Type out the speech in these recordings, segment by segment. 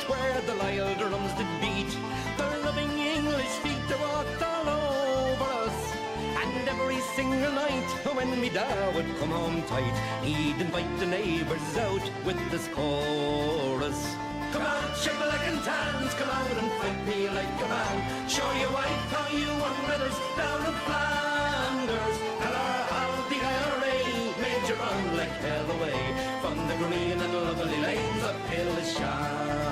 where the loyal drums did beat. The loving English feet they walked all over us. And every single night when me da would come home tight, he'd invite the neighbours out with this chorus. Come out, shake like and tans, come out and fight me like a man. Show your wife how you won medals down in Flanders. Tell her how the IRA made you run like hell away from the green and lovely lanes of Irish-Palestinian.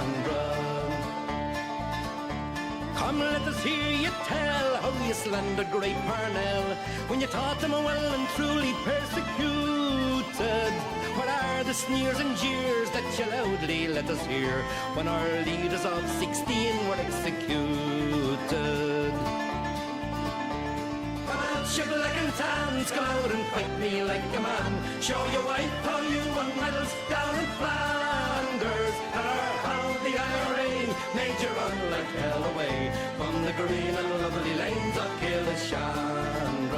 Come, let us hear you tell how you slandered great Parnell when you taught them well and truly persecuted. What are the sneers and jeers that you loudly let us hear when our leaders of 16 were executed? Come out, shake like and tans, come out and fight me like a man. Show your wife how you won medals down in Flanders. Tell her how the IRA made you run like hell away from the green and lovely lanes of Irish-Palestinian.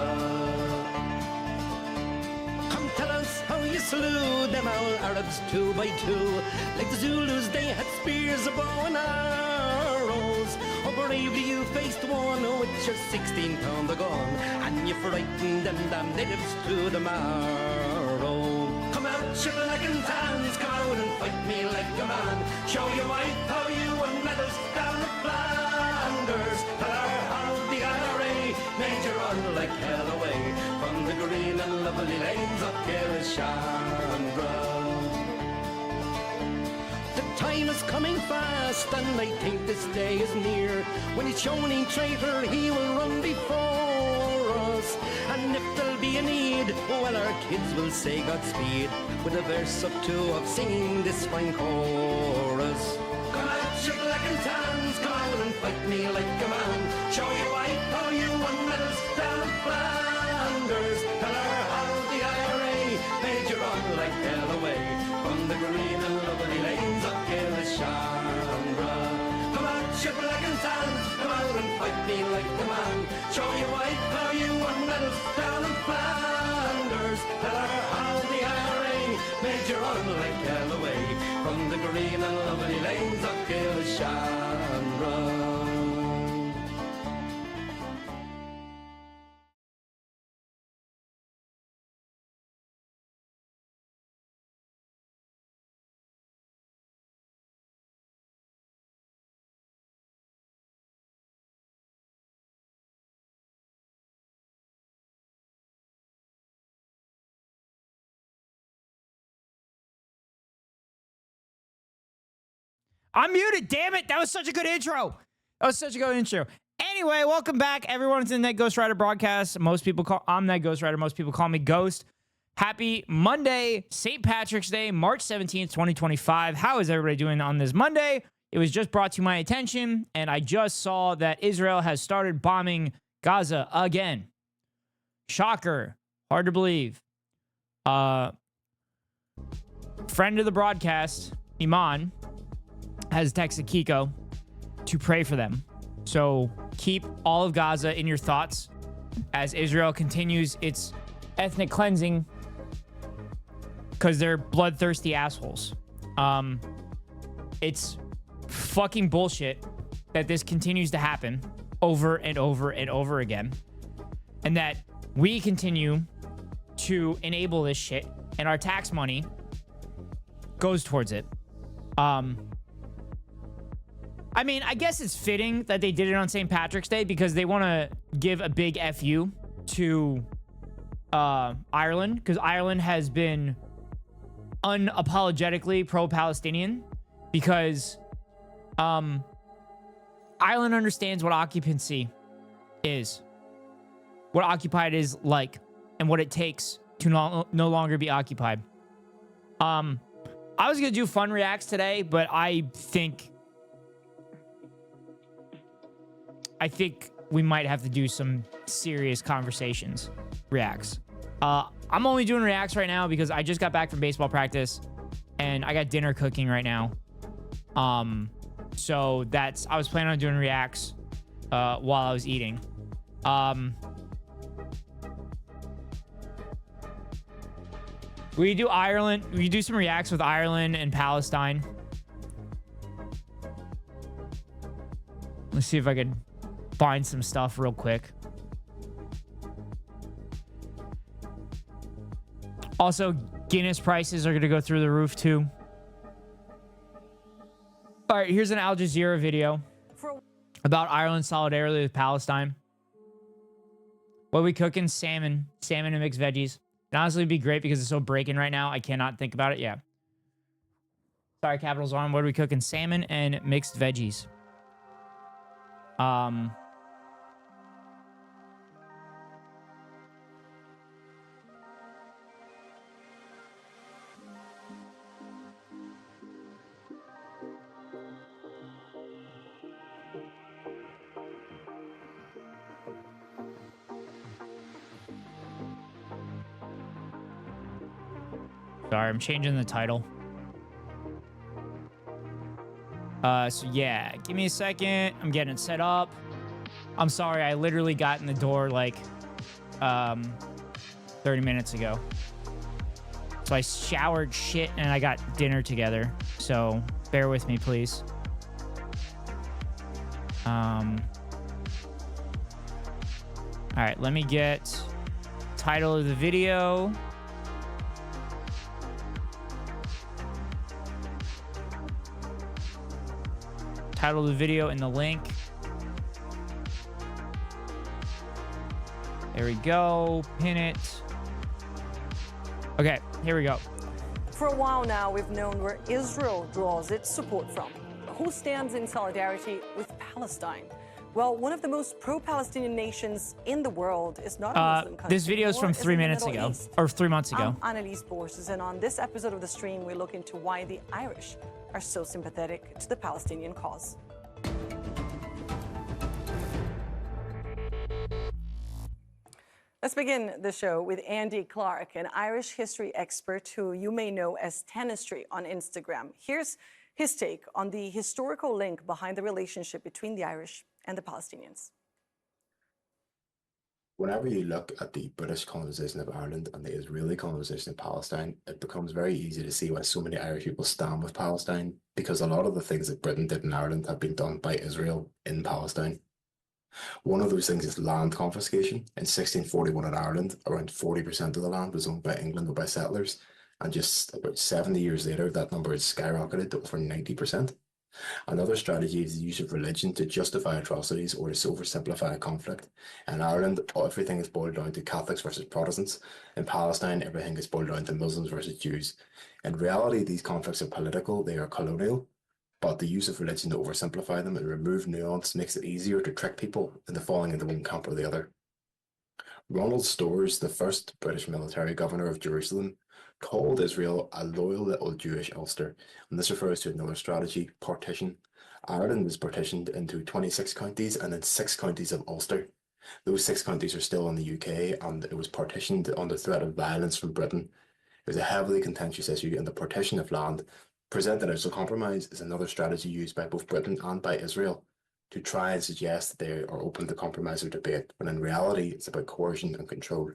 Come tell us how you slew them all Arabs 2 by 2. Like the Zulus they had spears, a bow and arrows. Oh bravely you faced one with your 16-pounder gun, and you frightened them damn natives to the marrow. Come out, shiver like and tans, come out and fight me like a man. Show your wife how you won medals down in Flanders. Tell her how the IRA made you run like hell away from the green and lovely lanes of Irish-Palestinian. The time is coming fast, and I think this day is near, when each Shoney traitor he will run before us. And if there'll be a need, well, our kids will say Godspeed with a verse or two of singing this fine chorus. Come out, shake like and tans, come out and fight me like a man. Show your wife how you won medals down in Flanders. Tell her how the IRA made you run like hell away from the green and lovely lanes of Irish-Palestinian. Come out, shake like and tans, come out and fight me like a man. Show your wife how you won medals down in Flanders. Tell her how the IRA made you run like hell away from the green and lovely lanes of Irish-Palestinian. I'm muted, damn it. That was such a good intro. Anyway, welcome back, everyone, to the Net Ghost Rider broadcast. I'm Net Ghost Rider. Most people call me Ghost. Happy Monday, St. Patrick's Day, March 17th, 2025. How is everybody doing on this Monday? It was just brought to my attention, and I just saw that Israel has started bombing Gaza again. Shocker. Hard to believe. Friend of the broadcast, Iman, has texted Kiko to pray for them. So keep all of Gaza in your thoughts as Israel continues its ethnic cleansing because they're bloodthirsty assholes. It's fucking bullshit that this continues to happen over and over and over again, and that we continue to enable this shit and our tax money goes towards it. I mean, I guess it's fitting that they did it on St. Patrick's Day because they want to give a big FU to Ireland, because Ireland has been unapologetically pro-Palestinian, because Ireland understands what occupancy is, what occupied is like, and what it takes to no longer be occupied. I was going to do fun reacts today, but I think we might have to do some serious conversations reacts. I'm only doing reacts right now because I just got back from baseball practice and I got dinner cooking right now. So I was planning on doing reacts while I was eating. We do Ireland. We do some reacts with Ireland and Palestine. Let's see if I could find some stuff real quick. Also, Guinness prices are going to go through the roof too. All right, here's an Al Jazeera video about Ireland's solidarity with Palestine. What we cooking? Salmon and mixed veggies. It'd honestly be great because it's so breaking right now. I cannot think about it. Yeah. Sorry, Capitals on. What are we cooking? Salmon and mixed veggies. Sorry, I'm changing the title. So yeah, give me a second. I'm getting it set up. I'm sorry, I literally got in the door like 30 minutes ago. So I showered shit and I got dinner together. So bear with me, please. All right, let me get title of the video. Title of the video and the link. There we go. Pin it. Okay, here we go. For a while now, we've known where Israel draws its support from. Who stands in solidarity with Palestine? Well, one of the most pro-Palestinian nations in the world is not a Muslim country. This video is from 3 minutes ago, or 3 months ago. I'm Annalise Borses, and on this episode of The Stream, we look into why the Irish are so sympathetic to the Palestinian cause. Let's begin the show with Andy Clark, an Irish history expert who you may know as Tenistry on Instagram. Here's his take on the historical link behind the relationship between the Irish and the Palestinians. Whenever you look at the British colonization of Ireland and the Israeli colonization of Palestine, it becomes very easy to see why so many Irish people stand with Palestine, because a lot of the things that Britain did in Ireland have been done by Israel in Palestine. One of those things is land confiscation. In 1641 in Ireland, around 40% of the land was owned by England or by settlers, and just about 70 years later, that number has skyrocketed to over 90%. Another strategy is the use of religion to justify atrocities or to oversimplify a conflict. In Ireland, everything is boiled down to Catholics versus Protestants. In Palestine, everything is boiled down to Muslims versus Jews. In reality, these conflicts are political, they are colonial, but the use of religion to oversimplify them and remove nuance makes it easier to trick people into falling into one camp or the other. Ronald Storrs, the first British military governor of Jerusalem, called Israel a loyal little Jewish Ulster, and this refers to another strategy, partition. Ireland was partitioned into 26 counties and then 6 counties of Ulster. Those 6 counties are still in the UK, and it was partitioned under threat of violence from Britain. It was a heavily contentious issue, and the partition of land, presented as a compromise, is another strategy used by both Britain and by Israel to try and suggest that they are open to compromise or debate, when in reality it's about coercion and control.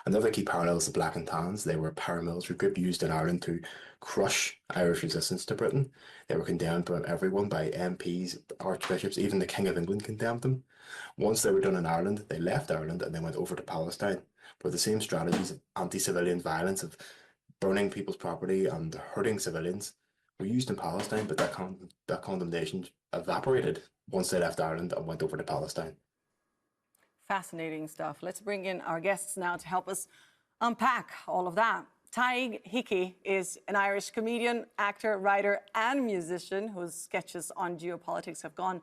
Another key parallel is the Black and Tans. They were a paramilitary group used in Ireland to crush Irish resistance to Britain. They were condemned by everyone, by MPs, archbishops, even the King of England condemned them. Once they were done in Ireland, they left Ireland and they went over to Palestine, where the same strategies of anti-civilian violence, of burning people's property and hurting civilians, were used in Palestine, but that condemnation evaporated once they left Ireland and went over to Palestine. Fascinating stuff. Let's bring in our guests now to help us unpack all of that. Taig Hickey is an Irish comedian, actor, writer, and musician whose sketches on geopolitics have gone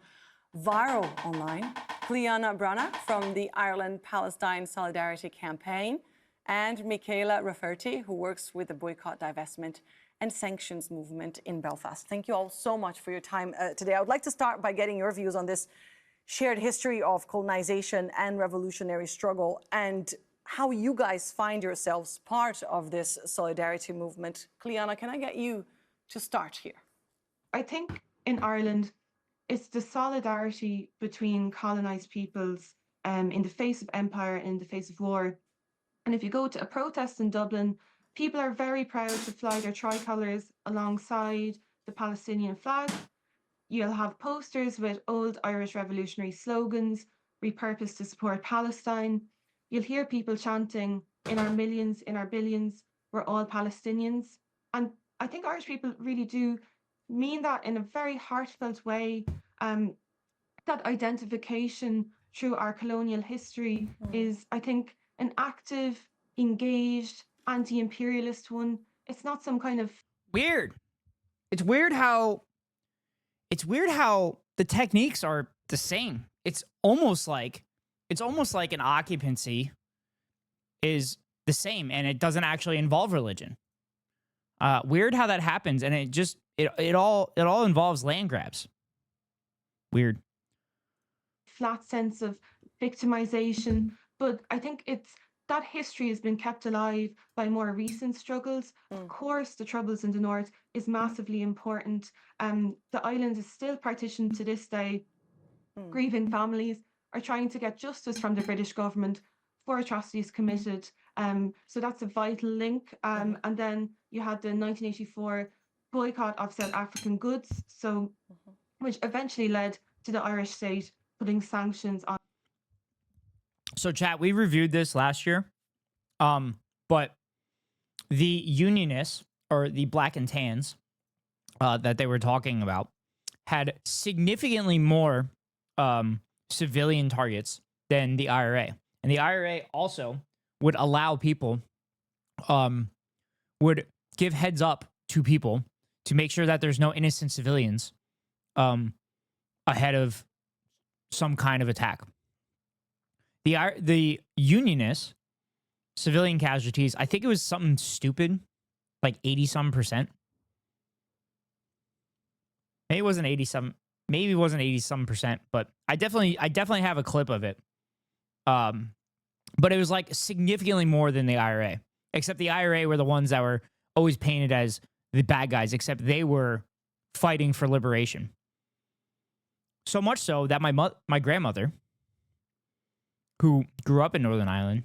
viral online. Cliona Branagh from the Ireland-Palestine Solidarity Campaign, and Michaela Rafferty, who works with the Boycott, Divestment and Sanctions movement in Belfast. Thank you all so much for your time today. I would like to start by getting your views on this shared history of colonization and revolutionary struggle, and how you guys find yourselves part of this solidarity movement. Cliona, can I get you to start here? I think in Ireland, it's the solidarity between colonized peoples in the face of empire, in the face of war. And if you go to a protest in Dublin, people are very proud to fly their tricolours alongside the Palestinian flag. You'll have posters with old Irish revolutionary slogans repurposed to support Palestine. You'll hear people chanting, "In our millions, in our billions, we're all Palestinians." And I think Irish people really do mean that in a very heartfelt way. That identification through our colonial history is, I think, an active, engaged, anti-imperialist one. It's not some kind of Weird. It's weird how the techniques are the same. It's almost like an occupancy is the same and it doesn't actually involve religion. Weird how that happens, and it all involves land grabs. Weird. flat sense of victimization. But I think it's that history has been kept alive by more recent struggles. Of course, the Troubles in the North is massively important. The island is still partitioned to this day. Grieving families are trying to get justice from the British government for atrocities committed. So that's a vital link. And then you had the 1984 boycott of South African goods, so which eventually led to the Irish state putting sanctions on. So, chat, we reviewed this last year, but the unionists, or the black and tans that they were talking about, had significantly more civilian targets than the IRA. And the IRA also would allow people, would give heads up to people to make sure that there's no innocent civilians ahead of some kind of attack. The unionists, civilian casualties, I think it was something stupid, like 80-some%. Maybe it wasn't 80-some, maybe it wasn't 80-some%, but I definitely have a clip of it. But it was like significantly more than the IRA. Except the IRA were the ones that were always painted as the bad guys, except they were fighting for liberation. So much so that my grandmother, who grew up in Northern Ireland,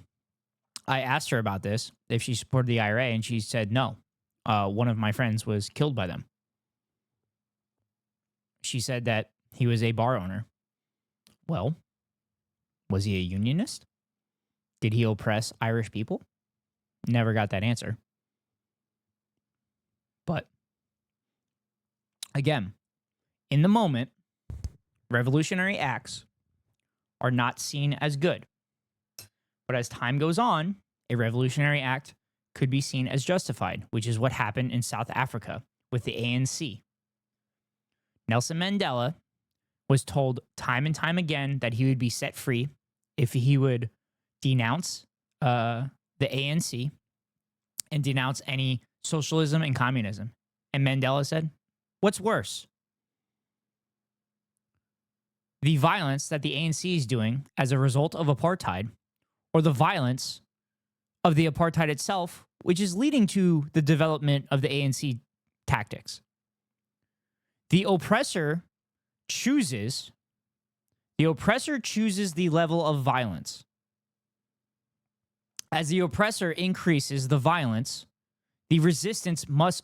I asked her about this, if she supported the IRA, and she said no. One of my friends was killed by them. She said that he was a bar owner. Well, was he a unionist? Did he oppress Irish people? Never got that answer. But again, in the moment, revolutionary acts are not seen as good. But as time goes on, a revolutionary act could be seen as justified, which is what happened in South Africa with the ANC. Nelson Mandela was told time and time again that he would be set free if he would denounce the ANC and denounce any socialism and communism. And Mandela said, what's worse? The violence that the ANC is doing as a result of apartheid, or the violence of the apartheid itself, which is leading to the development of the ANC tactics. The oppressor chooses the level of violence. As the oppressor increases the violence, the resistance must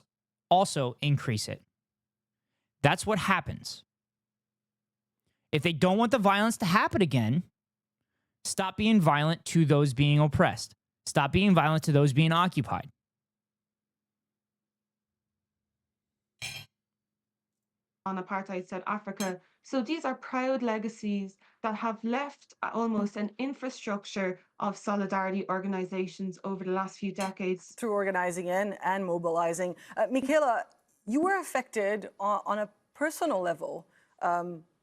also increase it. That's what happens. If they don't want the violence to happen again, stop being violent to those being oppressed. Stop being violent to those being occupied. On apartheid South Africa. So these are proud legacies that have left almost an infrastructure of solidarity organizations over the last few decades. Through organizing and mobilizing. Michaela, you were affected on a personal level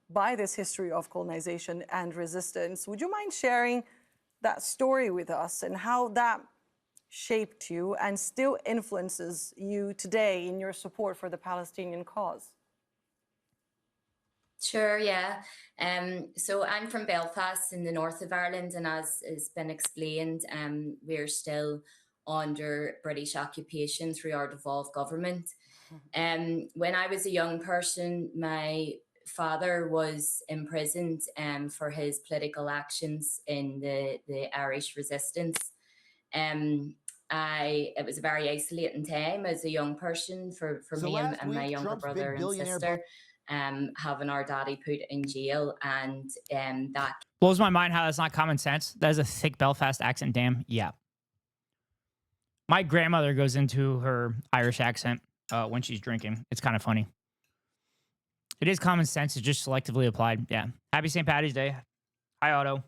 by this history of colonization and resistance. Would you mind sharing that story with us and how that shaped you and still influences you today in your support for the Palestinian cause? Sure, yeah. So I'm from Belfast in the north of Ireland, and as has been explained, we're still under British occupation through our devolved government. When I was a young person, my father was imprisoned for his political actions in the Irish resistance. It was a very isolating time as a young person for me and my younger brother and sister. having our daddy put in jail, and that Blows my mind how that's not common sense. That is a thick Belfast accent, damn. Yeah. My grandmother goes into her Irish accent when she's drinking. It's kind of funny. It is common sense. It's just selectively applied. Yeah. Happy St. Paddy's Day. Hi, Otto.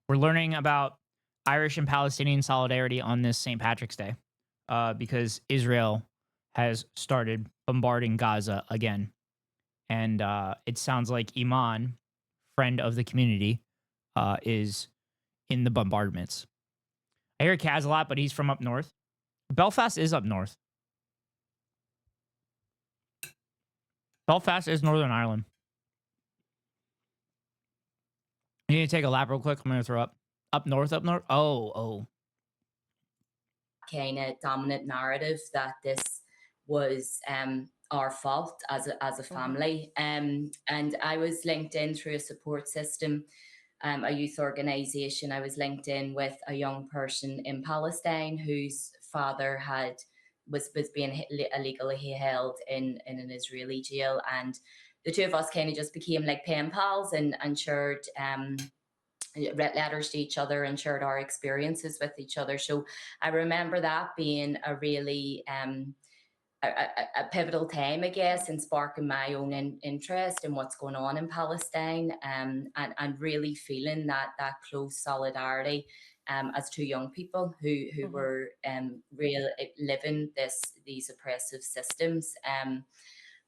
We're learning about Irish and Palestinian solidarity on this St. Patrick's Day because Israel has started bombarding Gaza again. And it sounds like Iman, friend of the community, is in the bombardments. I hear Kaz a lot, but he's from up north. Belfast is up north. Belfast is Northern Ireland. You need to take a lap real quick. I'm going to throw up. Up north, up north. Oh. kind of dominant narrative that this was our fault as a family. And I was linked in through a support system, a youth organization. I was linked in with a young person in Palestine whose father was being illegally held in an Israeli jail, and the two of us kind of just became like pen pals and shared read letters to each other and shared our experiences with each other. So I remember that being a really a pivotal time, I guess, in sparking my own interest in what's going on in Palestine, and really feeling that close solidarity as two young people who were living these oppressive systems.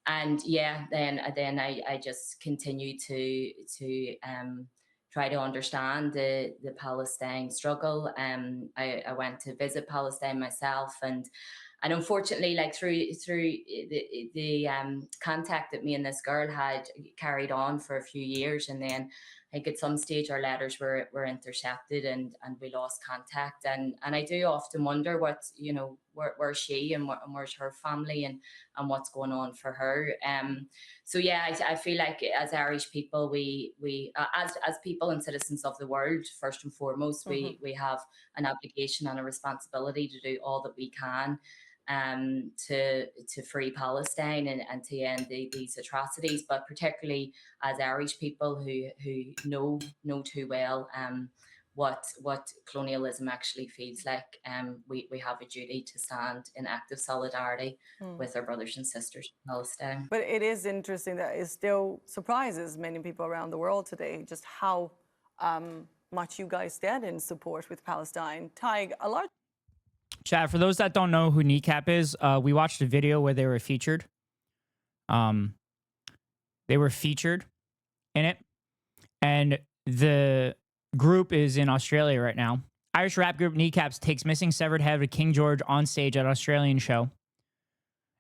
And yeah, then I just continued to try to understand the Palestine struggle. I went to visit Palestine myself, and unfortunately, like through the contact that me and this girl had carried on for a few years, and then I think at some stage our letters were intercepted and we lost contact. And I do often wonder where's she and where's her family and what's going on for her. So yeah, I feel like as Irish people, we as people and citizens of the world, first and foremost, we have an obligation and a responsibility to do all that we can to free Palestine and to end these atrocities, but particularly as Irish people who know too well what colonialism actually feels like. We have a duty to stand in active solidarity with our brothers and sisters in Palestine. But it is interesting that it still surprises many people around the world today just how much you guys stand in support with Palestine. Tig, a large Chad, for those that don't know who Kneecap is, we watched a video where they were featured. They were featured in it. And the group is in Australia right now. Irish rap group Kneecaps takes missing severed head of King George on stage at Australian show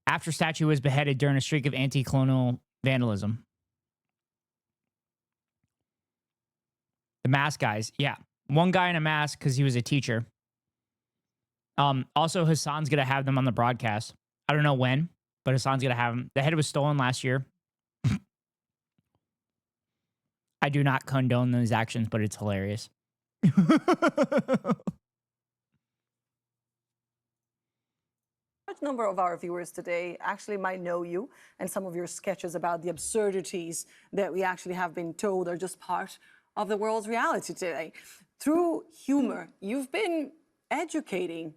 after statue was beheaded during a streak of anti-colonial vandalism. The mask guys. Yeah. One guy in a mask because he was a teacher. Also, Hassan's going to have them on the broadcast. I don't know when, but Hassan's going to have them. The head was stolen last year. I do not condone those actions, but it's hilarious. number of our viewers today actually might know you and some of your sketches about the absurdities that we actually have been told are just part of the world's reality today. Through humor, you've been educating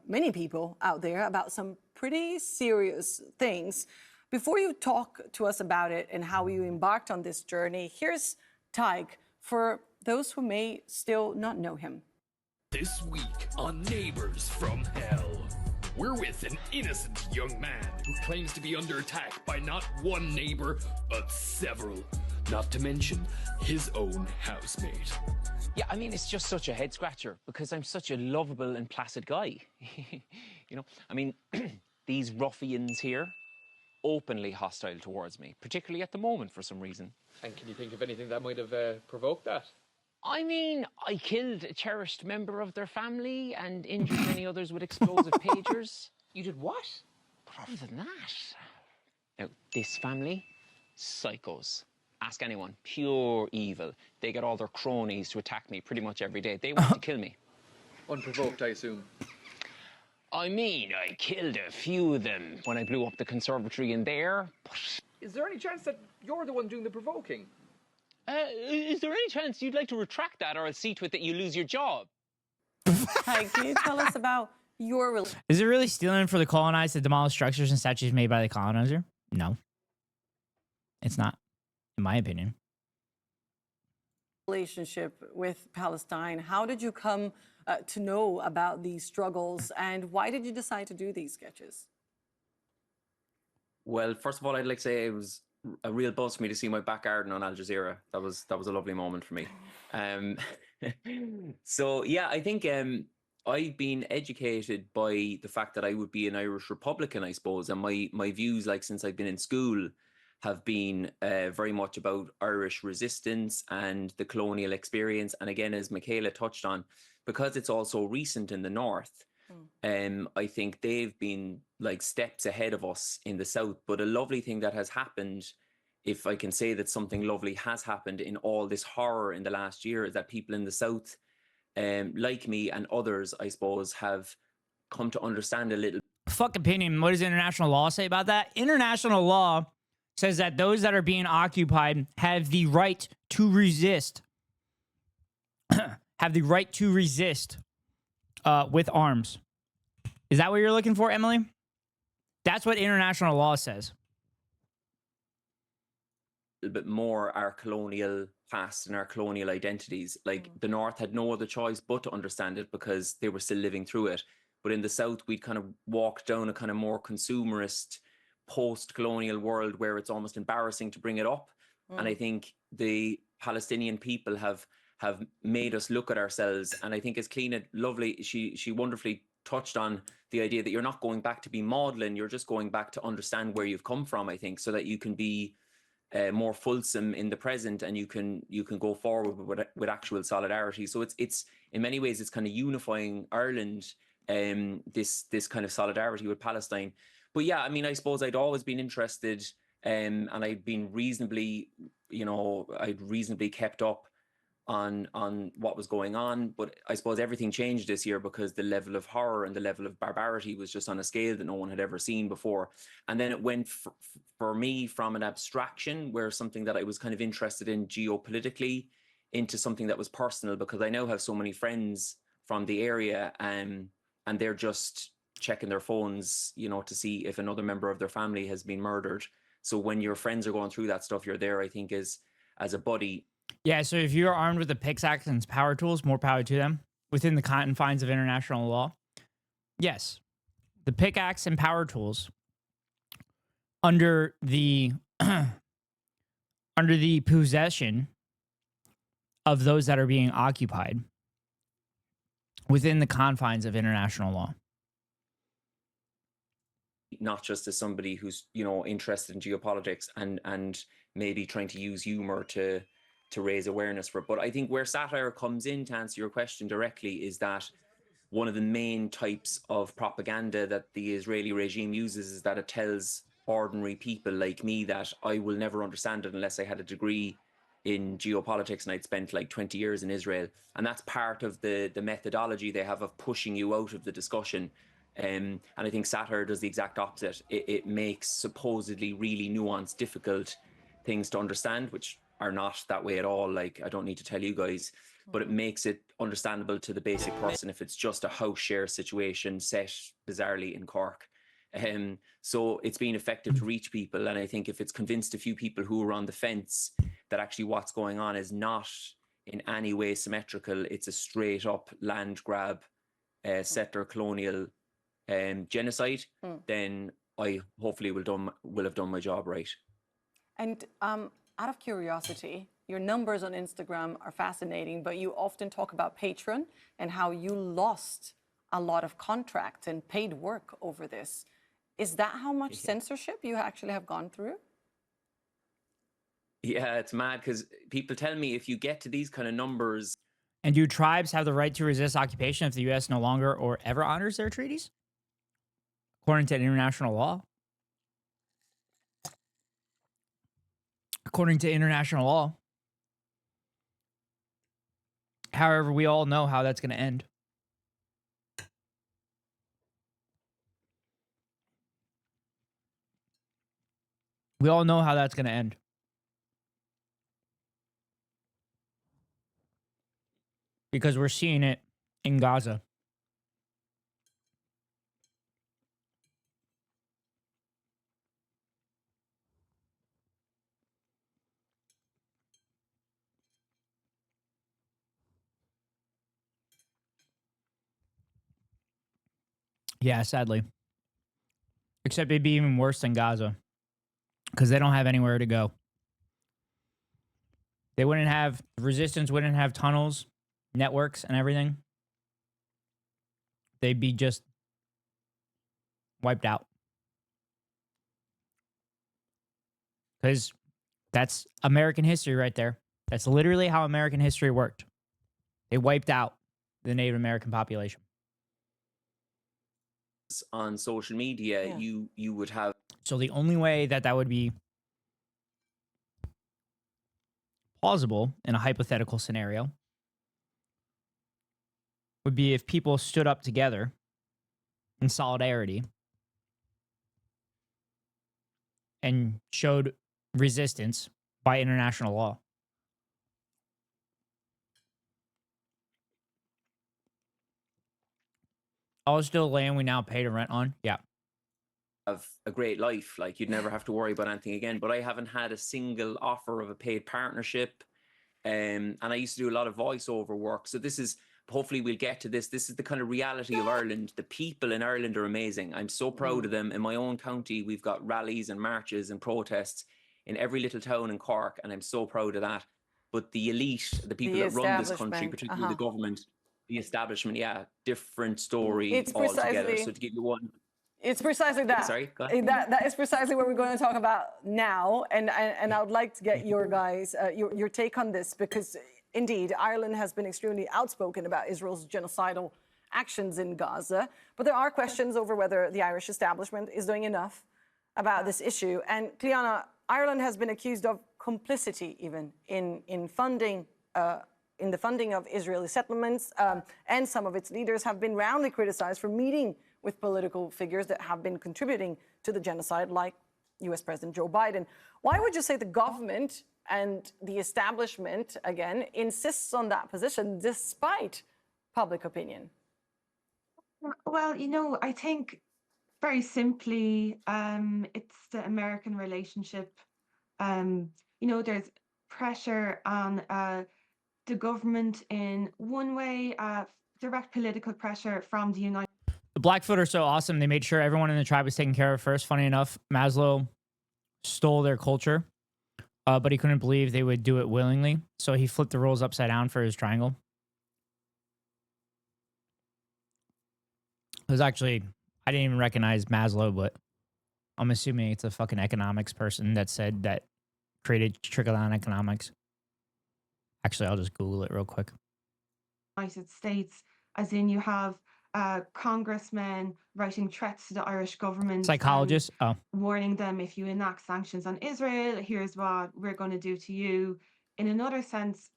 many people out there about some pretty serious things. Before you talk to us about it and how you embarked on this journey, here's Tig for those who may still not know him. This week on Neighbors from Hell, we're with an innocent young man who claims to be under attack by not one neighbor, but several. Not to mention his own housemate. Yeah, I mean, it's just such a head scratcher because I'm such a lovable and placid guy. You know, I mean, these ruffians here, openly hostile towards me, particularly at the moment for some reason. And can you think of anything that might have provoked that? I mean, I killed a cherished member of their family and injured many others with explosive pagers. You did what? But other than that... Now, this family, psychos. Ask anyone, pure evil. They get all their cronies to attack me pretty much every day. They want to kill me. Unprovoked, I assume. I mean, I killed a few of them when I blew up the conservatory in there, but Is there any chance that you're the one doing the provoking? Is there any chance you'd like to retract that, or I'll see to it that you lose your job? Tig, can you tell us about your Is it really stealing for the colonized to demolish structures and statues made by the colonizer? No. It's not, in my opinion. relationship with Palestine? How did you come to know about these struggles, and why did you decide to do these sketches? Well, first of all, I'd like to say it was a real buzz for me to see my back garden on Al Jazeera. That was a lovely moment for me. So yeah, I think I've been educated by the fact that I would be an Irish Republican, I suppose, and my views, like since I've been in school, have been very much about Irish resistance and the colonial experience. And again, as Michaela touched on, because it's also recent in the north, I think they've been like steps ahead of us in the south. But a lovely thing that has happened, if I can say that something lovely has happened in all this horror in the last year, is that people in the south, like me and others, I suppose, have come to understand a little. Fuck opinion. What does international law say about that? International law says that those that are being occupied have the right to resist. Have the right to resist with arms. Is that what you're looking for, Emily? That's what international law says. A little bit more our colonial past and our colonial identities. Like the North had no other choice but to understand it because they were still living through it. But in the South, we'd kind of walked down a kind of more consumerist post-colonial world where it's almost embarrassing to bring it up. And I think the Palestinian people have made us look at ourselves. And I think as Cliona lovely, she wonderfully touched on the idea that you're not going back to be maudlin, you're just going back to understand where you've come from, I think, so that you can be more fulsome in the present and you can go forward with actual solidarity. So it's in many ways, it's kind of unifying Ireland, this kind of solidarity with Palestine. But yeah, I mean, I suppose I'd always been interested and I'd been reasonably kept up on what was going on. But I suppose everything changed this year because the level of horror and the level of barbarity was just on a scale that no one had ever seen before. And then it went for me from an abstraction, where something that I was kind of interested in geopolitically, into something that was personal, because I now have so many friends from the area and they're just checking their phones, to see if another member of their family has been murdered. So when your friends are going through that stuff, you're there, I think, as a buddy. Yeah, so if you're armed with the pickaxe and power tools, more power to them within the confines of international law. Yes, the pickaxe and power tools under the under the possession of those that are being occupied within the confines of international law. Not just as somebody who's, interested in geopolitics and maybe trying to use humor to raise awareness for it. But I think where satire comes in, to answer your question directly, is that one of the main types of propaganda that the Israeli regime uses is that it tells ordinary people like me that I will never understand it unless I had a degree in geopolitics and I'd spent like 20 years in Israel. And that's part of the methodology they have of pushing you out of the discussion. And I think satire does the exact opposite. It makes supposedly really nuanced, difficult things to understand, which are not that way at all. Like, I don't need to tell you guys, but it makes it understandable to the basic person if it's just a house share situation set bizarrely in Cork. So it's been effective to reach people. And I think if it's convinced a few people who are on the fence that actually what's going on is not in any way symmetrical, it's a straight up land grab, settler colonial genocide, then I hopefully will have done my job right. And out of curiosity, your numbers on Instagram are fascinating, but you often talk about Patreon and how you lost a lot of contracts and paid work over this. Is that how much censorship you actually have gone through? Yeah, it's mad because people tell me if you get to these kind of numbers. And do tribes have the right to resist occupation if the U.S. no longer or ever honors their treaties? According to international law. According to international law. However, we all know how that's going to end. We all know how that's going to end. Because we're seeing it in Gaza. Yeah, sadly. Except it'd be even worse than Gaza. Because they don't have anywhere to go. They wouldn't have, resistance wouldn't have tunnels, networks, and everything. They'd be just wiped out. Because that's American history right there. That's literally how American history worked. They wiped out the Native American population. On social media, Yeah. you would have. So the only way that that would be plausible in a hypothetical scenario would be if people stood up together in solidarity and showed resistance by international law. All still land we now pay to rent on. Yeah. Have a great life. Like, you'd never have to worry about anything again. But I haven't had a single offer of a paid partnership. And I used to do a lot of voiceover work. So this is, hopefully we'll get to this. This is the kind of reality of Ireland. The people in Ireland are amazing. I'm so proud of them. In my own county, we've got rallies and marches and protests in every little town in Cork. And I'm so proud of that. But the elite, the people that run this country, particularly the government, the establishment, different story altogether. So to give you one. It's precisely that. Sorry, go ahead. That is precisely what we're going to talk about now, and I would like to get your guys your take on this, because indeed Ireland has been extremely outspoken about Israel's genocidal actions in Gaza, but there are questions over whether the Irish establishment is doing enough about this issue. And Cleanna, Ireland has been accused of complicity even in funding. In the funding of Israeli settlements, and some of its leaders have been roundly criticized for meeting with political figures that have been contributing to the genocide, like US President Joe Biden. Why would you say the government and the establishment, again, insists on that position despite public opinion? Well, I think very simply, it's the American relationship. There's pressure on the government in one way, direct political pressure from the United. The Blackfoot are so awesome. They made sure everyone in the tribe was taken care of first. Funny enough, Maslow stole their culture, but he couldn't believe they would do it willingly. So he flipped the roles upside down for his triangle. It was actually, I didn't even recognize Maslow, but I'm assuming it's a fucking economics person that said that created trickle-down economics. Actually, I'll just Google it real quick. United States, as in you have congressmen writing threats to the Irish government. Psychologists? Warning them, if you enact sanctions on Israel, here's what we're going to do to you. In another sense,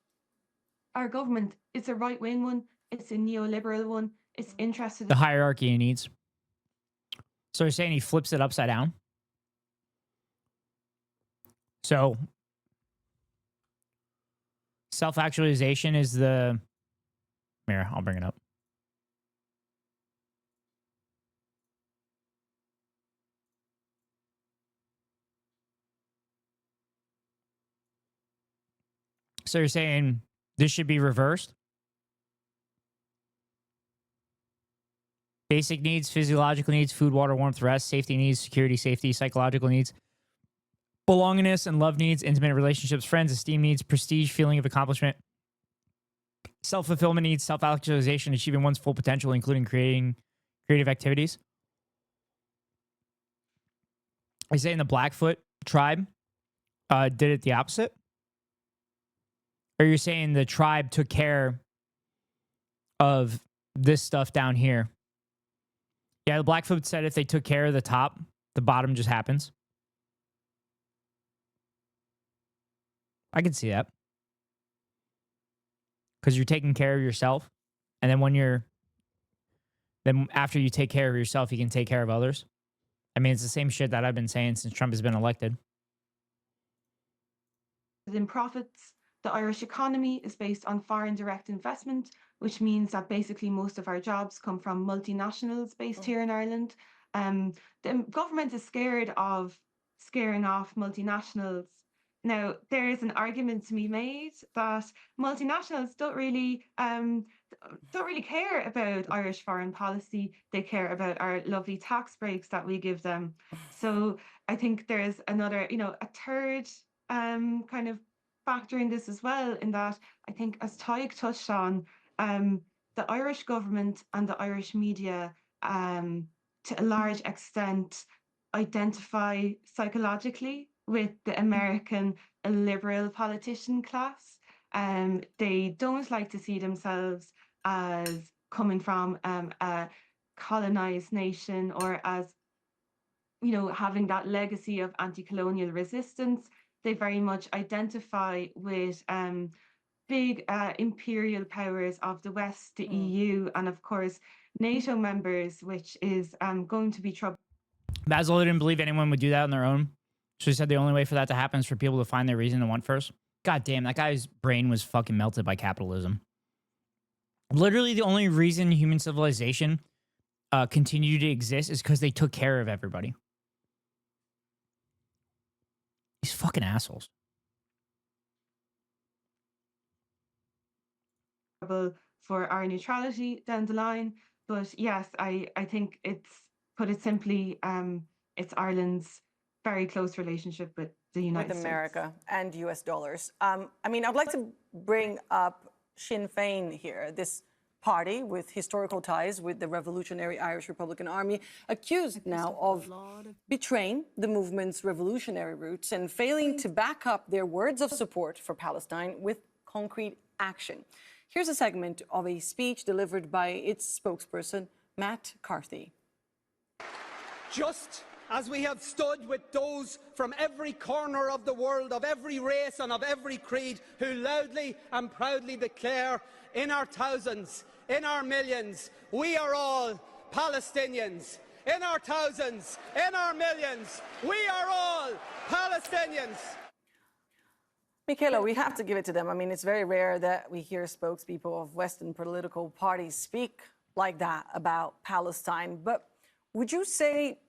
our government is a right-wing one. It's a neoliberal one. It's interested in the hierarchy he needs. So you're saying he flips it upside down? So self-actualization is the... Here, I'll bring it up. So you're saying this should be reversed? Basic needs, physiological needs, food, water, warmth, rest, safety needs, security, safety, psychological needs, belongingness and love needs, intimate relationships, friends, esteem needs, prestige, feeling of accomplishment, self-fulfillment needs, self-actualization, achieving one's full potential, including creating creative activities. I say in the Blackfoot tribe did it the opposite? Or you're saying the tribe took care of this stuff down here? Yeah, the Blackfoot said if they took care of the top, the bottom just happens. I can see that. Because you're taking care of yourself. And then then after you take care of yourself, you can take care of others. I mean, it's the same shit that I've been saying since Trump has been elected. in profits. The Irish economy is based on foreign direct investment, which means that basically most of our jobs come from multinationals based here in Ireland. The government is scared of scaring off multinationals. Now, there is an argument to be made that multinationals don't really care about Irish foreign policy. They care about our lovely tax breaks that we give them. So I think there's another, a third kind of factor in this as well, in that I think, as Taig touched on, the Irish government and the Irish media, to a large extent, identify psychologically with the American liberal politician class. They don't like to see themselves as coming from a colonized nation, or as, having that legacy of anti-colonial resistance. They very much identify with big imperial powers of the West, the EU, and of course NATO members, which is going to be trouble. Basil didn't believe anyone would do that on their own. So he said the only way for that to happen is for people to find their reason to want first. God damn, that guy's brain was fucking melted by capitalism. Literally, the only reason human civilization continued to exist is because they took care of everybody. These fucking assholes. For our neutrality down the line. But yes, I think put it simply, it's Ireland's very close relationship with the United States. With America and US dollars. I'd like to bring up Sinn Féin here, this party with historical ties with the Revolutionary Irish Republican Army, accused now of betraying the movement's revolutionary roots and failing to back up their words of support for Palestine with concrete action. Here's a segment of a speech delivered by its spokesperson, Matt Carthy. Just as we have stood with those from every corner of the world, of every race and of every creed, who loudly and proudly declare, in our thousands, in our millions, we are all Palestinians. In our thousands, in our millions, we are all Palestinians. Michaela, we have to give it to them. It's very rare that we hear spokespeople of Western political parties speak like that about Palestine. But would you say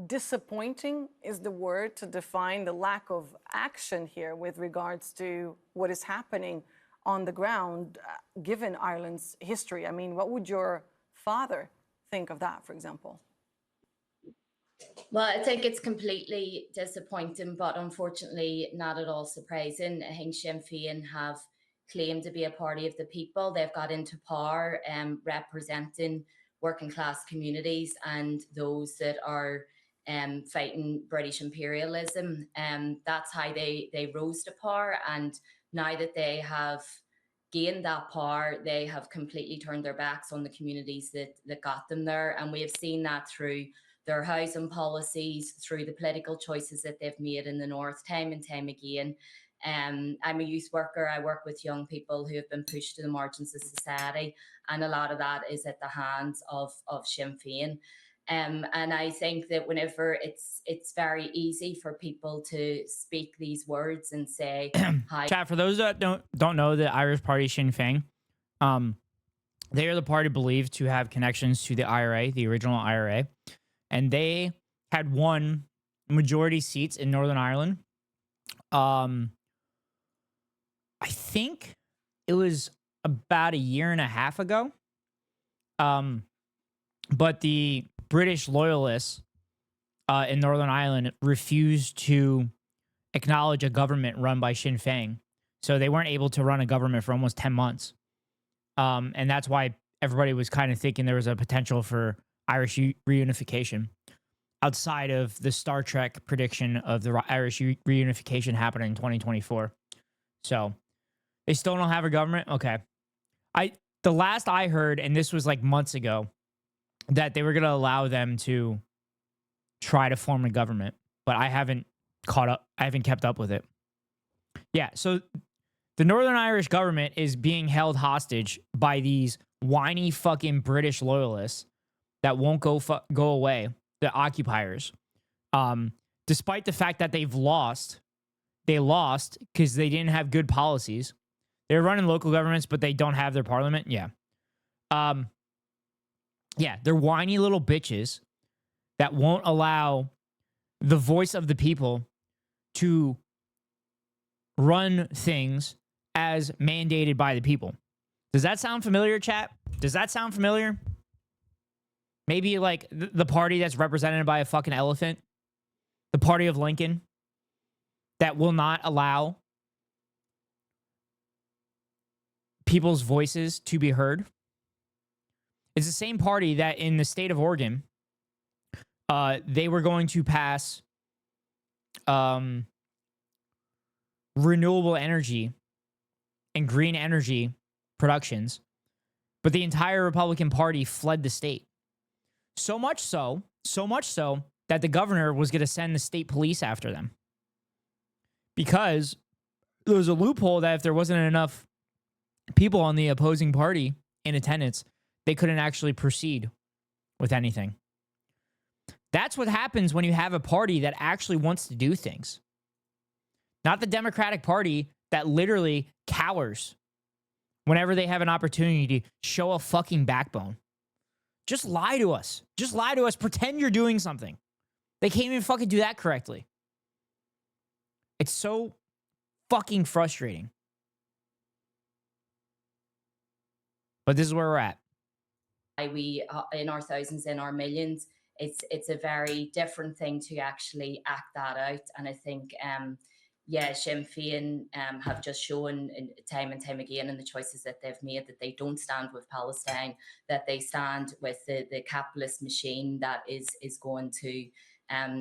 disappointing is the word to define the lack of action here with regards to what is happening on the ground, given Ireland's history? What would your father think of that, for example? Well, I think it's completely disappointing, but unfortunately not at all surprising. I think Sinn Féin have claimed to be a party of the people. They've got into power representing working class communities and those that are fighting British imperialism. That's how they rose to power. And now that they have gained that power, they have completely turned their backs on the communities that got them there. And we have seen that through their housing policies, through the political choices that they've made in the North time and time again. I'm a youth worker. I work with young people who have been pushed to the margins of society, and a lot of that is at the hands of Sinn Féin. And I think that whenever it's very easy for people to speak these words and say, "Hi." Chat, for those that don't know the Irish party Sinn Féin, they are the party believed to have connections to the IRA, the original IRA, and they had won majority seats in Northern Ireland. I think it was about a year and a half ago. But the British loyalists in Northern Ireland refused to acknowledge a government run by Sinn Féin. So they weren't able to run a government for almost 10 months. And that's why everybody was kind of thinking there was a potential for Irish reunification outside of the Star Trek prediction of the Irish reunification happening in 2024. So they still don't have a government? Okay. The last I heard, and this was like months ago, that they were going to allow them to try to form a government, but I haven't kept up with it. Yeah, so the Northern Irish government is being held hostage by these whiny fucking British loyalists that won't go away, the occupiers. Despite the fact that they've lost they lost because they didn't have good policies. They're running local governments, but they don't have their parliament. Yeah. Yeah, they're whiny little bitches that won't allow the voice of the people to run things as mandated by the people. Does that sound familiar, chat? Does that sound familiar? Maybe like the party that's represented by a fucking elephant, the party of Lincoln, that will not allow people's voices to be heard. It's the same party that in the state of Oregon, they were going to pass renewable energy and green energy productions, but the entire Republican Party fled the state. So much so that the governor was going to send the state police after them. Because there was a loophole that if there wasn't enough people on the opposing party in attendance, they couldn't actually proceed with anything. That's what happens when you have a party that actually wants to do things. Not the Democratic Party that literally cowers whenever they have an opportunity to show a fucking backbone. Just lie to us. Just lie to us. Pretend you're doing something. They can't even fucking do that correctly. It's so fucking frustrating. But this is where we're at. We in our thousands, in our millions, it's a very different thing to actually act that out. And I think Sinn Féin have just shown time and time again in the choices that they've made that they don't stand with Palestine, that they stand with the capitalist machine that is going to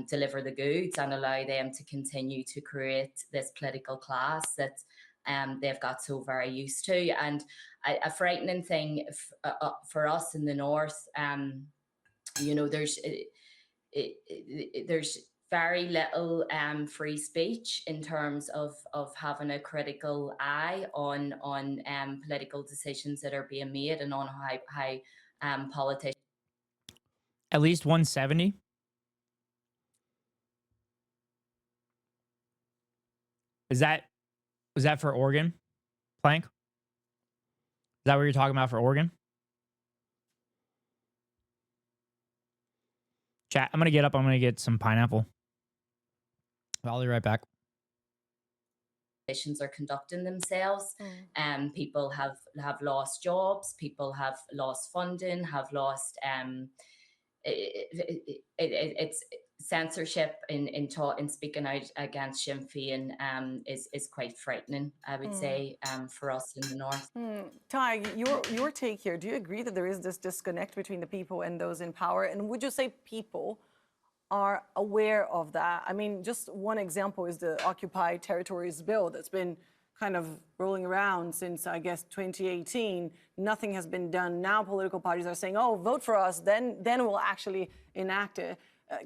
deliver the goods and allow them to continue to create this political class that they've got so very used to. And a frightening thing for us in the north, there's very little free speech in terms of having a critical eye on political decisions that are being made and on how politicians. At least 170. Was that for Oregon, Plank? Is that what you're talking about for Oregon? Chat, I'm going to get up. I'm going to get some pineapple. I'll be right back. Are conducting themselves. People have lost jobs. People have lost funding, have lost... it's censorship in speaking out against Sinn Féin is quite frightening, I would say, for us in the north. Ty, your take here. Do you agree that there is this disconnect between the people and those in power? And would you say people are aware of that? I mean, just one example is the Occupied Territories Bill that's been kind of rolling around since, I guess, 2018. Nothing has been done. Now political parties are saying, oh, vote for us, then we'll actually enact it.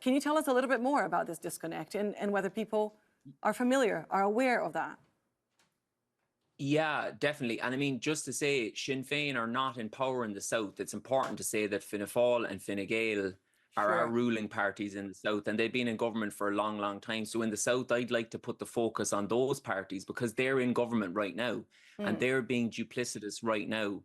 Can you tell us a little bit more about this disconnect and whether people are familiar, are aware of that? Yeah, definitely. And I mean, just to say, Sinn Féin are not in power in the South. It's important to say that Fianna Fáil and Fine Gael are our ruling parties in the South, and they've been in government for a long, long time. So in the South, I'd like to put the focus on those parties because they're in government right now and they're being duplicitous right now.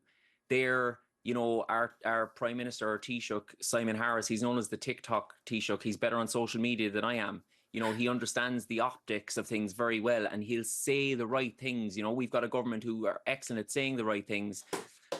They're, our Prime Minister, our Taoiseach, Simon Harris, he's known as the TikTok Taoiseach. He's better on social media than I am. He understands the optics of things very well and he'll say the right things. We've got a government who are excellent at saying the right things.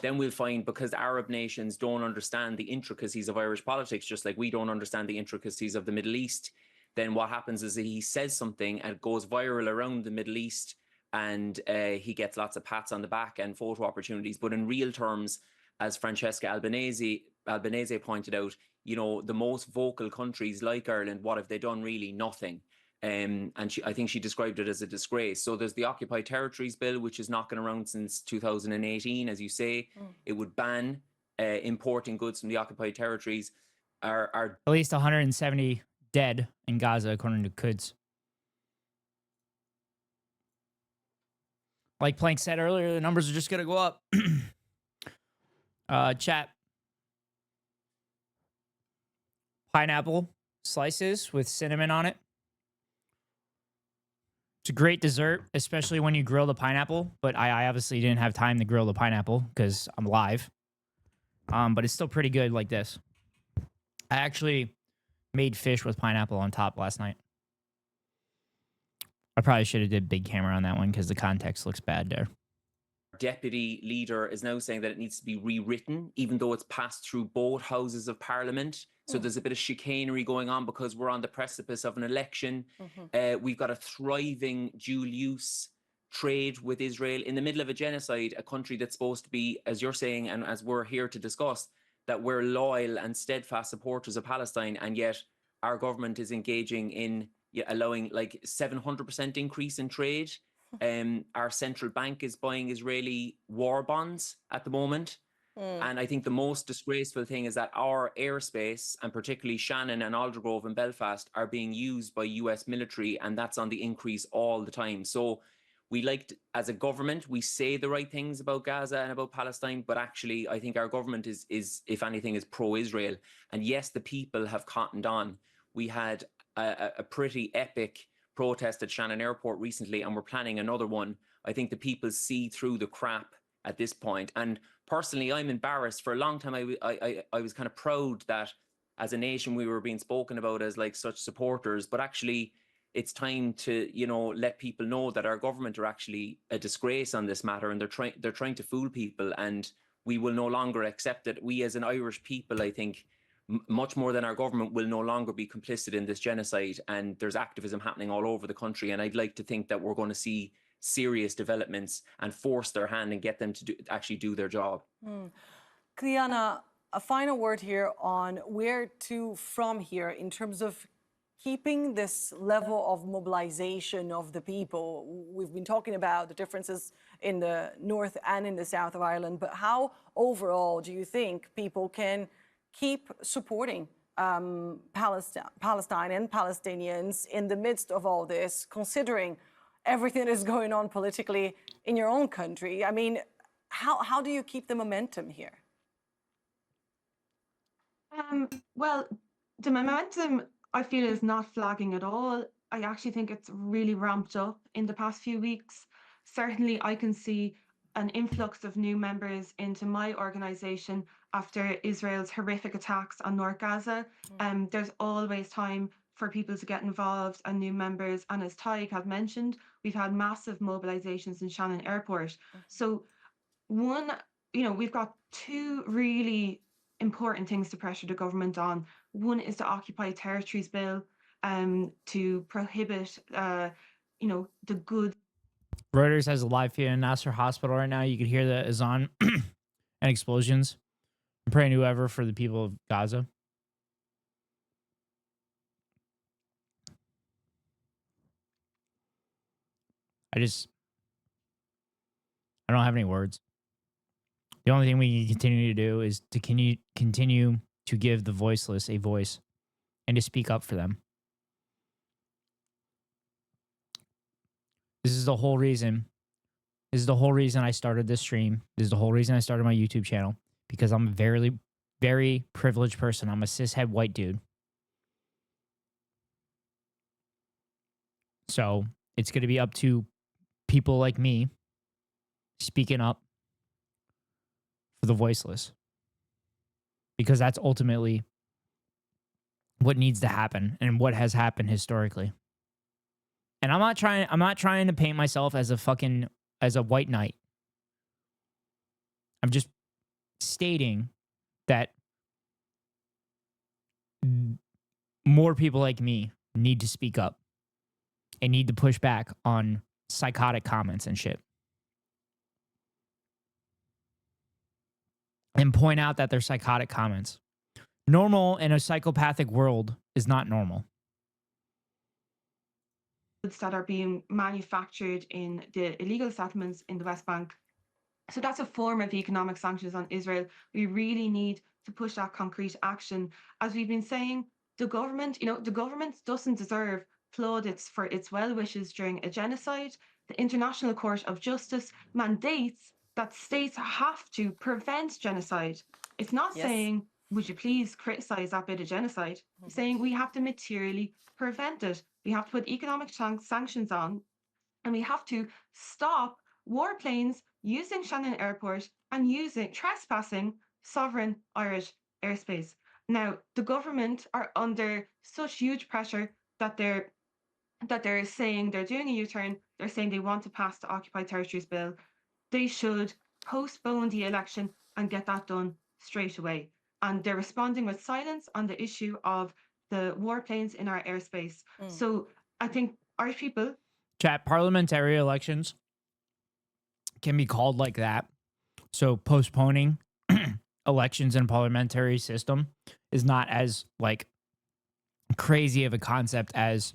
Then we'll find, because Arab nations don't understand the intricacies of Irish politics, just like we don't understand the intricacies of the Middle East, then what happens is that he says something and it goes viral around the Middle East and he gets lots of pats on the back and photo opportunities. But in real terms, as Francesca Albanese pointed out, the most vocal countries like Ireland, what have they done? Really nothing. And I think she described it as a disgrace. So there's the Occupied Territories Bill, which is knocking around since 2018, as you say. It would ban importing goods from the Occupied Territories. Are at least 170 dead in Gaza, according to Quds. Like Plank said earlier, the numbers are just going to go up. Chat. Pineapple slices with cinnamon on it. It's a great dessert, especially when you grill the pineapple. But I obviously didn't have time to grill the pineapple because I'm live. But it's still pretty good like this. I actually made fish with pineapple on top last night. I probably should have did big camera on that one because the context looks bad there. Deputy leader is now saying that it needs to be rewritten, even though it's passed through both houses of parliament. So there's a bit of chicanery going on because we're on the precipice of an election. We've got a thriving dual use trade with Israel in the middle of a genocide, a country that's supposed to be, as you're saying, and as we're here to discuss, that we're loyal and steadfast supporters of Palestine, and yet our government is engaging in allowing like 700% increase in trade. Our central bank is buying Israeli war bonds at the moment. And I think the most disgraceful thing is that our airspace, and particularly Shannon and Aldergrove and Belfast, are being used by US military, and that's on the increase all the time. So as a government, we say the right things about Gaza and about Palestine, but actually I think our government is if anything, is pro-Israel. And yes, the people have cottoned on. We had a pretty epic protest at Shannon Airport recently, and we're planning another one. I think the people see through the crap at this point. And personally, I'm embarrassed. For a long time, I was kind of proud that as a nation we were being spoken about as like such supporters, but actually it's time to, let people know that our government are actually a disgrace on this matter, and they're trying to fool people, and we will no longer accept it. We as an Irish people, I think, much more than our government, will no longer be complicit in this genocide, and there's activism happening all over the country, and I'd like to think that we're going to see serious developments and force their hand and get them to actually do their job. Kriana, a final word here on where to from here in terms of keeping this level of mobilization of the people. We've been talking about the differences in the north and in the south of Ireland, but how overall do you think people can keep supporting Palestine and Palestinians in the midst of all this, considering everything that is going on politically in your own country? I mean, how do you keep the momentum here? Well, the momentum, I feel, is not flagging at all. I actually think it's really ramped up in the past few weeks. Certainly, I can see an influx of new members into my organization after Israel's horrific attacks on North Gaza. There's always time for people to get involved and new members. And as Taig had mentioned, we've had massive mobilizations in Shannon Airport. So we've got two really important things to pressure the government on. One is the Occupy Territories Bill to prohibit, the good. Reuters has a live feed in Nasser Hospital right now. You could hear the azan and explosions. I'm praying to whoever for the people of Gaza. I don't have any words. The only thing we can continue to do is to continue to give the voiceless a voice and to speak up for them. This is the whole reason. This is the whole reason I started this stream. This is the whole reason I started my YouTube channel, because I'm a very, very privileged person. I'm a cishet white dude. So it's going to be up to people like me speaking up for the voiceless, because that's ultimately what needs to happen and what has happened historically. And I'm not trying to paint myself as a white knight. I'm just stating that more people like me need to speak up and need to push back on psychotic comments and shit. And point out that they're psychotic comments. Normal in a psychopathic world is not normal. That are being manufactured in the illegal settlements in the West Bank. So that's a form of economic sanctions on Israel. We really need to push that concrete action. As we've been saying, the government doesn't deserve plaudits for its well wishes during a genocide. The International Court of Justice mandates that states have to prevent genocide. It's not saying, would you please criticize that bit of genocide? It's saying we have to materially prevent it. We have to put economic sanctions on And we have to stop warplanes using Shannon Airport and trespassing sovereign Irish airspace. Now, the government are under such huge pressure that they're saying they're doing a U-turn. They're saying they want to pass the Occupied Territories Bill. They should postpone the election and get that done straight away. And they're responding with silence on the issue of the warplanes in our airspace. So I think Irish people. Chat, parliamentary elections can be called like that. So postponing elections in a parliamentary system is not as like crazy of a concept as,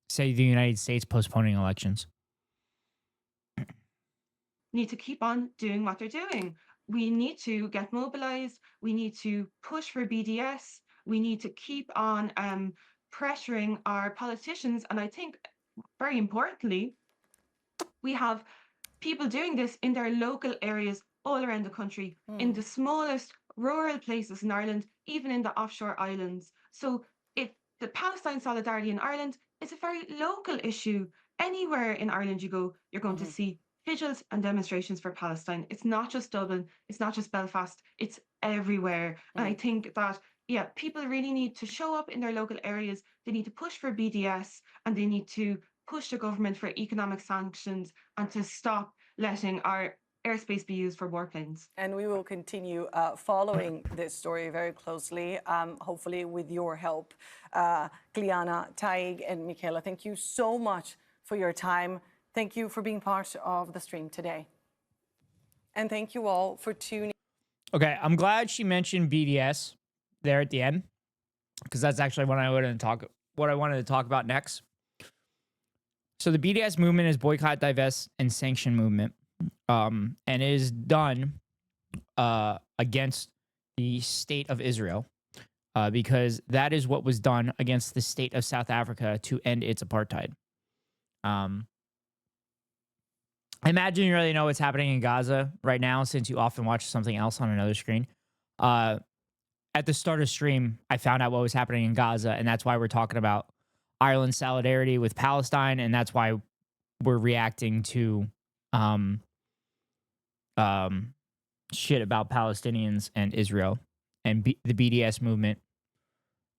say, the United States postponing elections. Need to keep on doing what they're doing. We need to get mobilized. We need to push for BDS. We need to keep on pressuring our politicians. And I think, very importantly, we have people doing this in their local areas all around the country, in the smallest rural places in Ireland, even in the offshore islands. So the Palestine solidarity in Ireland is a very local issue. Anywhere in Ireland you go, you're going to see vigils and demonstrations for Palestine. It's not just Dublin, it's not just Belfast, it's everywhere. And I think that, yeah, people really need to show up in their local areas. They need to push for BDS, and they need to push the government for economic sanctions and to stop letting our airspace be used for warplanes. And we will continue following this story very closely, hopefully with your help. Gliana, Taig, and Michaela, thank you so much for your time. Thank you for being part of the stream today. And thank you all for tuning. Okay, I'm glad she mentioned BDS there at the end, because that's actually what I wanted to talk about next. So the BDS movement is boycott, divest, and sanction movement, and it is done against the state of Israel, because that is what was done against the state of South Africa to end its apartheid. I imagine you really know what's happening in Gaza right now, since you often watch something else on another screen. At the start of stream, I found out what was happening in Gaza, and that's why we're talking about Ireland's solidarity with Palestine, and that's why we're reacting to shit about Palestinians and Israel and the BDS movement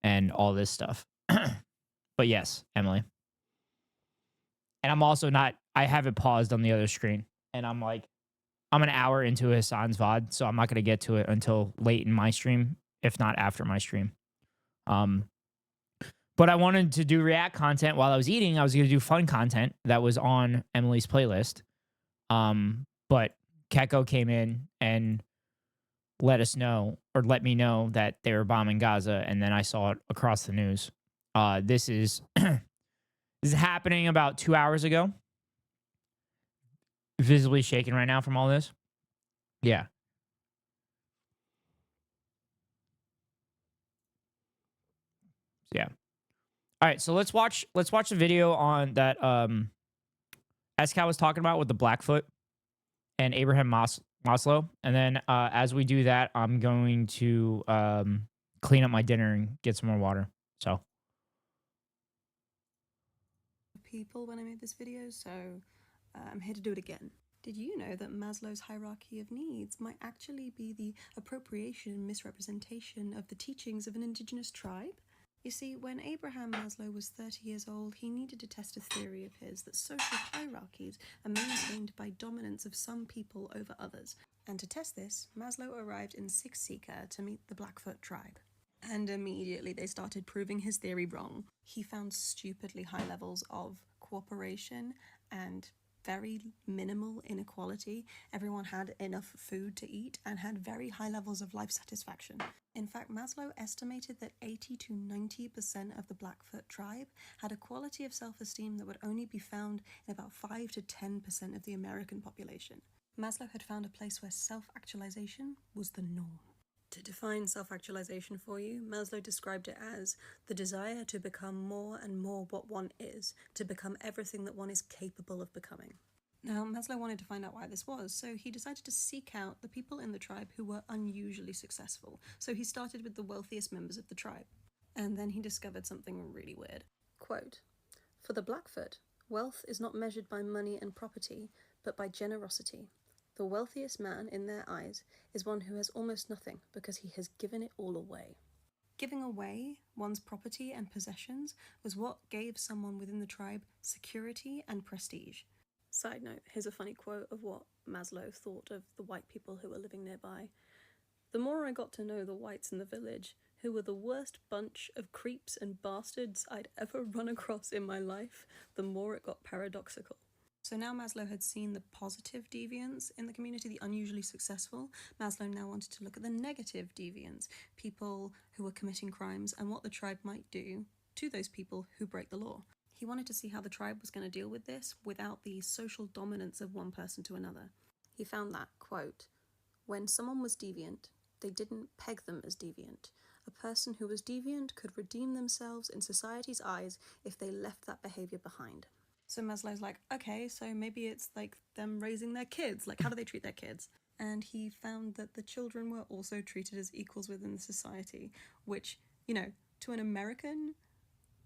and all this stuff. But yes, Emily. And I'm also not, I have it paused on the other screen, and I'm an hour into Hassan's VOD, so I'm not going to get to it until late in my stream, if not after my stream. But I wanted to do react content while I was eating. I was going to do fun content that was on Emily's playlist. But Keko came in and let me know that they were bombing Gaza, and then I saw it across the news. This is this is happening about 2 hours ago. Visibly shaken right now from all this. Yeah. Yeah. All right, so let's watch the video on that SCAT was talking about with the Blackfoot and Abraham Maslow. And then as we do that, I'm going to clean up my dinner and get some more water. So people when I made this video, so I'm here to do it again. Did you know that Maslow's hierarchy of needs might actually be the appropriation and misrepresentation of the teachings of an indigenous tribe? You see, when Abraham Maslow was 30 years old, he needed to test a theory of his that social hierarchies are maintained by dominance of some people over others. And to test this, Maslow arrived in Siksika to meet the Blackfoot tribe. And immediately they started proving his theory wrong. He found stupidly high levels of cooperation and very minimal inequality. Everyone had enough food to eat and had very high levels of life satisfaction. In fact, Maslow estimated that 80 to 90% of the Blackfoot tribe had a quality of self-esteem that would only be found in about 5 to 10% of the American population. Maslow had found a place where self-actualization was the norm. To define self-actualization for you, Maslow described it as the desire to become more and more what one is, to become everything that one is capable of becoming. Now, Maslow wanted to find out why this was, so he decided to seek out the people in the tribe who were unusually successful. So he started with the wealthiest members of the tribe. And then he discovered something really weird. Quote, "For the Blackfoot, Wealth is not measured by money and property, but by generosity. The wealthiest man in their eyes is one who has almost nothing because he has given it all away. Giving away one's property and possessions was what gave someone within the tribe security and prestige. Side note, here's a funny quote of what Maslow thought of the white people who were living nearby. The more I got to know the whites in the village, who were the worst bunch of creeps and bastards I'd ever run across in my life, the more it got paradoxical. So now Maslow had seen the positive deviants in the community, the unusually successful. Maslow now wanted to look at the negative deviants, people who were committing crimes, and what the tribe might do to those people who break the law. He wanted to see how the tribe was going to deal with this without the social dominance of one person to another. He found that, quote, when someone was deviant, they didn't peg them as deviant. A person who was deviant could redeem themselves in society's eyes if they left that behavior behind. So Maslow's like, okay, so maybe it's like them raising their kids. Like, how do they treat their kids? And he found that the children were also treated as equals within the society, which, you know, to an American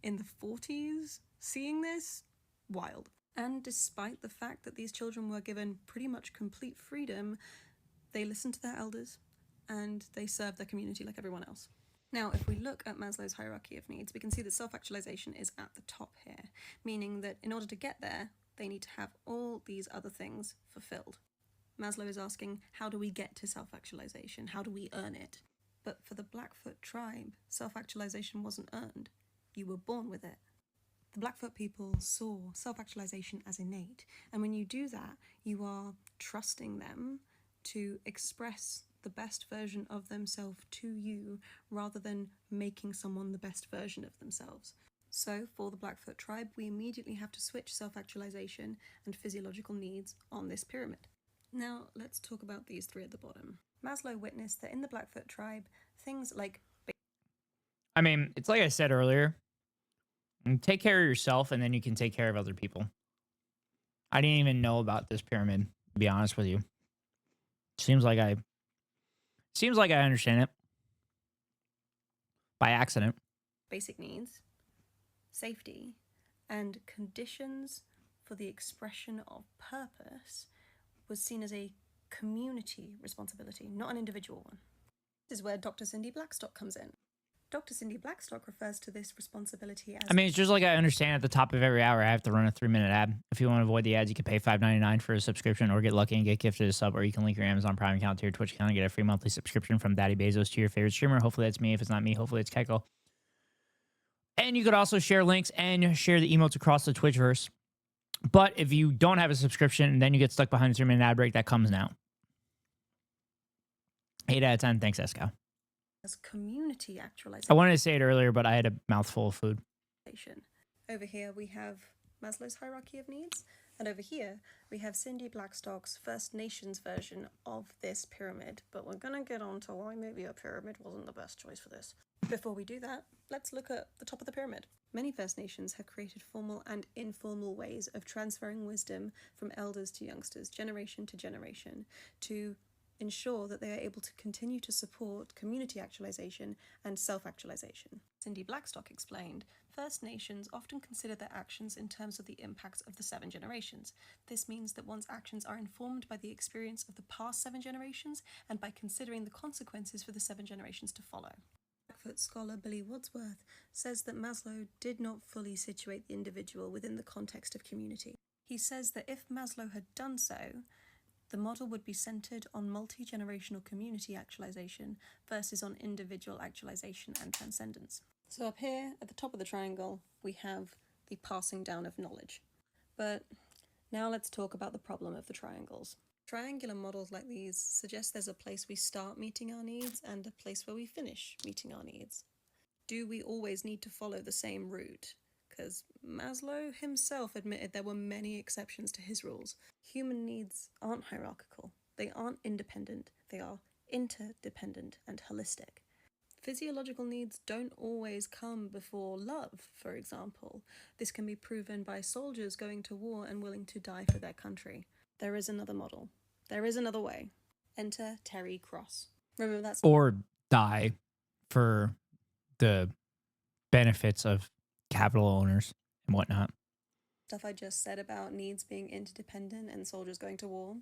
in the 40s, seeing this, wild. And despite the fact that these children were given pretty much complete freedom, they listened to their elders and they served their community like everyone else. Now, if we look at Maslow's hierarchy of needs, we can see that self-actualization is at the top here, meaning that in order to get there, they need to have all these other things fulfilled. Maslow is asking, how do we get to self-actualization? How do we earn it? But for the Blackfoot tribe, self-actualization wasn't earned. You were born with it. The Blackfoot people saw self-actualization as innate, and when you do that, you are trusting them to express the best version of themselves to you rather than making someone the best version of themselves. So for the Blackfoot tribe, we immediately have to switch self-actualization and physiological needs on this pyramid. Now let's talk about these three at the bottom. Maslow witnessed that in the Blackfoot tribe, things like... I mean, it's like I said earlier, take care of yourself and then you can take care of other people. I didn't even know about this pyramid, to be honest with you. Seems like I understand it. By accident. Basic needs, safety, and conditions for the expression of purpose was seen as a community responsibility, not an individual one. This is where Dr. Cindy Blackstock comes in. Dr. Cindy Blackstock refers to this responsibility as... I mean, it's just like I understand at the top of every hour I have to run a 3-minute ad. If you want to avoid the ads, you can pay $5.99 for a subscription or get lucky and get gifted a sub, or you can link your Amazon Prime account to your Twitch account and get a free monthly subscription from Daddy Bezos to your favorite streamer. Hopefully that's me. If it's not me, hopefully it's Keiko. And you could also share links and share the emotes across the Twitchverse. But if you don't have a subscription and then you get stuck behind the 3-minute ad break, that comes now. 8 out of 10. Thanks, Esco. As community actualization. I wanted to say it earlier, but I had a mouthful of food. Over here we have Maslow's hierarchy of needs, and over here we have Cindy Blackstock's First Nations version of this pyramid, but we're going to get on to why maybe a pyramid wasn't the best choice for this. Before we do that, let's look at the top of the pyramid. Many First Nations have created formal and informal ways of transferring wisdom from elders to youngsters, generation to generation, to ensure that they are able to continue to support community actualization and self-actualization. Cindy Blackstock explained, First Nations often consider their actions in terms of the impacts of the 7 generations. This means that one's actions are informed by the experience of the past 7 generations and by considering the consequences for the 7 generations to follow. Blackfoot scholar Billy Wadsworth says that Maslow did not fully situate the individual within the context of community. He says that if Maslow had done so, the model would be centered on multi-generational community actualization versus on individual actualization and transcendence. So up here at the top of the triangle, we have the passing down of knowledge. But now let's talk about the problem of the triangles. Triangular models like these suggest there's a place we start meeting our needs and a place where we finish meeting our needs. Do we always need to follow the same route? Because Maslow himself admitted there were many exceptions to his rules. Human needs aren't hierarchical, they aren't independent, they are interdependent and holistic. Physiological needs don't always come before love, for example. This can be proven by soldiers going to war and willing to die for their country. There is another model. There is another way. Enter Terry Cross. Remember that's... Or die for the benefits of capital owners and whatnot. Stuff I just said about needs being interdependent and soldiers going to war.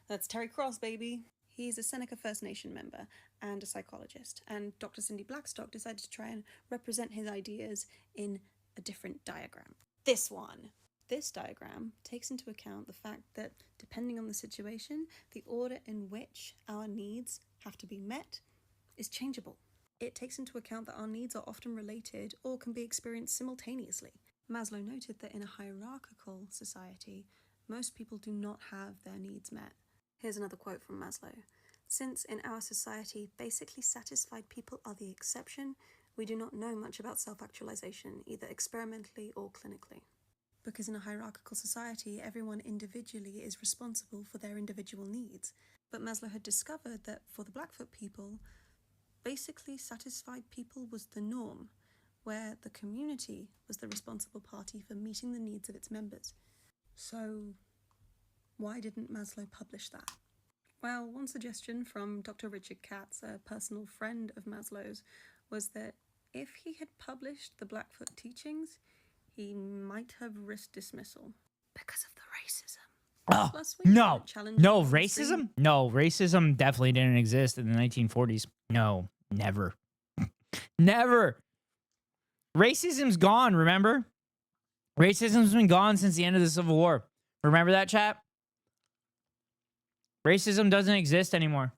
That's Terry Cross, baby. He's a Seneca First Nation member and a psychologist, and Dr. Cindy Blackstock decided to try and represent his ideas in a different diagram. This one. This diagram takes into account the fact that, depending on the situation, the order in which our needs have to be met is changeable. It takes into account that our needs are often related or can be experienced simultaneously. Maslow noted that in a hierarchical society, most people do not have their needs met. Here's another quote from Maslow. Since in our society, basically satisfied people are the exception, we do not know much about self-actualization, either experimentally or clinically. Because in a hierarchical society, everyone individually is responsible for their individual needs. But Maslow had discovered that for the Blackfoot people, basically satisfied people was the norm, where the community was the responsible party for meeting the needs of its members. So, why didn't Maslow publish that? Well, one suggestion from Dr. Richard Katz, a personal friend of Maslow's, was that if he had published the Blackfoot teachings, he might have risked dismissal because of the racism. Plus, we No, challenged no policy. racism. No, racism definitely didn't exist in the 1940s. No, never, never. Racism's gone. Remember, racism's been gone since the end of the Civil War. Remember that, chat? Racism doesn't exist anymore.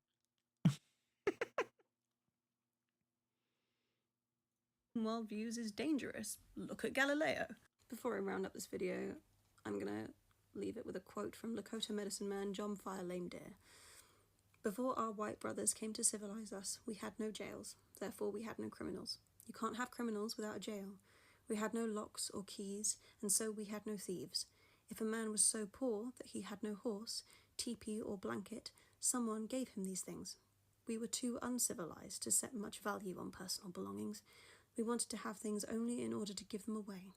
Worldviews is dangerous. Look at Galileo. Before I round up this video, I'm gonna leave it with a quote from Lakota medicine man John Fire Lame Deer. Before our white brothers came to civilize us, we had no jails. Therefore, we had no criminals. You can't have criminals without a jail. We had no locks or keys, and so we had no thieves. If a man was so poor that he had no horse, teepee, or blanket, someone gave him these things. We were too uncivilized to set much value on personal belongings. We wanted to have things only in order to give them away.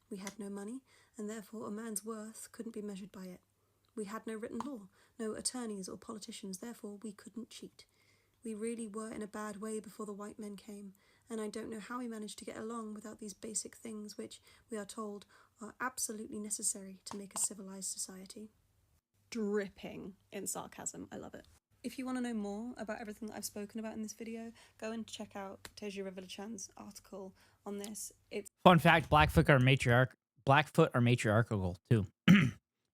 We had no money, and therefore a man's worth couldn't be measured by it. We had no written law, no attorneys or politicians, therefore we couldn't cheat. We really were in a bad way before the white men came, and I don't know how we managed to get along without these basic things which, we are told, are absolutely necessary to make a civilized society. Dripping in sarcasm. I love it. If you want to know more about everything that I've spoken about in this video, go and check out Teju Revilichan's article on this. It's Fun fact: Blackfoot are matriarchal too.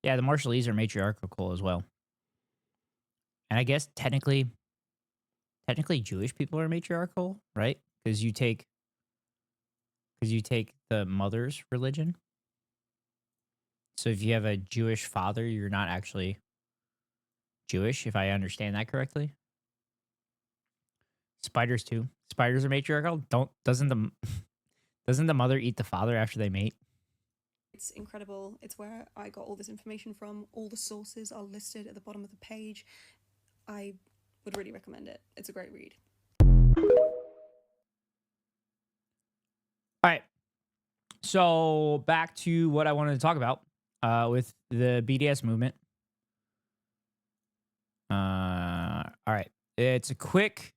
Yeah, the Marshallese are matriarchal as well. And I guess technically Jewish people are matriarchal, right? Because you take the mother's religion. So if you have a Jewish father, you're not actually Jewish, if I understand that correctly. Spiders too. Spiders are matriarchal. Doesn't the mother eat the father after they mate? It's incredible. It's where I got all this information from. All the sources are listed at the bottom of the page. I would really recommend it. It's a great read. All right. So back to what I wanted to talk about with the BDS movement. All right. It's a quick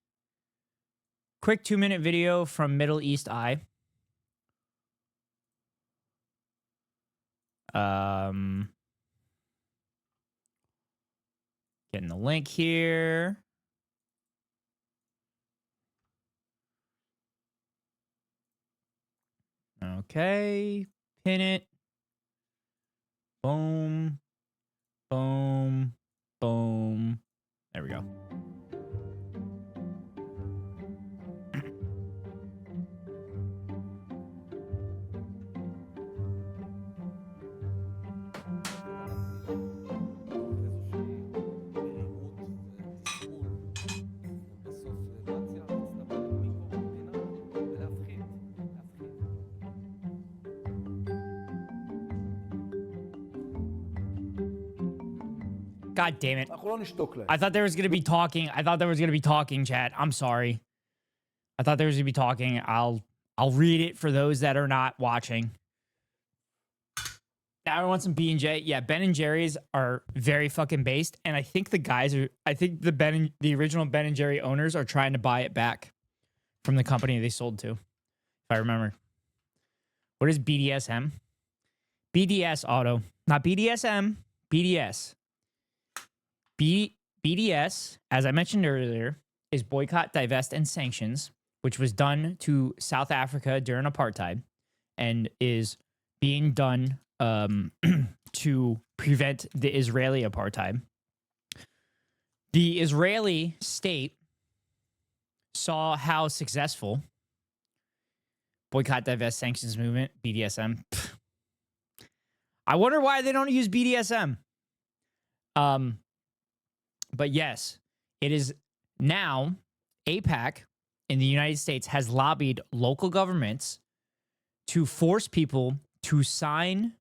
2-minute video from Middle East Eye. Getting the link here. Okay, pin it. Boom, boom, boom. There we go. God damn it. I thought there was going to be talking. Chat. I'm sorry. I thought there was going to be talking. I'll read it for those that are not watching. Now I want some B&J. Yeah, Ben and Jerry's are very fucking based. And I think the original Ben and Jerry owners are trying to buy it back from the company they sold to. If I remember. What is BDSM? BDS auto, not BDSM, BDS. BDS, as I mentioned earlier, is boycott, divest, and sanctions, which was done to South Africa during apartheid and is being done to prevent the Israeli apartheid. The Israeli state saw how successful boycott, divest, sanctions movement, BDSM. I wonder why they don't use BDSM. But yes, it is now AIPAC in the United States has lobbied local governments to force people to sign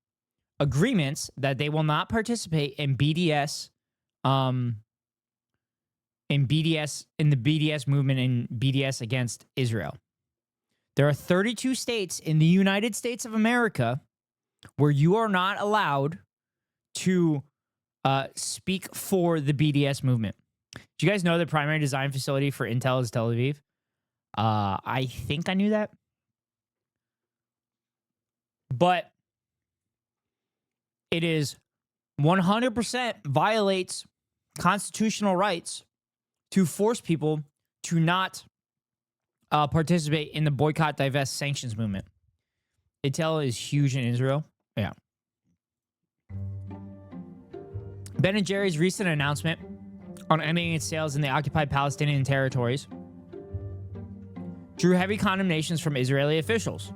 agreements that they will not participate in BDS, in the BDS movement and BDS against Israel. There are 32 states in the United States of America where you are not allowed to speak for the BDS movement. Do you guys know the primary design facility for Intel is Tel Aviv? I think I knew that. But it is 100% violates constitutional rights to force people to not participate in the boycott, divest, sanctions movement. Intel is huge in Israel. Yeah. Ben & Jerry's recent announcement on ending its sales in the occupied Palestinian territories drew heavy condemnations from Israeli officials.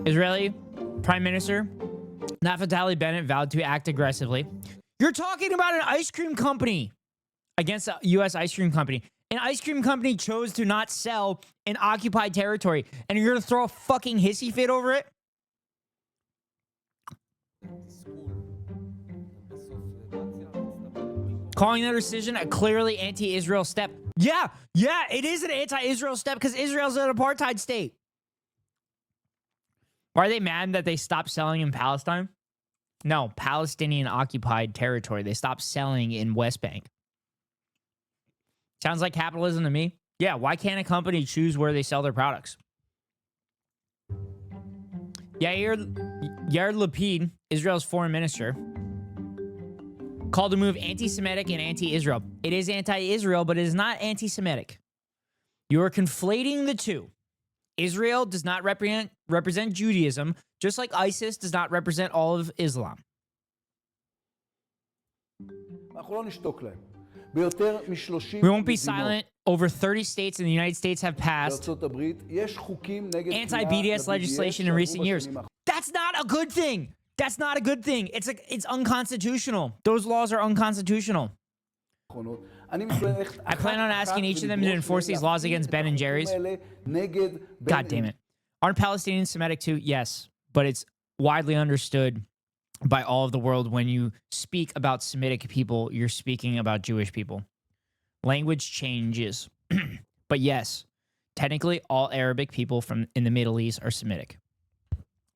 Israeli Prime Minister Naftali Bennett vowed to act aggressively. You're talking about an ice cream company against a U.S. ice cream company. An ice cream company chose to not sell in occupied territory, and you're going to throw a fucking hissy fit over it? Calling their decision a clearly anti-Israel step. Yeah, it is an anti-Israel step because Israel's an apartheid state. Are they mad that they stopped selling in Palestine? No, Palestinian occupied territory. They stopped selling in West Bank. Sounds like capitalism to me. Yeah, why can't a company choose where they sell their products? Yair Lapid, Israel's foreign minister, called the move anti-Semitic and anti-Israel. It is anti-Israel, but it is not anti-Semitic. You are conflating the two. Israel does not represent Judaism, just like ISIS does not represent all of Islam. We won't be silent. Over 30 states in the United States have passed anti-BDS legislation in recent years. That's not a good thing. That's not a good thing. It's unconstitutional. Those laws are unconstitutional. I plan on asking each of them to enforce these laws against Ben & Jerry's. God damn it. Aren't Palestinians Semitic too? Yes, but it's widely understood by all of the world when you speak about Semitic people, you're speaking about Jewish people. Language changes. But yes, technically all Arabic people from in the Middle East are Semitic.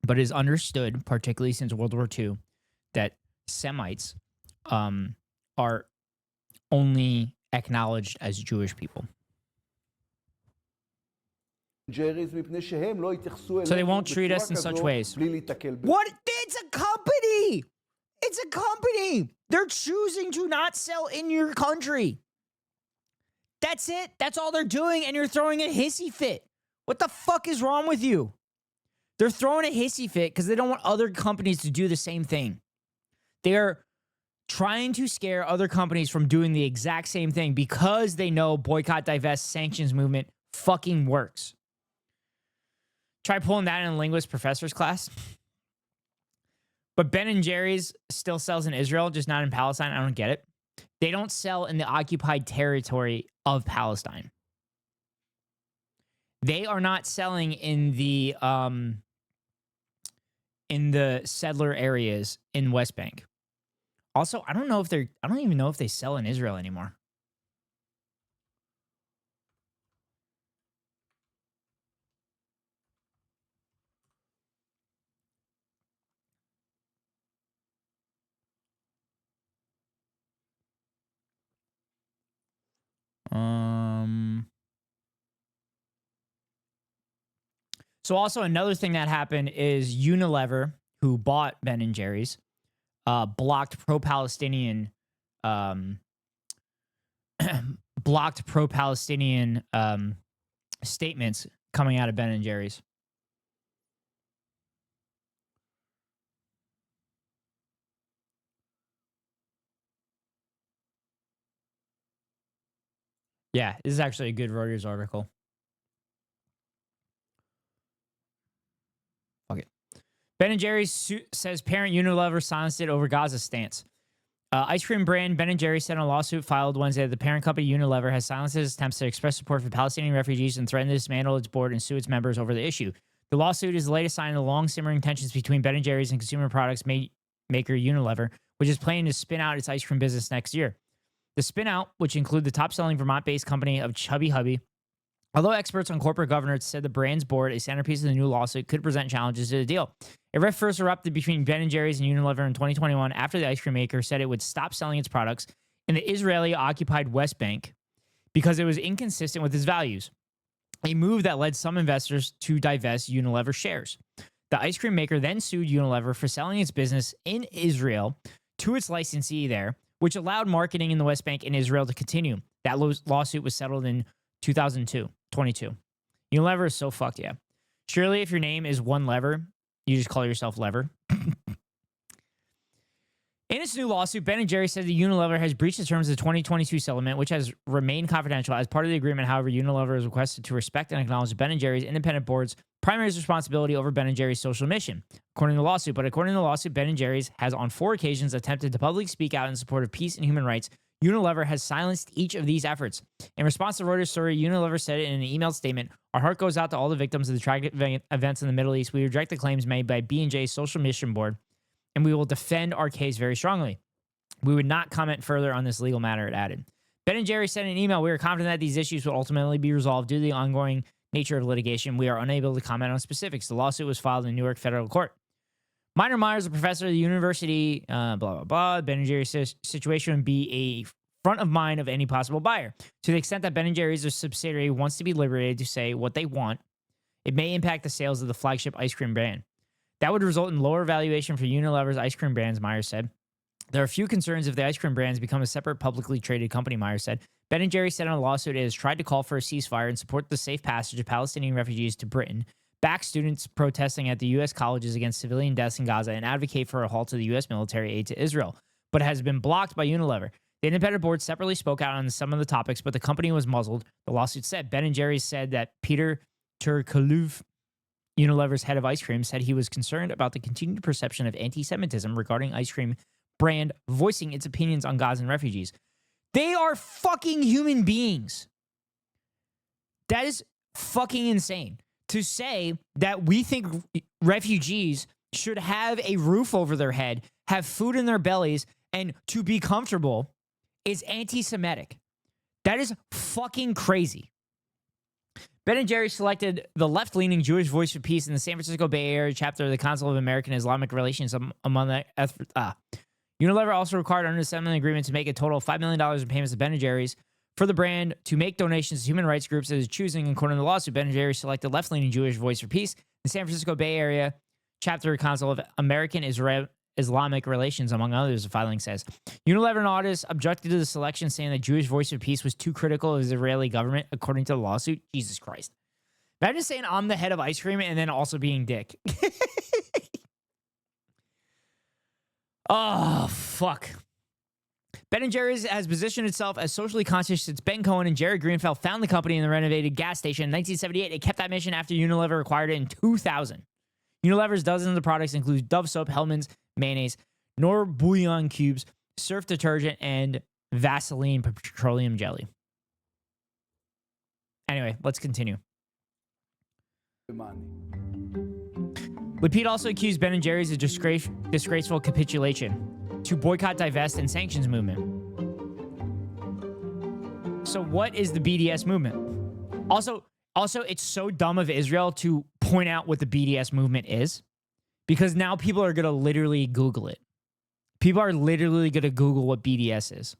But it is understood, particularly since World War II, that Semites are only acknowledged as Jewish people. So they won't treat us in such ways. What? It's a company! It's a company! They're choosing to not sell in your country. That's it. That's all they're doing, and you're throwing a hissy fit. What the fuck is wrong with you? They're throwing a hissy fit because they don't want other companies to do the same thing. They're trying to scare other companies from doing the exact same thing because they know boycott, divest, sanctions movement fucking works. Try pulling that in a linguist professor's class. But Ben & Jerry's still sells in Israel, just not in Palestine. I don't get it. They don't sell in the occupied territory of Palestine. They are not selling in the settler areas in West Bank. Also, I don't even know if they sell in Israel anymore. So also another thing that happened is Unilever who bought Ben and Jerry's, blocked pro-Palestinian statements coming out of Ben and Jerry's. Yeah, this is actually a good Reuters article. Fuck it. Ben & Jerry's says parent Unilever silenced it over Gaza stance. Ice cream brand Ben & Jerry's said in a lawsuit filed Wednesday that the parent company Unilever has silenced its attempts to express support for Palestinian refugees and threatened to dismantle its board and sue its members over the issue. The lawsuit is the latest sign of the long-simmering tensions between Ben & Jerry's and consumer products maker Unilever, which is planning to spin out its ice cream business next year. The spin-out, which include the top-selling Vermont-based company of Chubby Hubby, although experts on corporate governance said the brand's board, a centerpiece of the new lawsuit, could present challenges to the deal. A rift first erupted between Ben & Jerry's and Unilever in 2021 after the ice cream maker said it would stop selling its products in the Israeli-occupied West Bank because it was inconsistent with its values, a move that led some investors to divest Unilever shares. The ice cream maker then sued Unilever for selling its business in Israel to its licensee there, which allowed marketing in the West Bank and Israel to continue. That lawsuit was settled in 2022. Unilever is so fucked, yeah. Surely if your name is One Lever, you just call yourself Lever. In its new lawsuit, Ben & Jerry said that Unilever has breached the terms of the 2022 settlement, which has remained confidential. As part of the agreement, however, Unilever has requested to respect and acknowledge Ben & Jerry's independent board's primary responsibility over Ben & Jerry's social mission, according to the lawsuit. But according to the lawsuit, Ben & Jerry's has on 4 occasions attempted to publicly speak out in support of peace and human rights. Unilever has silenced each of these efforts. In response to Reuters' story, Unilever said in an emailed statement, "Our heart goes out to all the victims of the tragic events in the Middle East. We reject the claims made by B&J's social mission board, and we will defend our case very strongly. We would not comment further on this legal matter," it added. Ben & Jerry said in an email, "We are confident that these issues will ultimately be resolved due to the ongoing nature of litigation. We are unable to comment on specifics." The lawsuit was filed in Newark Federal Court. Minor Myers, a professor at the university, blah, blah, blah. Ben & Jerry's situation would be a front of mind of any possible buyer. To the extent that Ben & Jerry's, a subsidiary, wants to be liberated to say what they want, it may impact the sales of the flagship ice cream brand. That would result in lower valuation for Unilever's ice cream brands, Myers said. There are few concerns if the ice cream brands become a separate publicly traded company, Myers said. Ben & Jerry said in a lawsuit it has tried to call for a ceasefire and support the safe passage of Palestinian refugees to Britain, back students protesting at the U.S. colleges against civilian deaths in Gaza, and advocate for a halt to the U.S. military aid to Israel, but has been blocked by Unilever. The independent board separately spoke out on some of the topics, but the company was muzzled. The lawsuit said Ben & Jerry's said that Peter Turkoglu, Unilever's head of ice cream, said he was concerned about the continued perception of anti-Semitism regarding ice cream brand voicing its opinions on Gazan refugees. They are fucking human beings. That is fucking insane. To say that we think refugees should have a roof over their head, have food in their bellies, and to be comfortable is anti-Semitic. That is fucking crazy. Ben & Jerry selected the left-leaning Jewish Voice for Peace in the San Francisco Bay Area chapter of the Council of American Islamic Relations among the Unilever also required under the settlement agreement to make a total of $5 million in payments to Ben & Jerry's for the brand to make donations to human rights groups that is choosing. According to the lawsuit, Ben & Jerry's selected left-leaning Jewish Voice for Peace in the San Francisco Bay Area chapter of the Council of American Islamic Relations, among others, the filing says. Unilever and auditors objected to the selection, saying that Jewish Voice for Peace was too critical of the Israeli government, according to the lawsuit. Jesus Christ. Imagine saying I'm the head of ice cream and then also being dick. Oh, fuck. Ben & Jerry's has positioned itself as socially conscious since Ben Cohen and Jerry Greenfeld found the company in the renovated gas station in 1978. It kept that mission after Unilever acquired it in 2000. Unilever's dozens of products include Dove soap, Hellmann's mayonnaise, Knorr bouillon cubes, surf detergent, and Vaseline petroleum jelly. Anyway, let's continue. Lipid also accused Ben & Jerry's of disgraceful capitulation to boycott, divest, and sanctions movement. So what is the BDS movement? Also, it's so dumb of Israel to point out what the BDS movement is, because now people are going to literally Google it. People are literally going to Google what BDS is.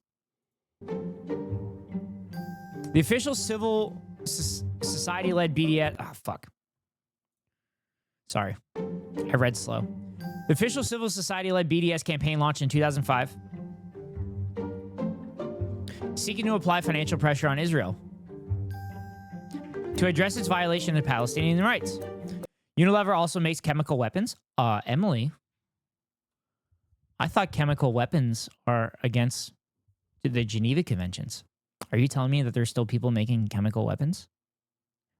The official civil society-led BDS... Oh, fuck. Sorry. I read slow. The official civil society-led BDS campaign launched in 2005, seeking to apply financial pressure on Israel to address its violation of Palestinian rights. Unilever also makes chemical weapons. Emily, I thought chemical weapons are against the Geneva Conventions. Are you telling me that there's still people making chemical weapons?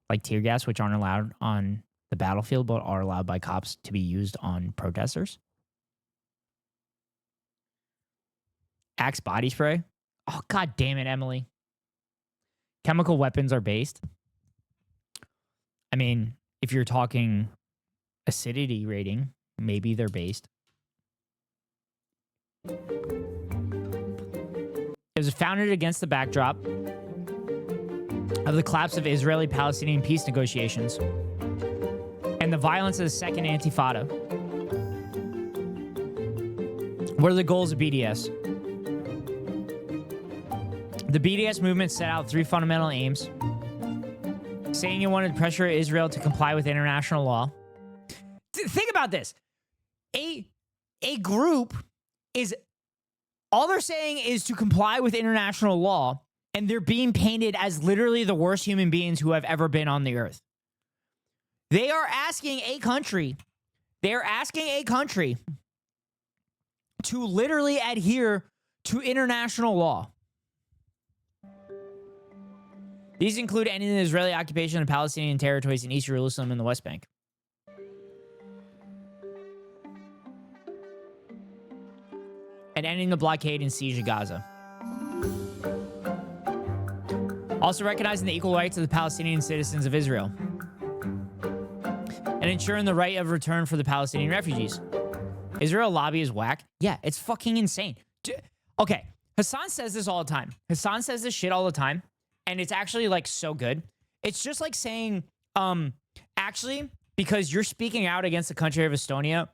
Like tear gas, which aren't allowed on the battlefield, but are allowed by cops to be used on protesters? Axe body spray? Oh, god damn it, Emily. Chemical weapons are based. I mean, if you're talking acidity rating, maybe they're based. It was founded against the backdrop of the collapse of Israeli-Palestinian peace negotiations and the violence of the Second Intifada. What are the goals of BDS? The BDS movement set out 3 fundamental aims, saying it wanted to pressure Israel to comply with international law. Think about this. A group is, all they're saying is to comply with international law, and they're being painted as literally the worst human beings who have ever been on the earth. They are asking a country to literally adhere to international law. These include ending the Israeli occupation of Palestinian territories in East Jerusalem and the West Bank. And ending the blockade and siege of Gaza. Also recognizing the equal rights of the Palestinian citizens of Israel. And ensuring the right of return for the Palestinian refugees. Israel lobby is whack? Yeah, it's fucking insane. Okay, Hassan says this all the time. Hassan says this shit all the time. And it's actually, like, so good. It's just like saying, actually, because you're speaking out against the country of Estonia,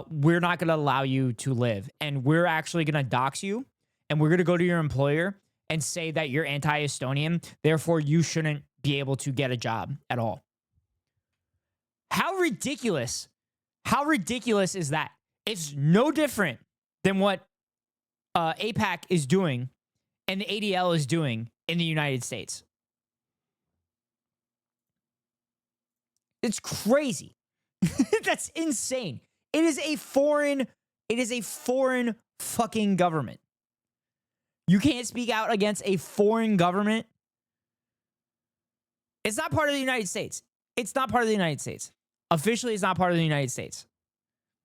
we're not going to allow you to live. And we're actually going to dox you. And we're going to go to your employer and say that you're anti-Estonian. Therefore, you shouldn't be able to get a job at all. How ridiculous is that? It's no different than what AIPAC is doing and the ADL is doing in the United States. It's crazy. That's insane. It is a foreign fucking government. You can't speak out against a foreign government. It's not part of the United States. It's not part of the United States. Officially, it's not part of the United States.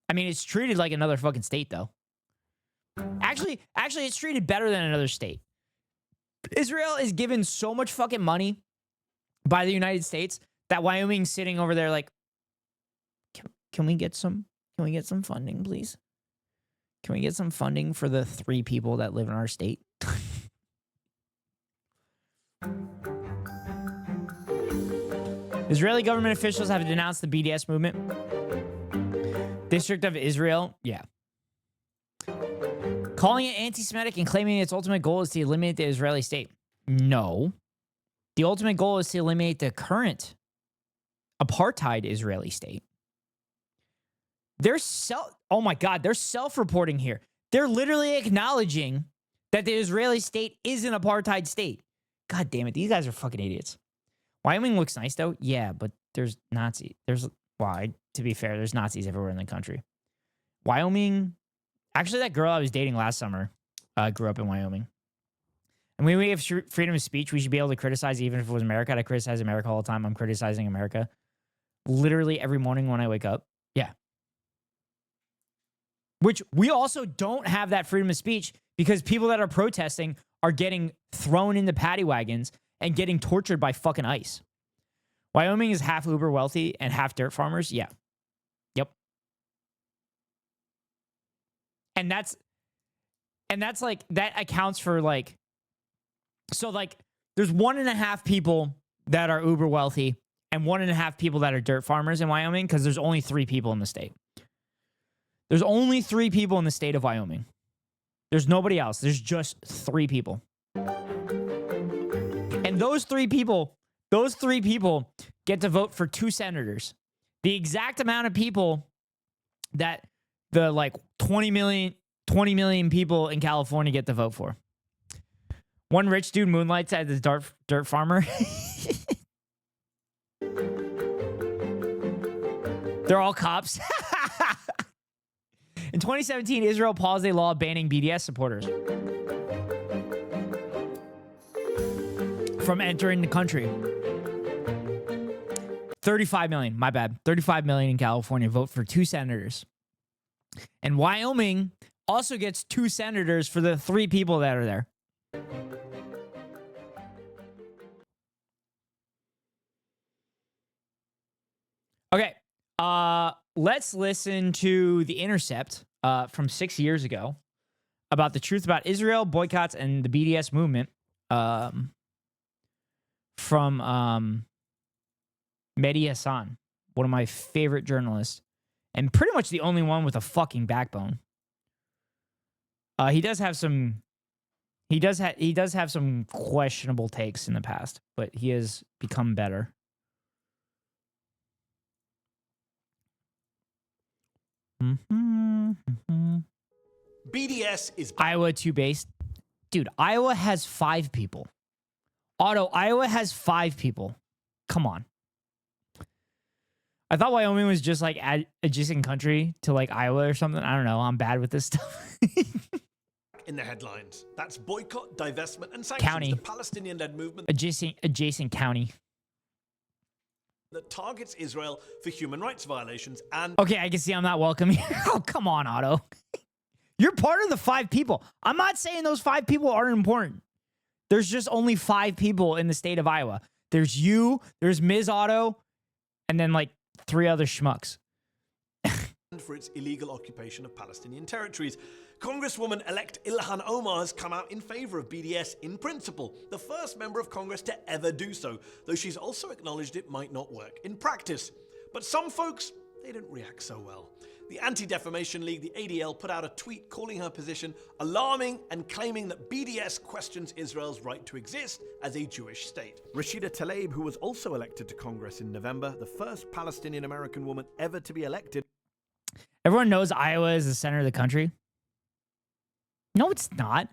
I mean, it's treated like another fucking state, though. Actually, it's treated better than another state. Israel is given so much fucking money by the United States that Wyoming's sitting over there like, can we get some funding, please? Can we get some funding for the 3 people that live in our state? Israeli government officials have denounced the BDS movement. District of Israel, yeah. Calling it anti-Semitic and claiming its ultimate goal is to eliminate the Israeli state. No. The ultimate goal is to eliminate the current apartheid Israeli state. They're self-reporting here. They're literally acknowledging that the Israeli state is an apartheid state. God damn it, these guys are fucking idiots. Wyoming looks nice though. Yeah, but there's Nazis. To be fair, there's Nazis everywhere in the country. Wyoming. Actually, that girl I was dating last summer grew up in Wyoming. And when we have freedom of speech, we should be able to criticize, even if it was America. I criticize America all the time. I'm criticizing America literally every morning when I wake up. Yeah. Which we also don't have that freedom of speech because people that are protesting are getting thrown into paddy wagons and getting tortured by fucking ICE. Wyoming is half uber wealthy and half dirt farmers. Yeah. Yep. And that's like, that accounts for like, so like there's 1.5 people that are uber wealthy and 1.5 people that are dirt farmers in Wyoming because there's only 3 people in the state. There's only 3 people in the state of Wyoming. There's nobody else. There's just 3 people. And those 3 people get to vote for 2 senators. The exact amount of people that the like 20 million people in California get to vote for. One rich dude moonlights as this dirt farmer. They're all cops. In 2017, Israel paused a law banning BDS supporters from entering the country. 35 million, my bad. 35 million in California vote for 2 senators. And Wyoming also gets 2 senators for the 3 people that are there. Okay, let's listen to The Intercept from 6 years ago about the truth about Israel, boycotts, and the BDS movement from Mehdi Hassan, one of my favorite journalists, and pretty much the only one with a fucking backbone. He does have some questionable takes in the past, but he has become better. BDS is Iowa 2 based. Dude, Iowa has 5 people. Otto, Iowa has 5 people. Come on. I thought Wyoming was just like adjacent country to like Iowa or something. I don't know. I'm bad with this stuff. in the headlines. That's boycott, divestment, and sanctions. County. The Palestinian-led movement Adjacent county. that targets Israel for human rights violations and... Okay, I can see I'm not welcome here. Oh, come on, Otto. You're part of the 5 people. I'm not saying those 5 people aren't important. There's just only 5 people in the state of Iowa. There's you, there's Ms. Otto, and then like 3 other schmucks. for its illegal occupation of Palestinian territories. Congresswoman-elect Ilhan Omar has come out in favor of BDS in principle, the first member of Congress to ever do so, though she's also acknowledged it might not work in practice. But some folks, they didn't react so well. The Anti-Defamation League, the ADL, put out a tweet calling her position alarming and claiming that BDS questions Israel's right to exist as a Jewish state. Rashida Tlaib, who was also elected to Congress in November, the first Palestinian-American woman ever to be elected. Everyone knows Iowa is the center of the country. No, it's not.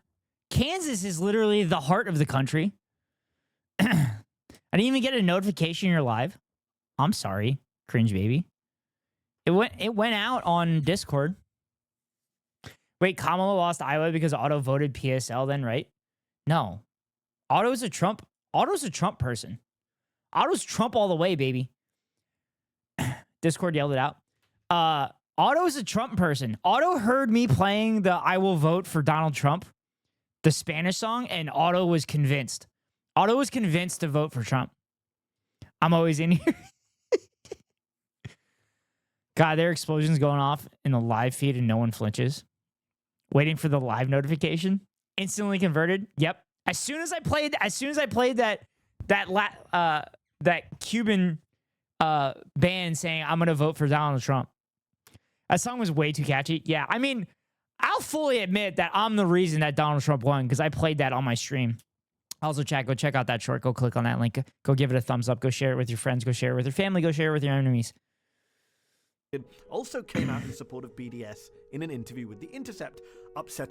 Kansas is literally the heart of the country. I didn't even get a notification you're live. I'm sorry, cringe baby. It went out on Discord. Wait, Kamala lost Iowa because Otto voted PSL then, right? No. Otto's a Trump person. Otto's Trump all the way, baby. Discord yelled it out. Otto's a Trump person. Otto heard me playing the I Will Vote for Donald Trump, the Spanish song, and Otto was convinced. Otto was convinced to vote for Trump. I'm always in here. God, there are explosions going off in the live feed and no one flinches. Waiting for the live notification. Instantly converted. Yep. As soon as I played that Cuban band saying I'm gonna vote for Donald Trump. That song was way too catchy. Yeah, I mean, I'll fully admit that I'm the reason that Donald Trump won because I played that on my stream. Also, chat, go check out that short. Go click on that link. Go give it a thumbs up. Go share it with your friends. Go share it with your family. Go share it with your enemies. It also came out in support of BDS in an interview with The Intercept, upsetting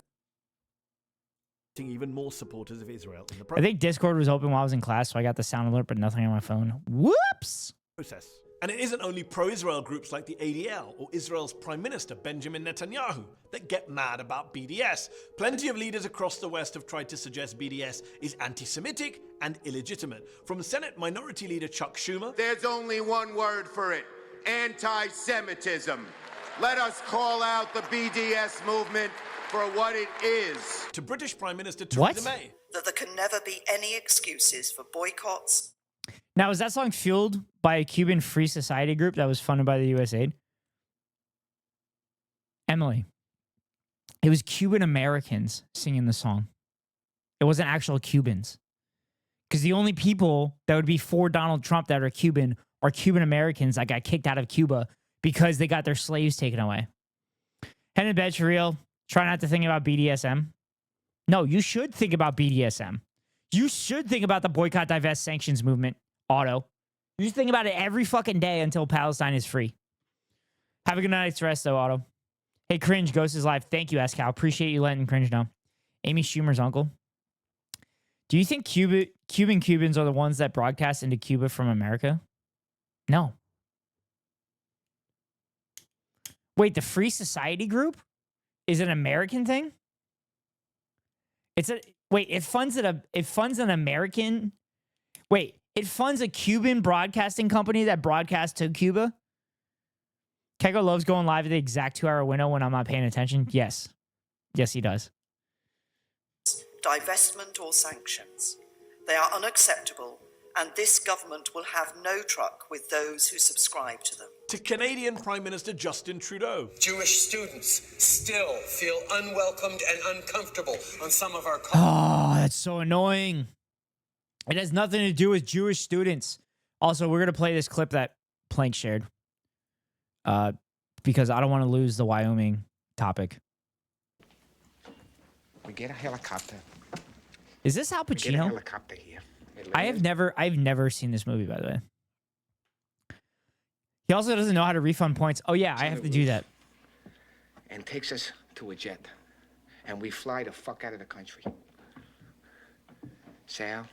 even more supporters of Israel in the I think Discord was open while I was in class, so I got the sound alert, but nothing on my phone. Whoops! process. And it isn't only pro-Israel groups like the ADL or Israel's Prime Minister Benjamin Netanyahu that get mad about BDS. Plenty of leaders across the West have tried to suggest BDS is anti-Semitic and illegitimate. From Senate Minority Leader Chuck Schumer, there's only one word for it: anti-Semitism. Let us call out the BDS movement for what it is. To British Prime Minister Theresa May. That there can never be any excuses for boycotts. Now, is that song fueled by a Cuban Free Society group that was funded by the USAID? Emily, it was Cuban Americans singing the song. It wasn't actual Cubans. Because the only people that would be for Donald Trump that are Cuban Americans that got kicked out of Cuba because they got their slaves taken away. Head in bed for real. Try not to think about BDSM. No, you should think about BDSM. You should think about the boycott, divest, sanctions movement, Otto. You should think about it every fucking day until Palestine is free. Have a good night's rest, though, Otto. Hey, Cringe, Ghost is live. Thank you, Escal. Appreciate you letting Cringe know. Amy Schumer's uncle. Do you think Cuban Cubans are the ones that broadcast into Cuba from America? No. Wait, the Free Society Group is an American thing? It funds an American. Wait, it funds a Cuban broadcasting company that broadcasts to Cuba? Kego loves going live at the exact 2-hour window when I'm not paying attention. Yes. Yes, he does. Divestment or sanctions. They are unacceptable, and this government will have no truck with those who subscribe to them. To Canadian Prime Minister Justin Trudeau. Jewish students still feel unwelcomed and uncomfortable on some of our Oh, that's so annoying. It has nothing to do with Jewish students. Also, we're going to play this clip that Plank shared. Because I don't want to lose the Wyoming topic. We get a helicopter. Is this Al We get a Pacino? helicopter here. I've never seen this movie, by the way. He also doesn't know how to refund points. Oh yeah, I have to do that. And takes us to a jet. And we fly the fuck out of the country. Sal,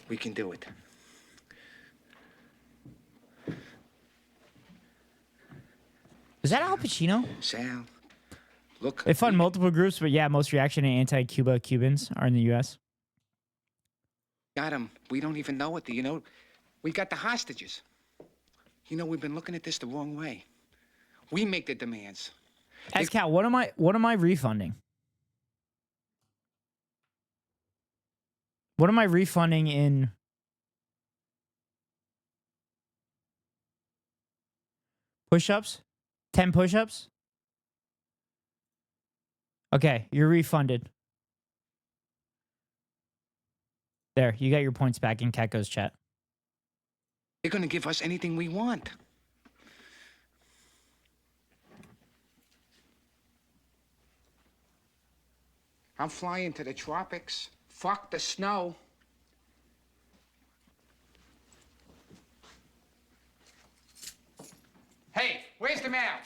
we can do it. Is that Al Pacino? Sal, look. They fund multiple groups, but yeah, most reaction and anti-Cuba Cubans are in the U.S. Got him. We don't even know it. You know, we got the hostages. You know, we've been looking at this the wrong way. We make the demands. Cal, what am I refunding? What am I refunding in? Push-ups? 10 push-ups? Okay, you're refunded. There, you got your points back in Ketko's chat. They're going to give us anything we want. I'm flying to the tropics. Fuck the snow. Hey, where's the mail?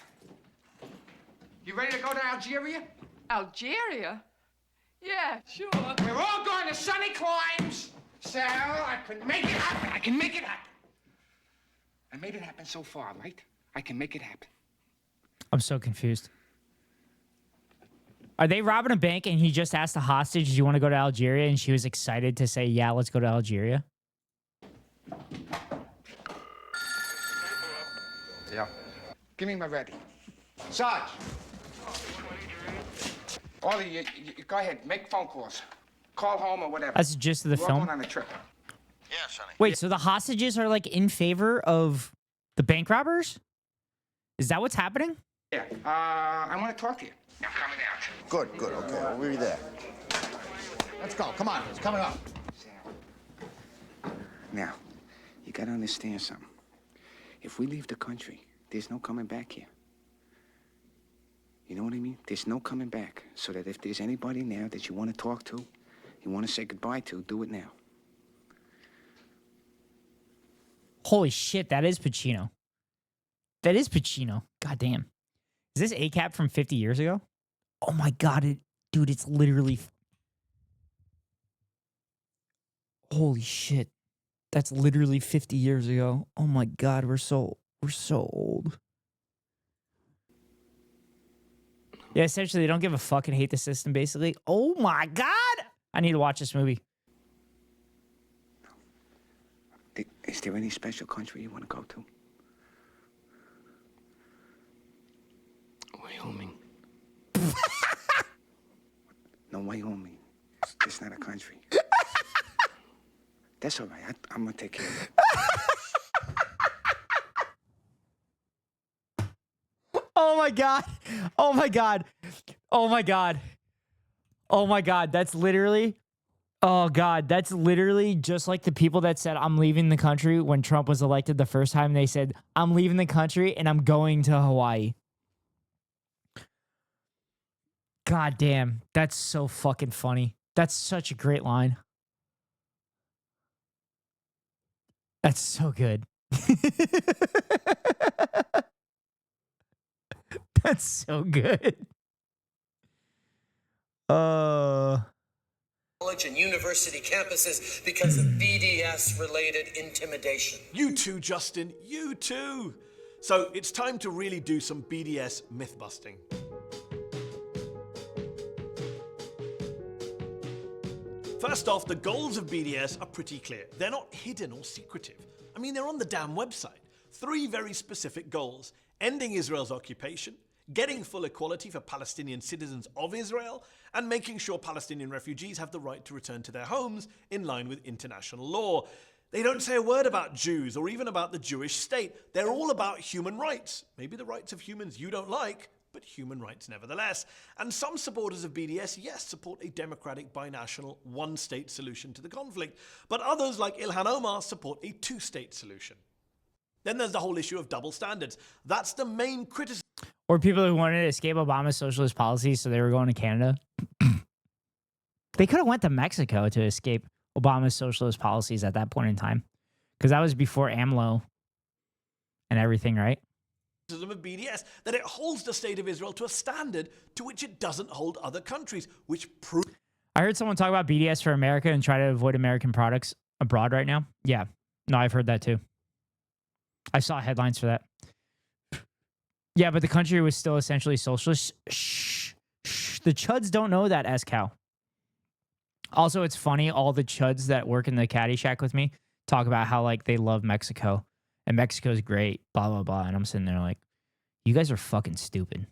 You ready to go to Algeria? Algeria? Yeah, sure. We're all going to sunny climes. Sal, I can make it happen. I can make it happen. I made it happen so far, right? I can make it happen. I'm so confused. Are they robbing a bank and he just asked the hostage, do you want to go to Algeria? And she was excited to say, yeah, let's go to Algeria. Yeah. Give me my ready. Sarge. All of you, go ahead, make phone calls. Call home or whatever. That's the gist of the We're film. going on a trip. Yeah, Sonny. Wait, so the hostages are like in favor of the bank robbers? Is that what's happening? Yeah, I want to talk to you. I'm coming out. Good, good, okay. We'll be there. Let's go. Come on, it's coming up. Now, you gotta understand something. If we leave the country, there's no coming back here. You know what I mean? There's no coming back. So that if there's anybody now that you want to talk to, you want to say goodbye to, do it now. Holy shit, that is Pacino. That is Pacino. God damn. Is this ACAP from 50 years ago? Oh my god, dude, it's literally... Holy shit. That's literally 50 years ago. Oh my god, we're so old. Yeah, essentially, they don't give a fuck and hate the system, basically. Oh my god! I need to watch this movie. Is there any special country you want to go to? Wyoming. No, Wyoming. It's not a country. That's all right. I'm going to take care of it. Oh my god. Oh my god. Oh my god. Oh my god. That's literally... Oh god. That's literally just like the people that said, I'm leaving the country when Trump was elected the first time. They said, I'm leaving the country and I'm going to Hawaii. God damn. That's so fucking funny. That's such a great line. That's so good. That's so good. College and university campuses because of BDS-related intimidation. You too, Justin. You too. So it's time to really do some BDS myth-busting. First off, the goals of BDS are pretty clear. They're not hidden or secretive. I mean, they're on the damn website. 3 very specific goals: ending Israel's occupation, getting full equality for Palestinian citizens of Israel, and making sure Palestinian refugees have the right to return to their homes in line with international law. They don't say a word about Jews or even about the Jewish state. They're all about human rights. Maybe the rights of humans you don't like, but human rights nevertheless. And some supporters of BDS, yes, support a democratic, binational, one-state solution to the conflict. But others, like Ilhan Omar, support a 2-state solution. Then there's the whole issue of double standards. That's the main criticism. Or people who wanted to escape Obama's socialist policies, so they were going to Canada. They could have went to Mexico to escape Obama's socialist policies at that point in time, because that was before AMLO and everything, right? Of BDS, that it holds the state of Israel to a standard to which it doesn't hold other countries, which proves... I heard someone talk about BDS for America and try to avoid American products abroad right now. Yeah. No, I've heard that too. I saw headlines for that. Yeah, but the country was still essentially socialist. Shh. The chuds don't know that, S-Cow. Also, it's funny, all the chuds that work in the caddy shack with me talk about how, like, they love Mexico. And Mexico's great, blah, blah, blah. And I'm sitting there like, you guys are fucking stupid.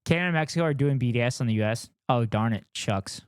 Canada and Mexico are doing BDS on the U.S. Oh, darn it, shucks.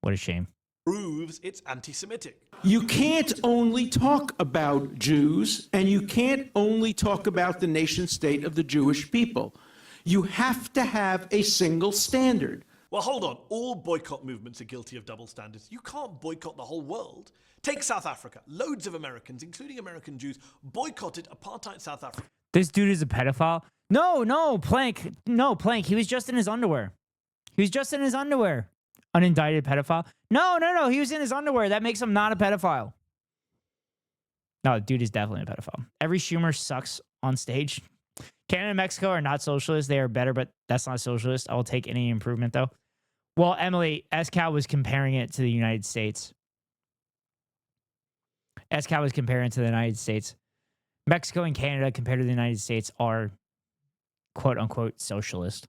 What a shame. Proves it's anti-Semitic. You can't only talk about Jews, and you can't only talk about the nation state of the Jewish people. You have to have a single standard. Well, hold on. All boycott movements are guilty of double standards. You can't boycott the whole world. Take South Africa. Loads of Americans, including American Jews, boycotted apartheid South Africa. This dude is a pedophile? No, Plank. No, Plank. He was just in his underwear. He was just in his underwear. Unindicted pedophile? No. He was in his underwear. That makes him not a pedophile. No, the dude is definitely a pedophile. Every Schumer sucks on stage. Canada and Mexico are not socialist. They are better, but that's not socialist. I will take any improvement, though. Well, Emily, S-Cow was comparing it to the United States. S-Cow was comparing it to the United States. Mexico and Canada, compared to the United States, are quote-unquote socialist.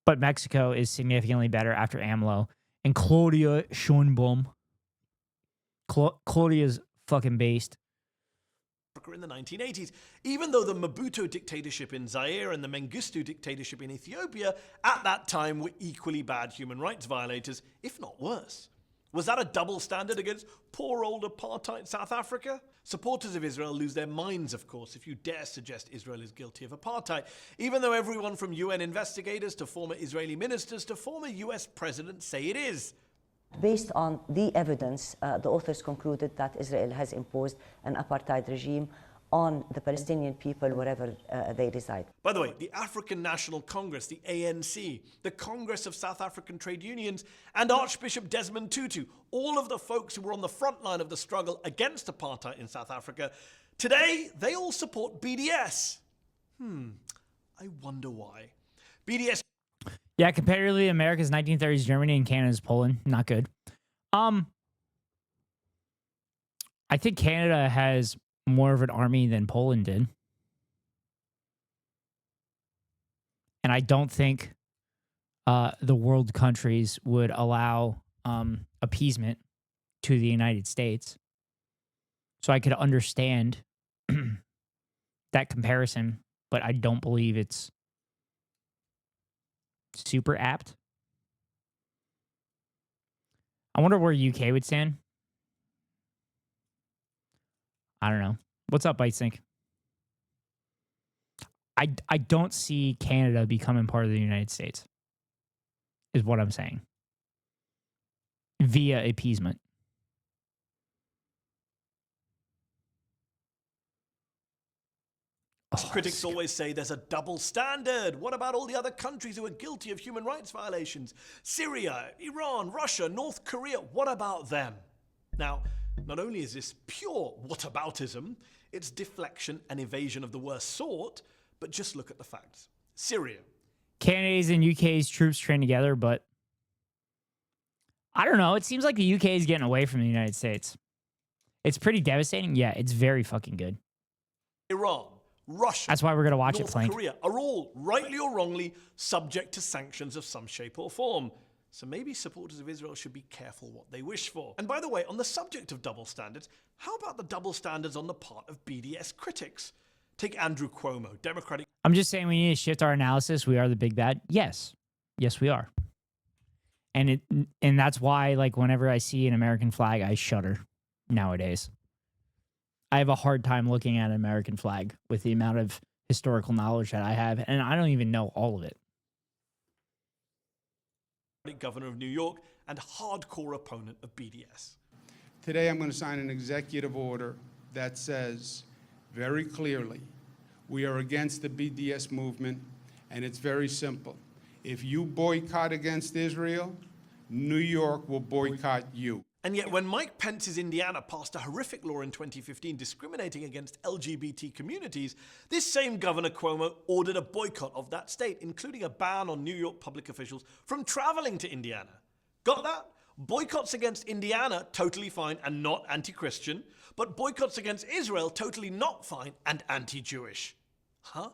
But Mexico is significantly better after AMLO. And Claudia Sheinbaum. Claudia's fucking based. In the 1980s, even though the Mobutu dictatorship in Zaire and the Mengistu dictatorship in Ethiopia at that time were equally bad human rights violators, if not worse. Was that a double standard against poor old apartheid South Africa? Supporters of Israel lose their minds, of course, if you dare suggest Israel is guilty of apartheid, even though everyone from UN investigators to former Israeli ministers to former US presidents say it is. Based on the evidence, the authors concluded that Israel has imposed an apartheid regime on the Palestinian people wherever they reside. By the way, the African National Congress, the ANC, the Congress of South African Trade Unions, and Archbishop Desmond Tutu, all of the folks who were on the front line of the struggle against apartheid in South Africa, today they all support BDS. I wonder why. BDS... Yeah, comparatively, America's 1930s Germany and Canada's Poland. Not good. I think Canada has more of an army than Poland did. And I don't think the world countries would allow appeasement to the United States. So I could understand that comparison, but I don't believe it's super apt. I wonder where UK would stand. I don't know. What's up, BiteSync? I don't see Canada becoming part of the United States, is what I'm saying. Via appeasement. Critics always say there's a double standard. What about all the other countries who are guilty of human rights violations? Syria, Iran, Russia, North Korea, what about them? Now, not only is this pure whataboutism, it's deflection and evasion of the worst sort, But just look at the facts. Syria. Canada's and UK's troops train together, but I don't know. It seems like the UK is getting away from the United States. It's pretty devastating. Yeah, it's very fucking good. Iran, Russia. That's why we're going to watch North it, Plank. Korea are all, rightly or wrongly, subject to sanctions of some shape or form. So maybe supporters of Israel should be careful what they wish for. And by the way, on the subject of double standards, how about the double standards on the part of BDS critics? Take Andrew Cuomo, Democratic. I'm just saying we need to shift our analysis. We are the big bad. Yes. Yes, we are. And that's why, like, whenever I see an American flag, I shudder nowadays. I have a hard time looking at an American flag with the amount of historical knowledge that I have, and I don't even know all of it. Governor of New York and hardcore opponent of BDS. Today I'm going to sign an executive order that says very clearly we are against the BDS movement, and it's very simple. If you boycott against Israel, New York will boycott you. And yet when Mike Pence's Indiana passed a horrific law in 2015 discriminating against LGBT communities, this same Governor Cuomo ordered a boycott of that state, including a ban on New York public officials from traveling to Indiana. Got that? Boycotts against Indiana, totally fine and not anti-Christian, but boycotts against Israel, totally not fine and anti-Jewish. Huh?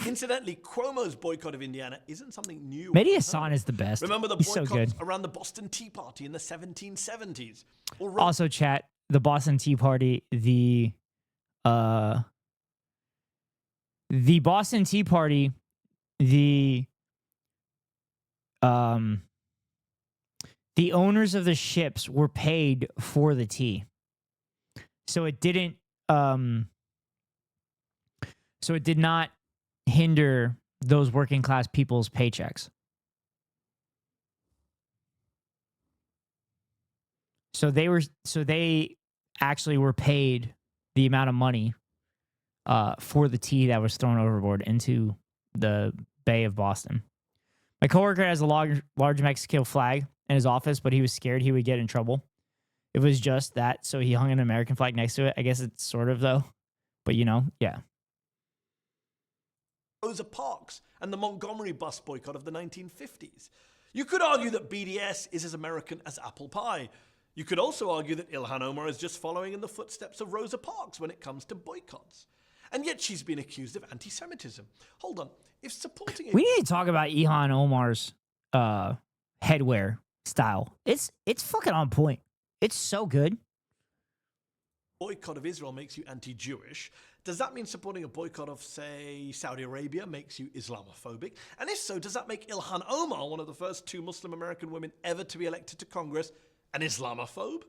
Incidentally, Cuomo's boycott of Indiana isn't something new. Mehdi Hassan is the best. Remember the He's so boycotts good. around the Boston Tea Party in the 1770s? Also, chat, the Boston Tea Party, the Boston Tea Party, the owners of the ships were paid for the tea. So it didn't it did not hinder those working class people's paychecks. So they actually were paid the amount of money for the tea that was thrown overboard into the Bay of Boston. My coworker has a large Mexican flag in his office, but he was scared he would get in trouble. It was just that, so he hung an American flag next to it. I guess it's sort of, though. But, you know, yeah. Rosa Parks and the Montgomery bus boycott of the 1950s. You could argue that BDS is as American as apple pie. You could also argue that Ilhan Omar is just following in the footsteps of Rosa Parks when it comes to boycotts. And yet she's been accused of anti-Semitism. Hold on. If supporting... We need to talk about Ilhan Omar's headwear style. It's fucking on point. It's so good. Boycott of Israel makes you anti-Jewish. Does that mean supporting a boycott of, say, Saudi Arabia makes you Islamophobic? And if so, does that make Ilhan Omar, one of the first 2 Muslim American women ever to be elected to Congress, an Islamophobe?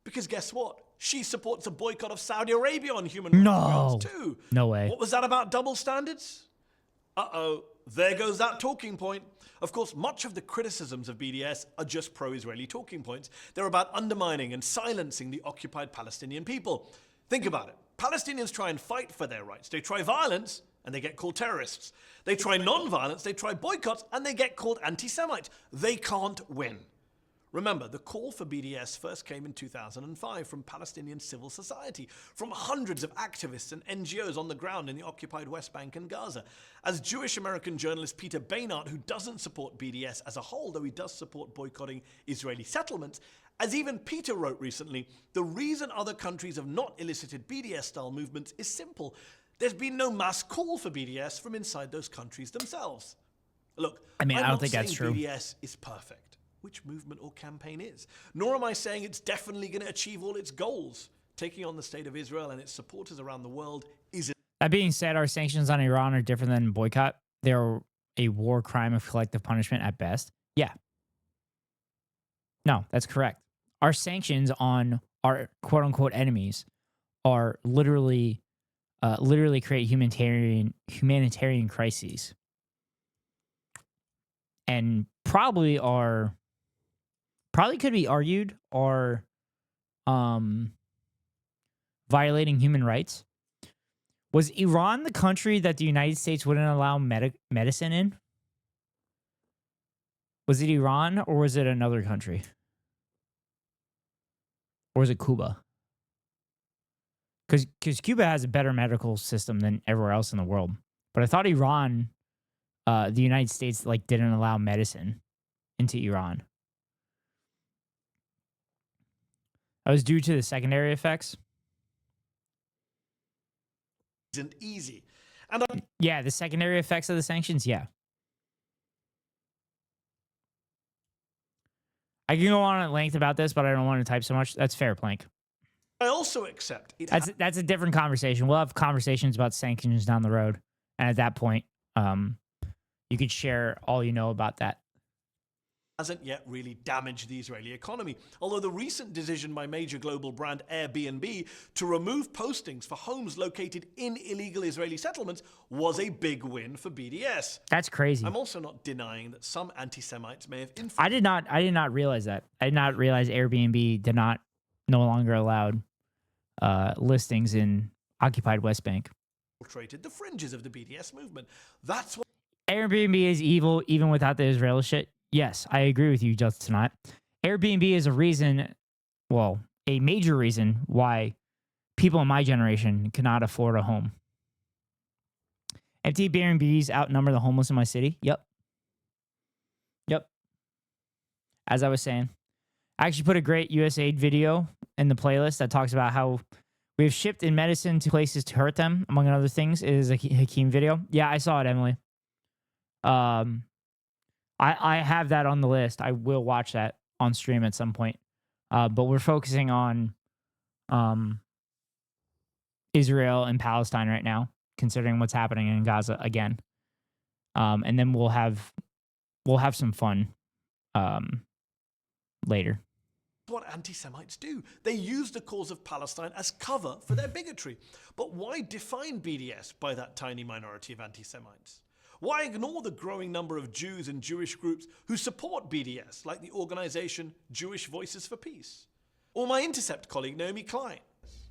Because guess what? She supports a boycott of Saudi Arabia on human rights grounds too. No way. What was that about, double standards? Uh-oh, there goes that talking point. Of course, much of the criticisms of BDS are just pro-Israeli talking points. They're about undermining and silencing the occupied Palestinian people. Think about it. Palestinians try and fight for their rights. They try violence, and they get called terrorists. They try non-violence, they try boycotts, and they get called anti-Semites. They can't win. Remember, the call for BDS first came in 2005 from Palestinian civil society, from hundreds of activists and NGOs on the ground in the occupied West Bank and Gaza. As Jewish-American journalist Peter Beinart, who doesn't support BDS as a whole, though he does support boycotting Israeli settlements, as even Peter wrote recently, the reason other countries have not elicited BDS-style movements is simple. There's been no mass call for BDS from inside those countries themselves. Look, I mean, I'm I don't not think that's saying true. BDS is perfect, which movement or campaign is. Nor am I saying it's definitely going to achieve all its goals. Taking on the state of Israel and its supporters around the world is... That being said, our sanctions on Iran are different than boycott. They're a war crime of collective punishment at best. Yeah. No, that's correct. Our sanctions on our quote-unquote enemies are literally create humanitarian crises. And probably could be argued are violating human rights. Was Iran the country that the United States wouldn't allow medicine in? Was it Iran or was it another country? Or was it Cuba? Because Cuba has a better medical system than everywhere else in the world. But I thought Iran, the United States, like didn't allow medicine into Iran. That was due to the secondary effects. Isn't easy. And yeah, the secondary effects of the sanctions, yeah. I can go on at length about this, but I don't want to type so much. That's fair, Plank. I also accept it. That's a different conversation. We'll have conversations about sanctions down the road. And at that point, you could share all you know about that. Hasn't yet really damaged the Israeli economy, although the recent decision by major global brand Airbnb to remove postings for homes located in illegal Israeli settlements was a big win for BDS. That's crazy. I'm also not denying that some anti-Semites may have influenced. I did not realize that. I did not realize Airbnb no longer allowed listings in occupied West Bank. Infiltrated the fringes of the BDS movement. That's what Airbnb is evil even without the Israeli shit. Yes, I agree with you, Justin Tonight. Airbnb is a reason, well, a major reason why people in my generation cannot afford a home. Empty Airbnbs outnumber the homeless in my city. Yep. As I was saying, I actually put a great USAID video in the playlist that talks about how we have shipped in medicine to places to hurt them, among other things. It is a Hakeem video. Yeah, I saw it, Emily. I have that on the list. I will watch that on stream at some point. But we're focusing on Israel and Palestine right now, considering what's happening in Gaza again. And then we'll have some fun later. what anti-Semites do. They use the cause of Palestine as cover for their bigotry. But why define BDS by that tiny minority of anti-Semites? Why ignore the growing number of Jews and Jewish groups who support BDS, like the organization Jewish Voices for Peace? Or my Intercept colleague, Naomi Klein.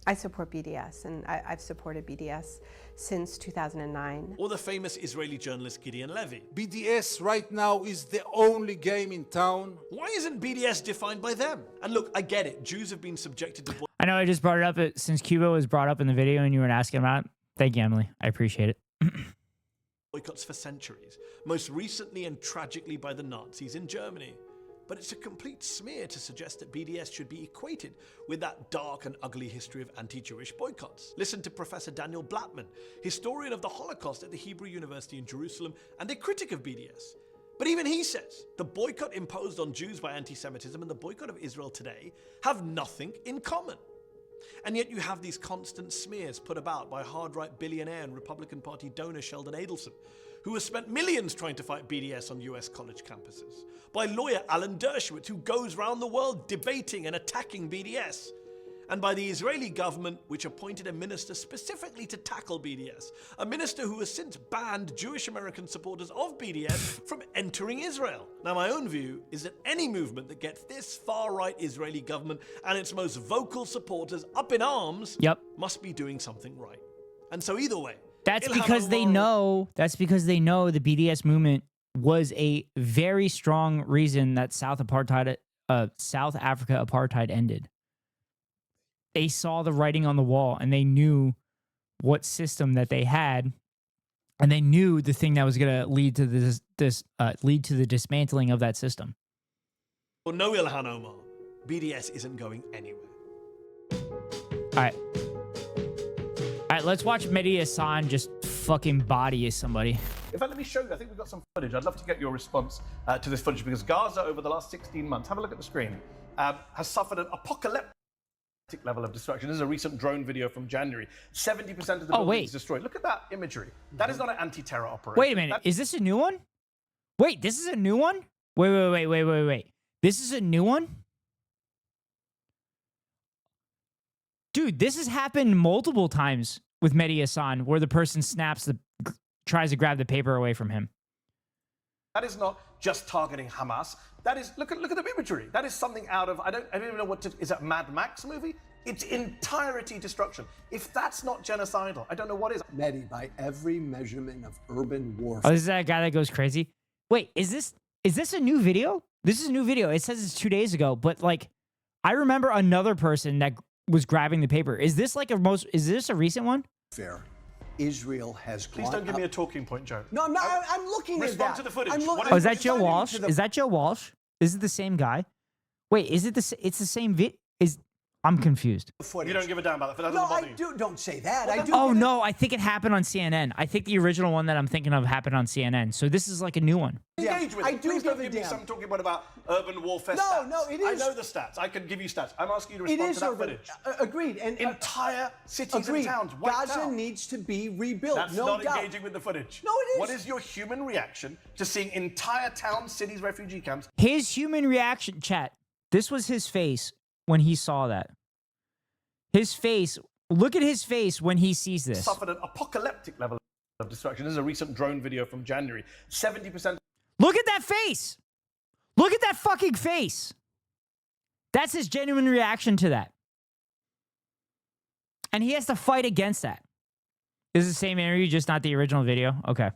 I support BDS, and I've supported BDS since 2009. Or the famous Israeli journalist Gideon Levy. BDS right now is the only game in town. Why isn't BDS defined by them? And look, I get it. Jews have been subjected to... I know I just brought it up since Cuba was brought up in the video and you were asking about it. Thank you, Emily. I appreciate it. boycotts for centuries, most recently and tragically by the Nazis in Germany. But it's a complete smear to suggest that BDS should be equated with that dark and ugly history of anti-Jewish boycotts. Listen to Professor Daniel Blattman, historian of the Holocaust at the Hebrew University in Jerusalem and a critic of BDS. But even he says the boycott imposed on Jews by anti-Semitism and the boycott of Israel today have nothing in common. And yet you have these constant smears put about by hard-right billionaire and Republican Party donor Sheldon Adelson, who has spent millions trying to fight BDS on US college campuses, by lawyer Alan Dershowitz, who goes round the world debating and attacking BDS, and by the Israeli government, which appointed a minister specifically to tackle BDS, a minister who has since banned Jewish American supporters of BDS from entering Israel. Now, my own view is that any movement that gets this far-right Israeli government and its most vocal supporters up in arms must be doing something right. And so either way, That's because they know the BDS movement was a very strong reason that South Africa apartheid ended. They saw the writing on the wall and they knew what system that they had, and they knew the thing that was going to lead to lead to the dismantling of that system. Well, no, Ilhan Omar, BDS isn't going anywhere. All right, let's watch Mehdi Hassan just fucking body somebody. In fact, let me show you. I think we've got some footage. I'd love to get your response to this footage, because Gaza, over the last 16 months, have a look at the screen, has suffered an apocalyptic level of destruction. This is a recent drone video from January. 70% of the building is destroyed. Look at that imagery. That is not an anti-terror operation. Wait a minute. Is this a new one? Wait, this is a new one? Wait. This is a new one? Dude, this has happened multiple times with Mehdi Hassan, where the person tries to grab the paper away from him. That is not just targeting Hamas. That is, look at the imagery. That is something out of, I don't even know is that Mad Max movie? It's entirety destruction. If that's not genocidal, I don't know what is. Mehdi, by every measurement of urban warfare. Oh, this is that guy that goes crazy? Wait, is this a new video? This is a new video. It says it's 2 days ago, but like, I remember another person that was grabbing the paper. Is this like is this a recent one? Fair. Israel has Please don't give me a talking point, Joe. No, I'm not. I'm looking at that. Respond to the footage. Oh, is that Joe Walsh? Is that Joe Walsh? Is it the same guy? Wait, is it the? It's the same vid. I'm confused. You don't give a damn about that. That No, doesn't bother I you. do. Don't say that. I do. Oh no, I think it happened on CNN. I think the original one that I'm thinking of happened on CNN. So this is like a new one. Engage with I it. do Please give don't a give me damn. some talking about urban warfare No, stats. no, it I is- know the stats. I can give you stats. I'm asking you to It respond is to that urban. footage. Agreed. And Entire cities agreed. and towns wiped Gaza out. needs to be rebuilt. That's no not doubt. engaging with the footage. No, it is. What is your human reaction to seeing entire towns, cities, refugee camps? His human reaction, chat. This was his face when he saw that. His face. Look at his face when he sees this. Suffered an apocalyptic level of destruction. This is a recent drone video from January. 70%. Look at that face. Look at that fucking face. That's his genuine reaction to that. And he has to fight against that. This is the same interview, just not the original video. Okay.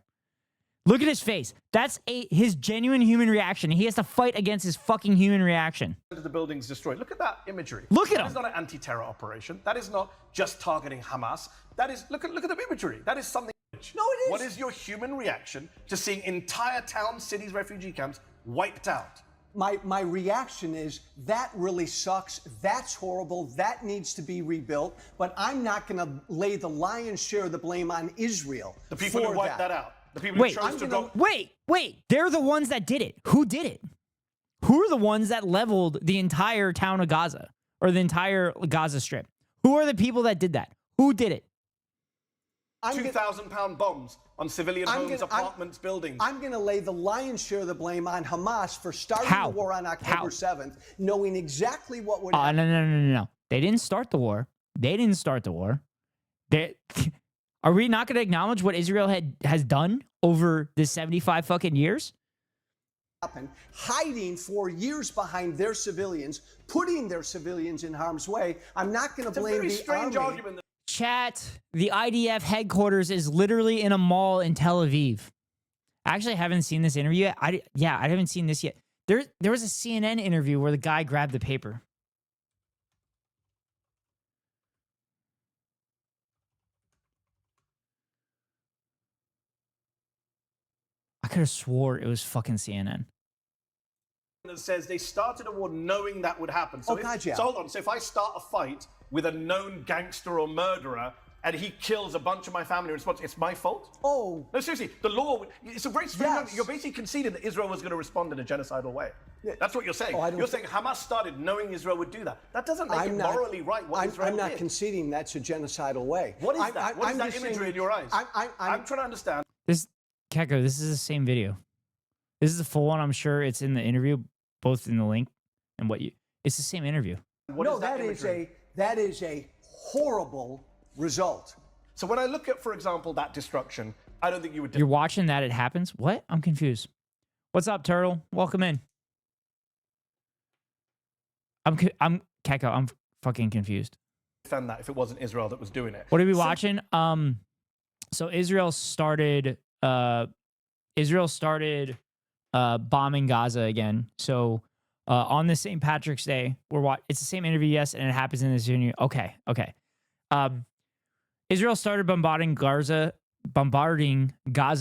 Look at his face. That's his genuine human reaction. He has to fight against his fucking human reaction. The buildings destroyed. Look at that imagery. Look at That him. is not an anti-terror operation. That is not just targeting Hamas. That is look at the imagery. That is something. No, it is. What is your human reaction to seeing entire towns, cities, refugee camps wiped out? My reaction is that really sucks. That's horrible. That needs to be rebuilt. But I'm not going to lay the lion's share of the blame on Israel. The people for who wiped that out. The people Wait, who chose to go. wait. They're the ones that did it. Who did it? Who are the ones that leveled the entire town of Gaza or the entire Gaza Strip? Who are the people that did that? Who did it? 2,000-pound bombs on civilian homes, apartments, buildings. I'm going to lay the lion's share of the blame on Hamas for starting How? the war on October How? 7th, knowing exactly what would Oh, happen. no. They didn't start the war. Are we not going to acknowledge what Israel has done over the 75 fucking years? Hiding for years behind their civilians, putting their civilians in harm's way. I'm not going to blame very the strange army. argument. Chat, the IDF headquarters is literally in a mall in Tel Aviv. Actually, I haven't seen this interview yet. I haven't seen this yet. There was a CNN interview where the guy grabbed the paper. I could have swore it was fucking CNN. That says they started a war knowing that would happen. So Oh, God, yeah. So hold on. So if I start a fight with a known gangster or murderer and he kills a bunch of my family in response, it's my fault? Oh. No, seriously. The law, it's a very strange Yes. argument. You're basically conceding that Israel was going to respond in a genocidal way. That's what you're saying. Oh, I don't You're saying Hamas started knowing Israel would do that. That doesn't make it morally right what Israel I'm not did. conceding that's a genocidal way. What is that? What is I'm that just imagery saying- in your eyes? I'm trying to understand. Keko, this is the same video. This is the full one. I'm sure it's in the interview, both in the link and what you. It's the same interview. No, that is a horrible result. So when I look at, for example, that destruction, I don't think you would. You're watching that it happens? What? I'm confused. What's up, Turtle? Welcome in. I'm Keko. I'm fucking confused. Defend that if it wasn't Israel that was doing it. What are we watching? So Israel started bombing Gaza again. So on this St. Patrick's Day, it's the same interview, yes, and it happens in this interview. Okay. Israel started bombarding Gaza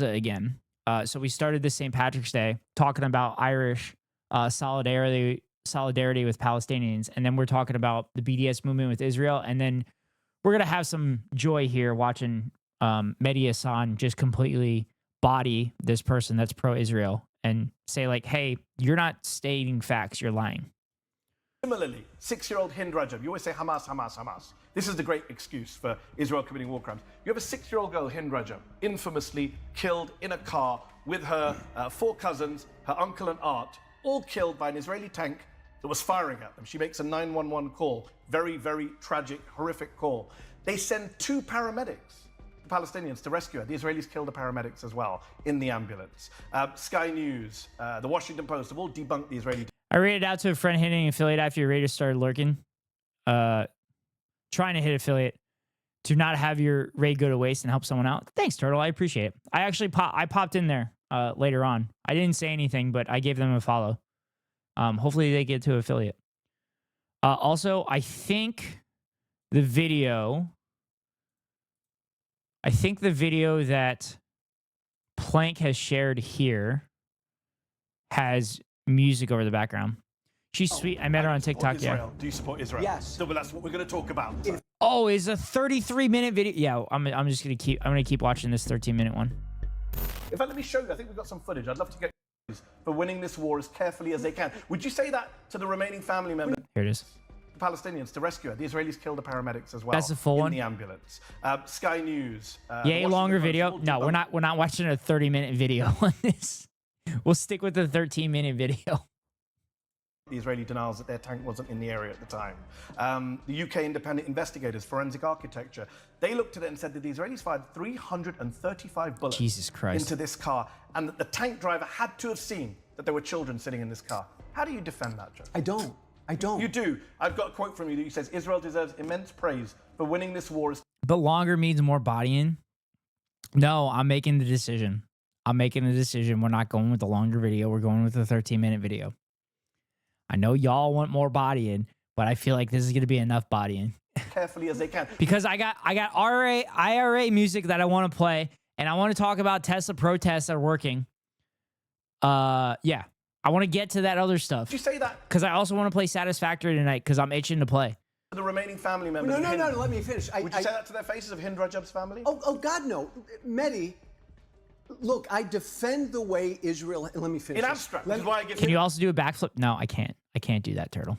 again. So we started this St. Patrick's Day talking about Irish solidarity with Palestinians, and then we're talking about the BDS movement with Israel, and then we're gonna have some joy here watching Mehdi Hassan just completely body this person that's pro-Israel and say like, hey, you're not stating facts, you're lying. Similarly, 6-year-old Hind Rajab, you always say Hamas, Hamas, Hamas. This is the great excuse for Israel committing war crimes. You have a 6-year-old girl, Hind Rajab, infamously killed in a car with her 4 cousins, her uncle and aunt, all killed by an Israeli tank that was firing at them. She makes a 911 call. Very, very tragic, horrific call. They send 2 paramedics, the Palestinians, to rescue her. The Israelis killed the paramedics as well in the ambulance. Sky News, the Washington Post have all debunked the Israeli. I rated out to a friend hitting an affiliate after your raiders started lurking. Trying to hit affiliate to not have your raid go to waste and help someone out. Thanks, Turtle. I appreciate it. I actually popped in there later on. I didn't say anything, but I gave them a follow. Hopefully they get to affiliate. Also, I think the video I think the video that Plank has shared here has music over the background. She's sweet. I met her on TikTok. Israel. Yeah. Do you support Israel? Yes. So, but that's what we're going to talk about. Oh, it's a 33-minute video. Yeah, I'm just gonna keep watching this 13-minute one. In fact, let me show you. I think we've got some footage. I'd love to get for winning this war as carefully as they can. Would you say that to the remaining family members? Here it is. The Palestinians to rescue her. The Israelis killed the paramedics as well. That's the full in one? the ambulance. Sky News. Yay, longer video. No, we're not watching a 30-minute video on this. We'll stick with the 13-minute video. The Israeli denials that their tank wasn't in the area at the time. The UK independent investigators, Forensic Architecture, they looked at it and said that the Israelis fired 335 bullets Jesus Christ. into this car, and that the tank driver had to have seen that there were children sitting in this car. How do you defend that, Joe? I don't. You do. I've got a quote from you that says, Israel deserves immense praise for winning this war. But longer means more bodying. No, I'm making the decision. We're not going with the longer video. We're going with the 13-minute video. I know y'all want more bodying, but I feel like this is going to be enough bodying. Carefully as they can. Because I got IRA music that I want to play, and I want to talk about Tesla protests that are working. Yeah. I want to get to that other stuff. Did you say that? Because I also want to play Satisfactory tonight because I'm itching to play. The remaining family members. No, let me finish. Would you say that to their faces of Hind Rajab's family? Oh, God, no. Mehdi, look, I defend the way Israel. Let me finish. In abstract. This is why I give Can you also do a backflip? No, I can't. I can't do that, Turtle.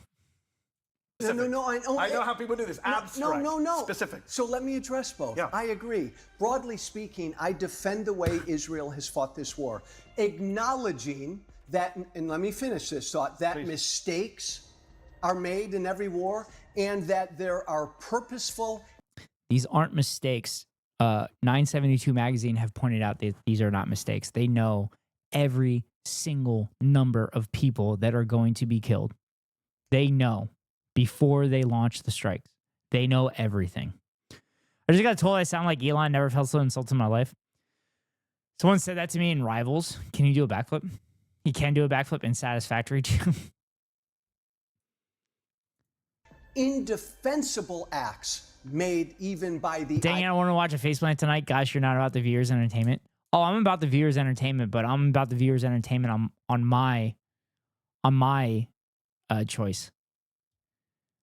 No, I know. I know how people do this. Abstract. No. Specific. So let me address both. Yeah. I agree. Broadly speaking, I defend the way Israel has fought this war, acknowledging that, and let me finish this thought, that mistakes are made in every war and that there are purposeful. These aren't mistakes. 972 magazine have pointed out that these are not mistakes. They know every single number of people that are going to be killed. They know before they launch the strikes. They know everything. I just got told I sound like Elon. Never felt so insulted in my life. Someone said that to me in Rivals. Can you do a backflip? He can do a backflip in Satisfactory too. Indefensible acts made even by the. Dang it, I want to watch a faceplant tonight. Gosh, you're not about the viewers' entertainment. Oh, I'm about the viewers' entertainment, but I'm about the viewers' entertainment on my choice.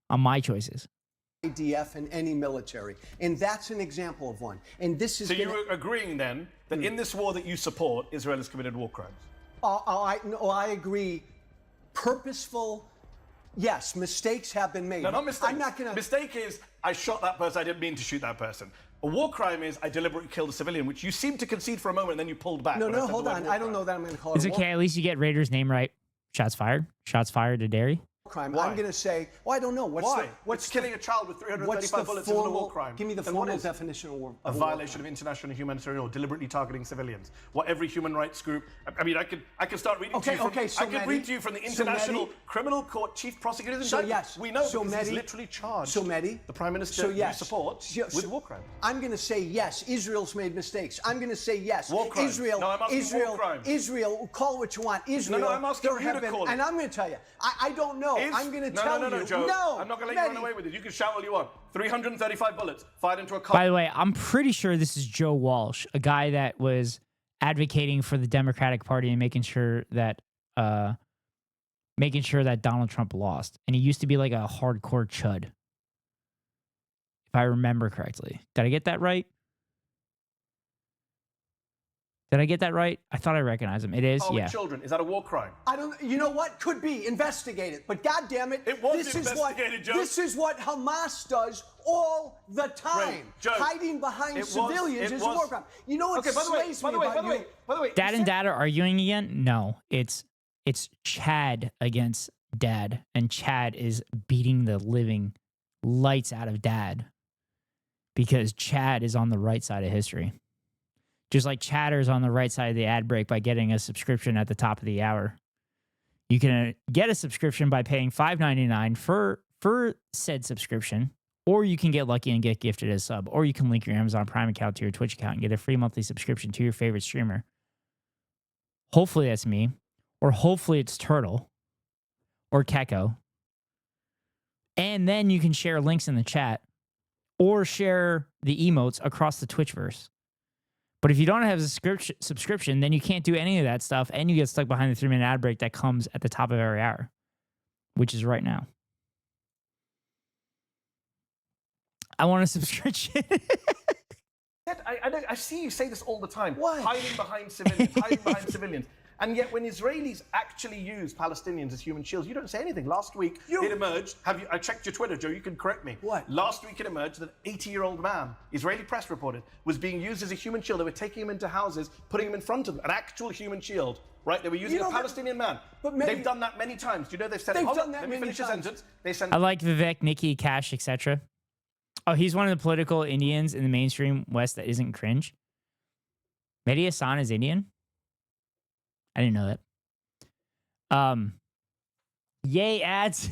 On my choices. IDF and any military, and that's an example of one. And this is. So you're agreeing then that in this war that you support, Israel has committed war crimes? I agree. Purposeful. Yes, mistakes have been made. No, not mistakes. I'm not going to. Mistake is I shot that person. I didn't mean to shoot that person. A war crime is I deliberately killed a civilian, which you seemed to concede for a moment, and then you pulled back. No, hold on. I don't know that I'm going to call it. It's okay. At least you get Raiders' name right. Shots fired. Shots fired to Derry. Crime. Why? I'm going to say. Well, I don't know. What's killing a child with 335 bullets isn't a war crime? Give me the formal definition of war. A violation of international and humanitarian law, deliberately targeting civilians. What every human rights group. I mean, I could start reading to you. I could read to you from the International Criminal Court Chief Prosecutors in China. Yes, we know because he's literally charged. Mehdi, the Prime Minister you support with war crimes. I'm going to say yes. Israel's made mistakes. I'm going to say yes. War crimes. Israel. No, I'm asking war crimes. Israel. Call it what you want. Israel. No, I'm asking you to call it. And I'm going to tell you. I don't know. I'm going to tell you. No, Joe. No, I'm not going to let you run away with it. You can shout all you want. 335 bullets fired into a car. By the way, I'm pretty sure this is Joe Walsh, a guy that was advocating for the Democratic Party and making sure that Donald Trump lost. And he used to be like a hardcore chud, if I remember correctly. Did I get that right? I thought I recognized him. It is, yeah. Children, is that a war crime? I don't. You know what? Could be. Investigate it. But God damn it, this investigated, Joe. This is what Hamas does all the time. Right. Joe, hiding behind civilians is a war crime. You know what slays me about you? By the way, Dad and Dad are arguing again? No, it's Chad against Dad, and Chad is beating the living lights out of Dad because Chad is on the right side of history. Just like Chatter's on the right side of the ad break by getting a subscription at the top of the hour. You can get a subscription by paying $5.99 for said subscription, or you can get lucky and get gifted a sub, or you can link your Amazon Prime account to your Twitch account and get a free monthly subscription to your favorite streamer. Hopefully that's me, or hopefully it's Turtle, or Keko. And then you can share links in the chat, or share the emotes across the Twitchverse. But if you don't have a subscription, then you can't do any of that stuff, and you get stuck behind the 3-minute ad break that comes at the top of every hour, which is right now. I want a subscription. I see you say this all the time. What? Hiding behind civilians, hiding behind civilians. And yet when Israelis actually use Palestinians as human shields, you don't say anything. Last week, it emerged, I checked your Twitter, Joe, you can correct me. What? Last week it emerged that an 80-year-old man, Israeli press reported, was being used as a human shield. They were taking him into houses, putting him in front of them, an actual human shield. Right? They were using a Palestinian man. But they've done that many times. Do you know they've said, let me finish the sentence. They sent I like Vivek, Nikki, Cash, etc. Oh, he's one of the political Indians in the mainstream West that isn't cringe. Mehdi Hassan is Indian? I didn't know that. Yay, ads.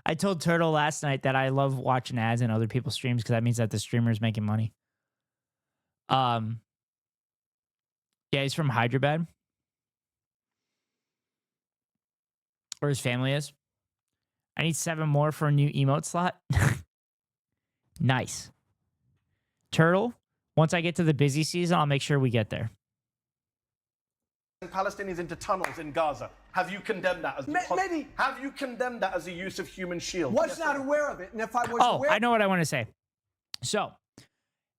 I told Turtle last night that I love watching ads in other people's streams because that means that the streamer is making money. Yeah, he's from Hyderabad. Or his family is. I need 7 more for a new emote slot. Nice. Turtle, once I get to the busy season, I'll make sure we get there. Palestinians into tunnels in Gaza. Have you condemned that as Have you condemned that as a use of human shield? Was not aware of it, and if I was aware, I know what I want to say. So,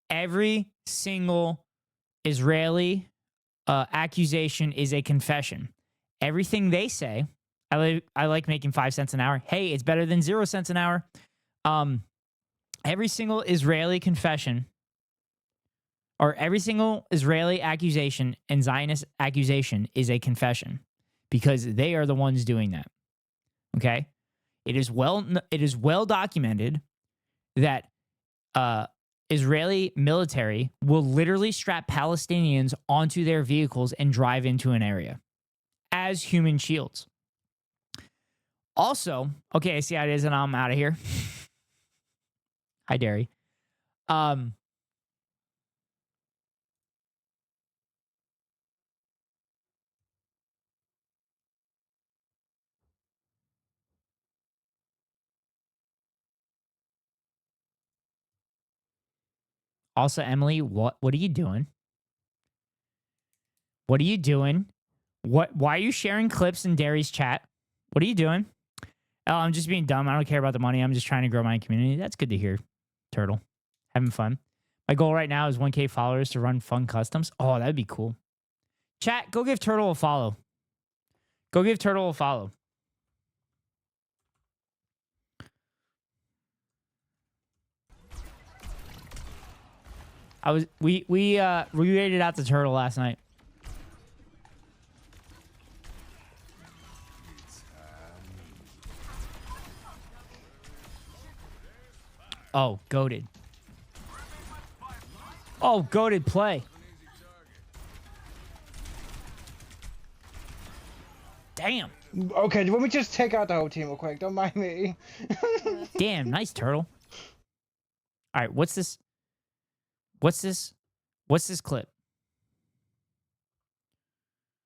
every single Israeli accusation is a confession. Everything they say, I like making 5 cents an hour. Hey, it's better than 0 cents an hour. Every single Israeli confession, or every single Israeli accusation and Zionist accusation is a confession because they are the ones doing that. Okay? It is well documented that Israeli military will literally strap Palestinians onto their vehicles and drive into an area as human shields. Also, okay, I see how it is and I'm out of here. Hi, Derry. Also, Emily, what are you doing? What are you doing? Why are you sharing clips in Derry's chat? What are you doing? Oh, I'm just being dumb. I don't care about the money. I'm just trying to grow my community. That's good to hear, Turtle. Having fun. My goal right now is 1K followers to run fun customs. Oh, that'd be cool. Chat, go give Turtle a follow. Go give Turtle a follow. We rated out the Turtle last night. Oh, goated. Oh, goated play. Damn. Okay, let me just take out the whole team real quick. Don't mind me. Damn, nice Turtle. All right, what's this? What's this clip?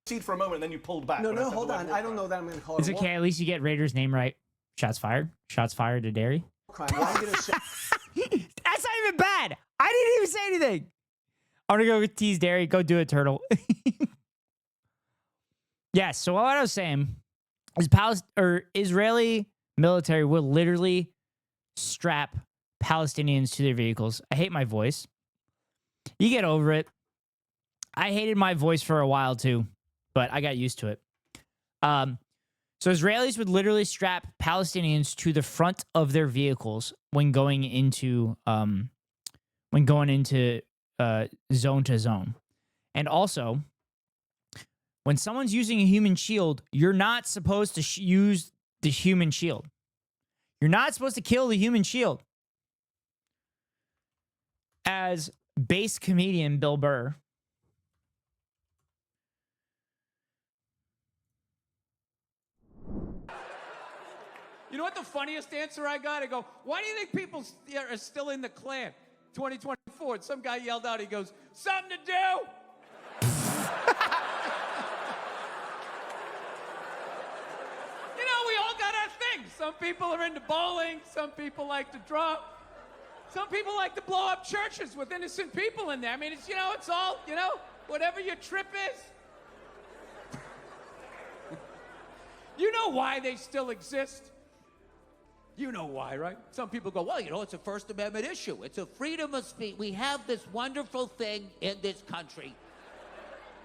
Proceed for a moment, and then you pulled back. No, hold on. I don't know that I'm going to call it. It's okay. At least you get Raider's name right. Shots fired. Shots fired to Derry. Crime. Well, I'm gonna say That's not even bad. I didn't even say anything. I'm gonna go tease Derry. Go do it, Turtle. Yes. So what I was saying is, Israeli military will literally strap Palestinians to their vehicles. I hate my voice. You get over it. I hated my voice for a while too, but I got used to it. So Israelis would literally strap Palestinians to the front of their vehicles when going into zone to zone. And also, when someone's using a human shield, you're not supposed to use the human shield. You're not supposed to kill the human shield. As base comedian Bill Burr You know what the funniest answer I got? I go, why do you think people are still in the Klan? 2024. And some guy yelled out, he goes, something to do? You know, we all got our things. Some people are into bowling. Some people like to draw. Some people like to blow up churches with innocent people in there. I mean, it's, it's all, whatever your trip is. You know why they still exist? You know why, right? Some people go, well, it's a First Amendment issue. It's a freedom of speech. We have this wonderful thing in this country,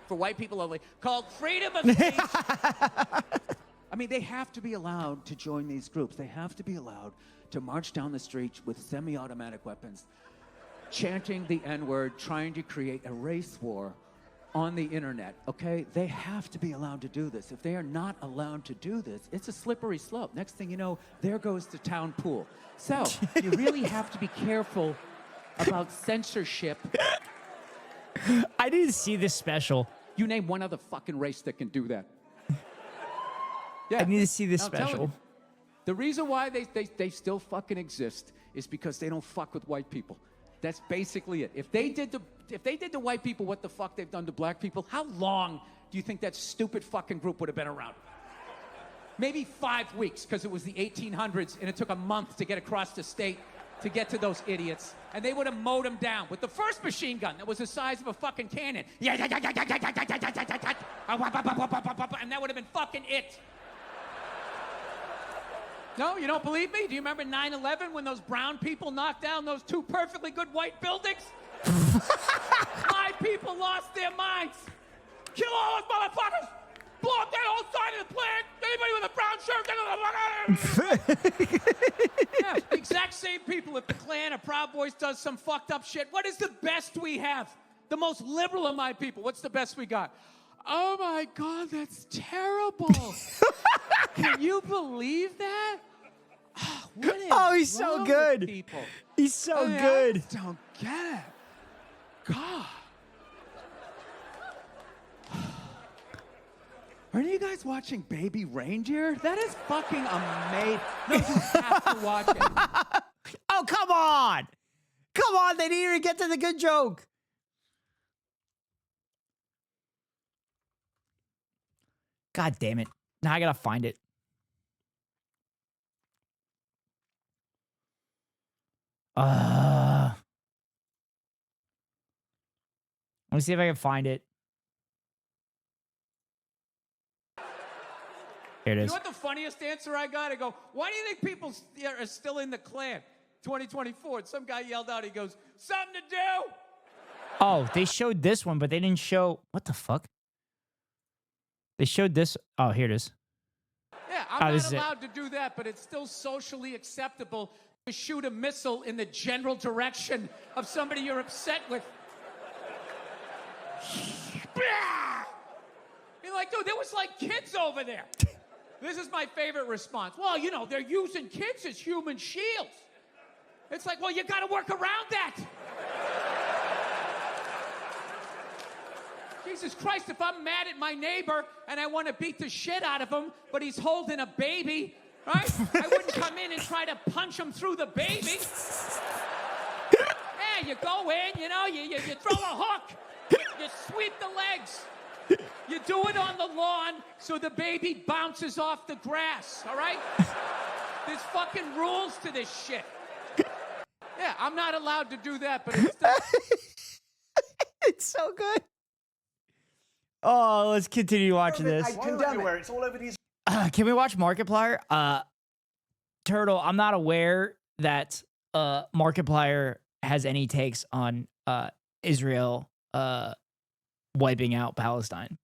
for white people only, called freedom of speech. I mean, they have to be allowed to join these groups. They have to be allowed to march down the street with semi-automatic weapons, chanting the N-word, trying to create a race war on the internet, okay? They have to be allowed to do this. If they are not allowed to do this, it's a slippery slope. Next thing you know, there goes the town pool. So, you really have to be careful about censorship. I didn't see this special. You name one other fucking race that can do that. Yeah. I need to see this I'm telling special. you, the reason why they still fucking exist is because they don't fuck with white people. That's basically it. If they did to white people what the fuck they've done to black people, how long do you think that stupid fucking group would have been around? Maybe 5 weeks, because it was the 1800s and it took a month to get across the state to get to those idiots. And they would have mowed them down with the first machine gun that was the size of a fucking cannon. And that would have been fucking it. No, you don't believe me? Do you remember 9/11 when those brown people knocked down those 2 perfectly good white buildings? My people lost their minds. Kill all those motherfuckers! Blow up that whole side of the plant! Anybody with a brown shirt, yeah, the exact same people. If the Klan or Proud Boys does some fucked up shit, what is the best we have? The most liberal of my people. What's the best we got? Oh my God, that's terrible. Can you believe that? What is He's so wrong good. with people? He's so I good. just don't get it. God. Are you guys watching Baby Reindeer? That is fucking amazing. No, you have to watch it. Oh, come on. Come on. They didn't even get to the good joke. God damn it. Now I gotta find it. Let me see if I can find it. Here it You is. know what the funniest answer I got? I go, why do you think people are still in the Klan? 2024. And some guy yelled out, he goes, something to do. Oh, they showed this one, but they didn't show... What the fuck? They showed this... Oh, here it is. Yeah, Oh, I'm this not is it. allowed to do that, but it's still socially acceptable to shoot a missile in the general direction of somebody you're upset with. You're like, dude, there was like kids over there. This is my favorite response. Well, they're using kids as human shields. It's like, well, you got to work around that. Jesus Christ, if I'm mad at my neighbor and I want to beat the shit out of him, but he's holding a baby, right? I wouldn't come in and try to punch him through the baby. Yeah, you go in, you throw a hook, you sweep the legs. You do it on the lawn so the baby bounces off the grass, all right? There's fucking rules to this shit. Yeah, I'm not allowed to do that, but it's still... It's so good. Oh, let's continue watching this. Why everywhere? It's all over these. Can we watch Markiplier? Turtle, I'm not aware that Markiplier has any takes on Israel wiping out Palestine.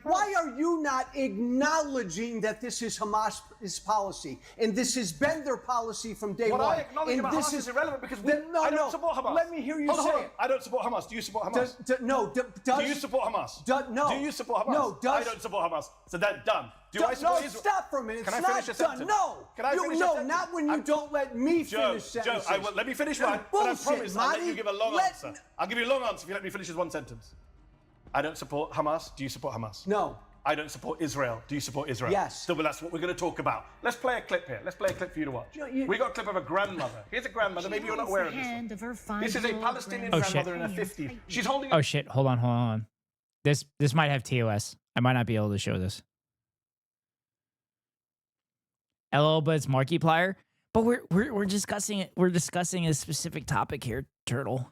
Why are you not acknowledging that this is Hamas's policy and this has been their policy from day What one? I acknowledge and about this Hamas is irrelevant because I don't support Hamas. Let me hear you Hold say on. it. I don't support Hamas. Do you support Hamas? Do you support Hamas? No. Do you support Hamas? No. I don't support Hamas. So that's done. Do I support Israel? Stop for a minute. Can It's I finish not a done. sentence? No. Can I finish a sentence? Not when you don't let me finish sentences. Joe, let me finish one. Bullshit, And I promise I'll let Marty. you give a long answer. I'll give you a long answer if you let me finish this one sentence. I don't support Hamas. Do you support Hamas? No. I don't support Israel. Do you support Israel? Yes. So, but that's what we're going to talk about. Let's play a clip here. Let's play a clip for you to watch. We got a clip of a grandmother. Here's a grandmother. Maybe you're not aware of this one. This is a Palestinian grandmother in her 50s. She's holding. Oh shit! Hold on. This might have TOS. I might not be able to show this. Hello, but it's Markiplier. But we're discussing it. We're discussing a specific topic here, Turtle.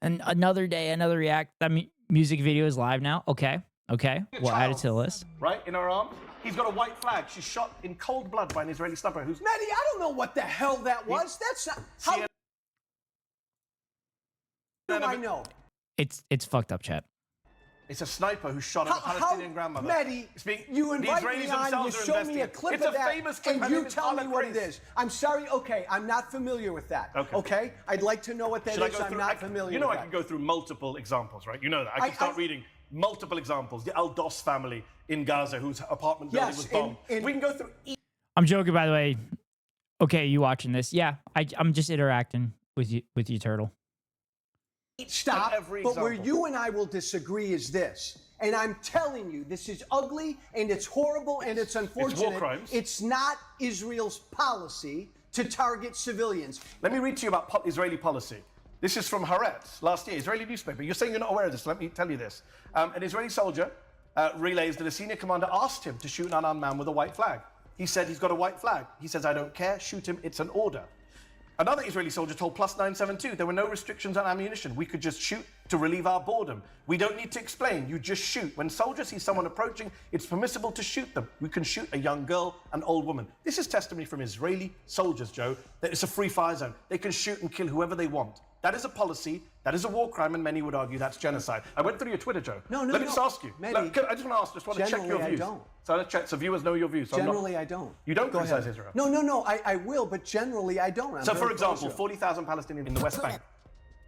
And another day, another react. I mean, music video is live now. Okay. We'll add it to the list. Right in her arm, he's got a white flag. She's shot in cold blood by an Israeli sniper who's. Mehdi, I don't know what the hell that was. That's not. How do I know? It's fucked up, chat. It's a sniper who shot at a Palestinian grandmother. Mehdi, you invite me on, you show me a clip of that, and you tell me what it is. I'm sorry, okay, I'm not familiar with that. Okay? I'd like to know what that is. I'm not familiar with that. You know I can go through multiple examples, right? You know that. I can start reading multiple examples. The Al-Dos family in Gaza, whose apartment building was bombed. We can go through each. I'm joking, by the way. Okay, you watching this? Yeah, I'm just interacting with you, Turtle. Stop, but where you and I will disagree is this. And I'm telling you, this is ugly, and it's horrible, and it's unfortunate. It's war crimes. It's not Israel's policy to target civilians. Let me read to you about Israeli policy. This is from Haaretz last year, Israeli newspaper. You're saying you're not aware of this. Let me tell you this. An Israeli soldier relays that a senior commander asked him to shoot an unarmed man with a white flag. He said he's got a white flag. He says, I don't care, shoot him, it's an order. Another Israeli soldier told Plus 972 there were no restrictions on ammunition. We could just shoot to relieve our boredom. We don't need to explain. You just shoot. When soldiers see someone approaching, it's permissible to shoot them. We can shoot a young girl, an old woman. This is testimony from Israeli soldiers, Joe, that it's a free fire zone. They can shoot and kill whoever they want. That is a policy. That is a war crime, and many would argue that's genocide. I went through your Twitter, Joe. No. Let me just ask you. Mehdi, Look, I just want to ask, just want to check your views. I don't. So let's check, so viewers know your views. So Generally, I don't. You don't Go criticize ahead. Israel? No, I will, but generally, I don't. So, for example, 40,000 Palestinians in the West Bank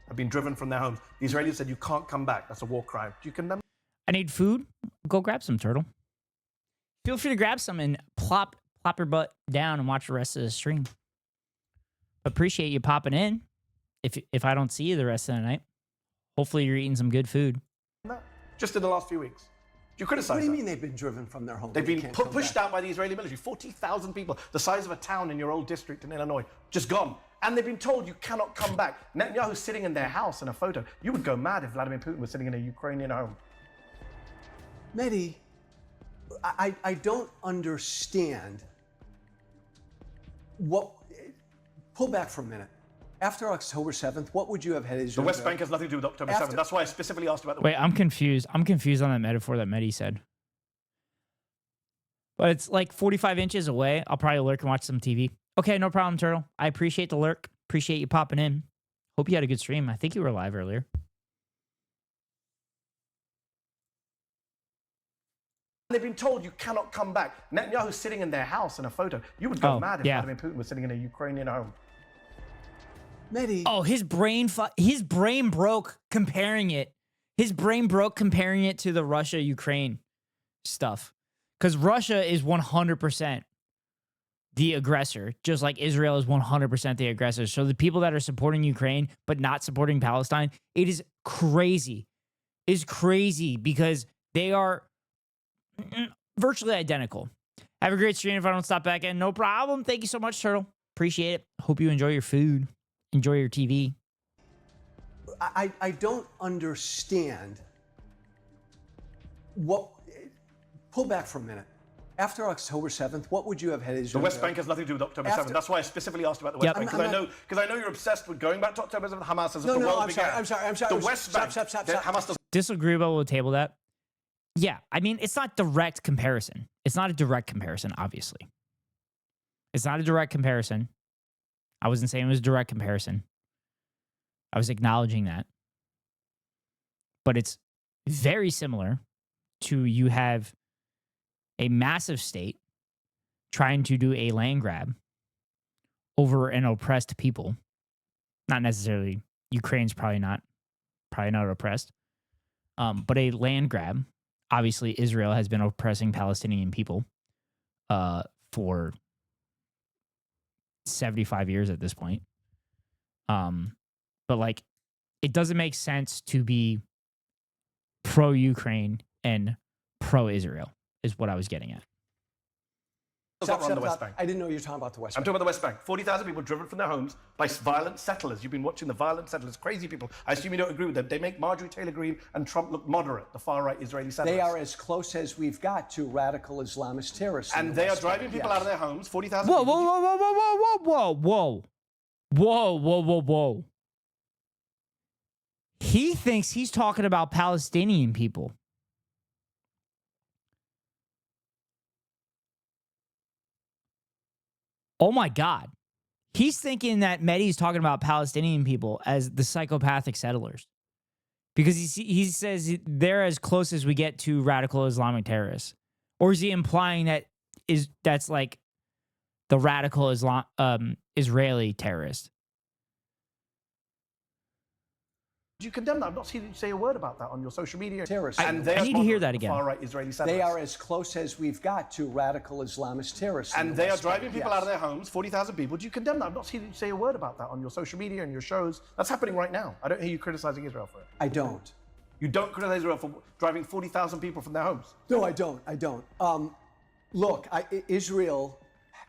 have been driven from their homes. The Israelis said you can't come back. That's a war crime. Do you condemn? I need food. Go grab some, Turtle. Feel free to grab some and plop your butt down and watch the rest of the stream. Appreciate you popping in. If I don't see you the rest of the night, hopefully you're eating some good food. No, just in the last few weeks. Do you criticize What do you that? mean they've been driven from their homes? They've been pushed out by the Israeli military. 40,000 people, the size of a town in your old district in Illinois, just gone. And they've been told you cannot come back. Netanyahu's sitting in their house in a photo. You would go mad if Vladimir Putin was sitting in a Ukrainian home. Mehdi, I don't understand what. Pull back for a minute. After October 7th, what would you have had Israel? The West Bank has nothing to do with October 7th. That's why I specifically asked about the. Wait, I'm confused. I'm confused on that metaphor that Mehdi said. But it's like 45 inches away. I'll probably lurk and watch some TV. Okay, no problem, Turtle. I appreciate the lurk. Appreciate you popping in. Hope you had a good stream. I think you were live earlier. They've been told you cannot come back. Netanyahu's sitting in their house in a photo. You would go mad if Vladimir Putin was sitting in a Ukrainian home. Mehdi. Oh, his brain broke comparing it. His brain broke comparing it to the Russia-Ukraine stuff. Because Russia is 100% the aggressor, just like Israel is 100% the aggressor. So the people that are supporting Ukraine but not supporting Palestine, it is crazy. It's crazy because they are virtually identical. Have a great stream. If I don't stop back in, no problem. Thank you so much, Turtle. Appreciate it. Hope you enjoy your food. Enjoy your TV. I don't understand what. Pull back for a minute. After October 7th, what would you have had Israel? The West Bank has nothing to do with October 7th. That's why I specifically asked about the West Bank, because I know you're obsessed with going back to October 7th. Hamas as if the world began. I'm sorry. The West Bank. Stop. Hamas doesn't. Disagreeable, we'll table that. Yeah, I mean, it's not direct comparison. It's not a direct comparison, obviously. It's not a direct comparison. I wasn't saying it was a direct comparison. I was acknowledging that. But it's very similar to you have a massive state trying to do a land grab over an oppressed people. Not necessarily, Ukraine's probably not oppressed. But a land grab. Obviously, Israel has been oppressing Palestinian people for 75 years at this point. But like, it doesn't make sense to be pro-Ukraine and pro-Israel is what I was getting at. Not on the West Bank. I didn't know you were talking about the West I'm Bank. talking about the West Bank. 40,000 people driven from their homes by violent settlers. You've been watching the violent settlers, crazy people. I assume you don't agree with them. They make Marjorie Taylor Greene and Trump look moderate, the far-right Israeli settlers. They are as close as we've got to radical Islamist terrorists. And they are driving people out of their homes, 40,000 Whoa, people. whoa, whoa, whoa, whoa, whoa, whoa, whoa. Whoa, whoa, whoa, whoa. He thinks he's talking about Palestinian people. Oh my God. He's thinking that Mehdi's talking about Palestinian people as the psychopathic settlers. Because he says they're as close as we get to radical Islamic terrorists. Or is he implying that that's like the radical Israeli terrorist? Do you condemn that? I've not seen you say a word about that on your social media. Terrorists. And I need to hear that again. Far-right Israeli settlers. They are as close as we've got to radical Islamist terrorists. And they are driving people out of their homes, 40,000 people. Do you condemn that? I've not seen you say a word about that on your social media and your shows. That's happening right now. I don't hear you criticizing Israel for it. I don't. You don't criticize Israel for driving 40,000 people from their homes? No, I don't. I don't. Look, Israel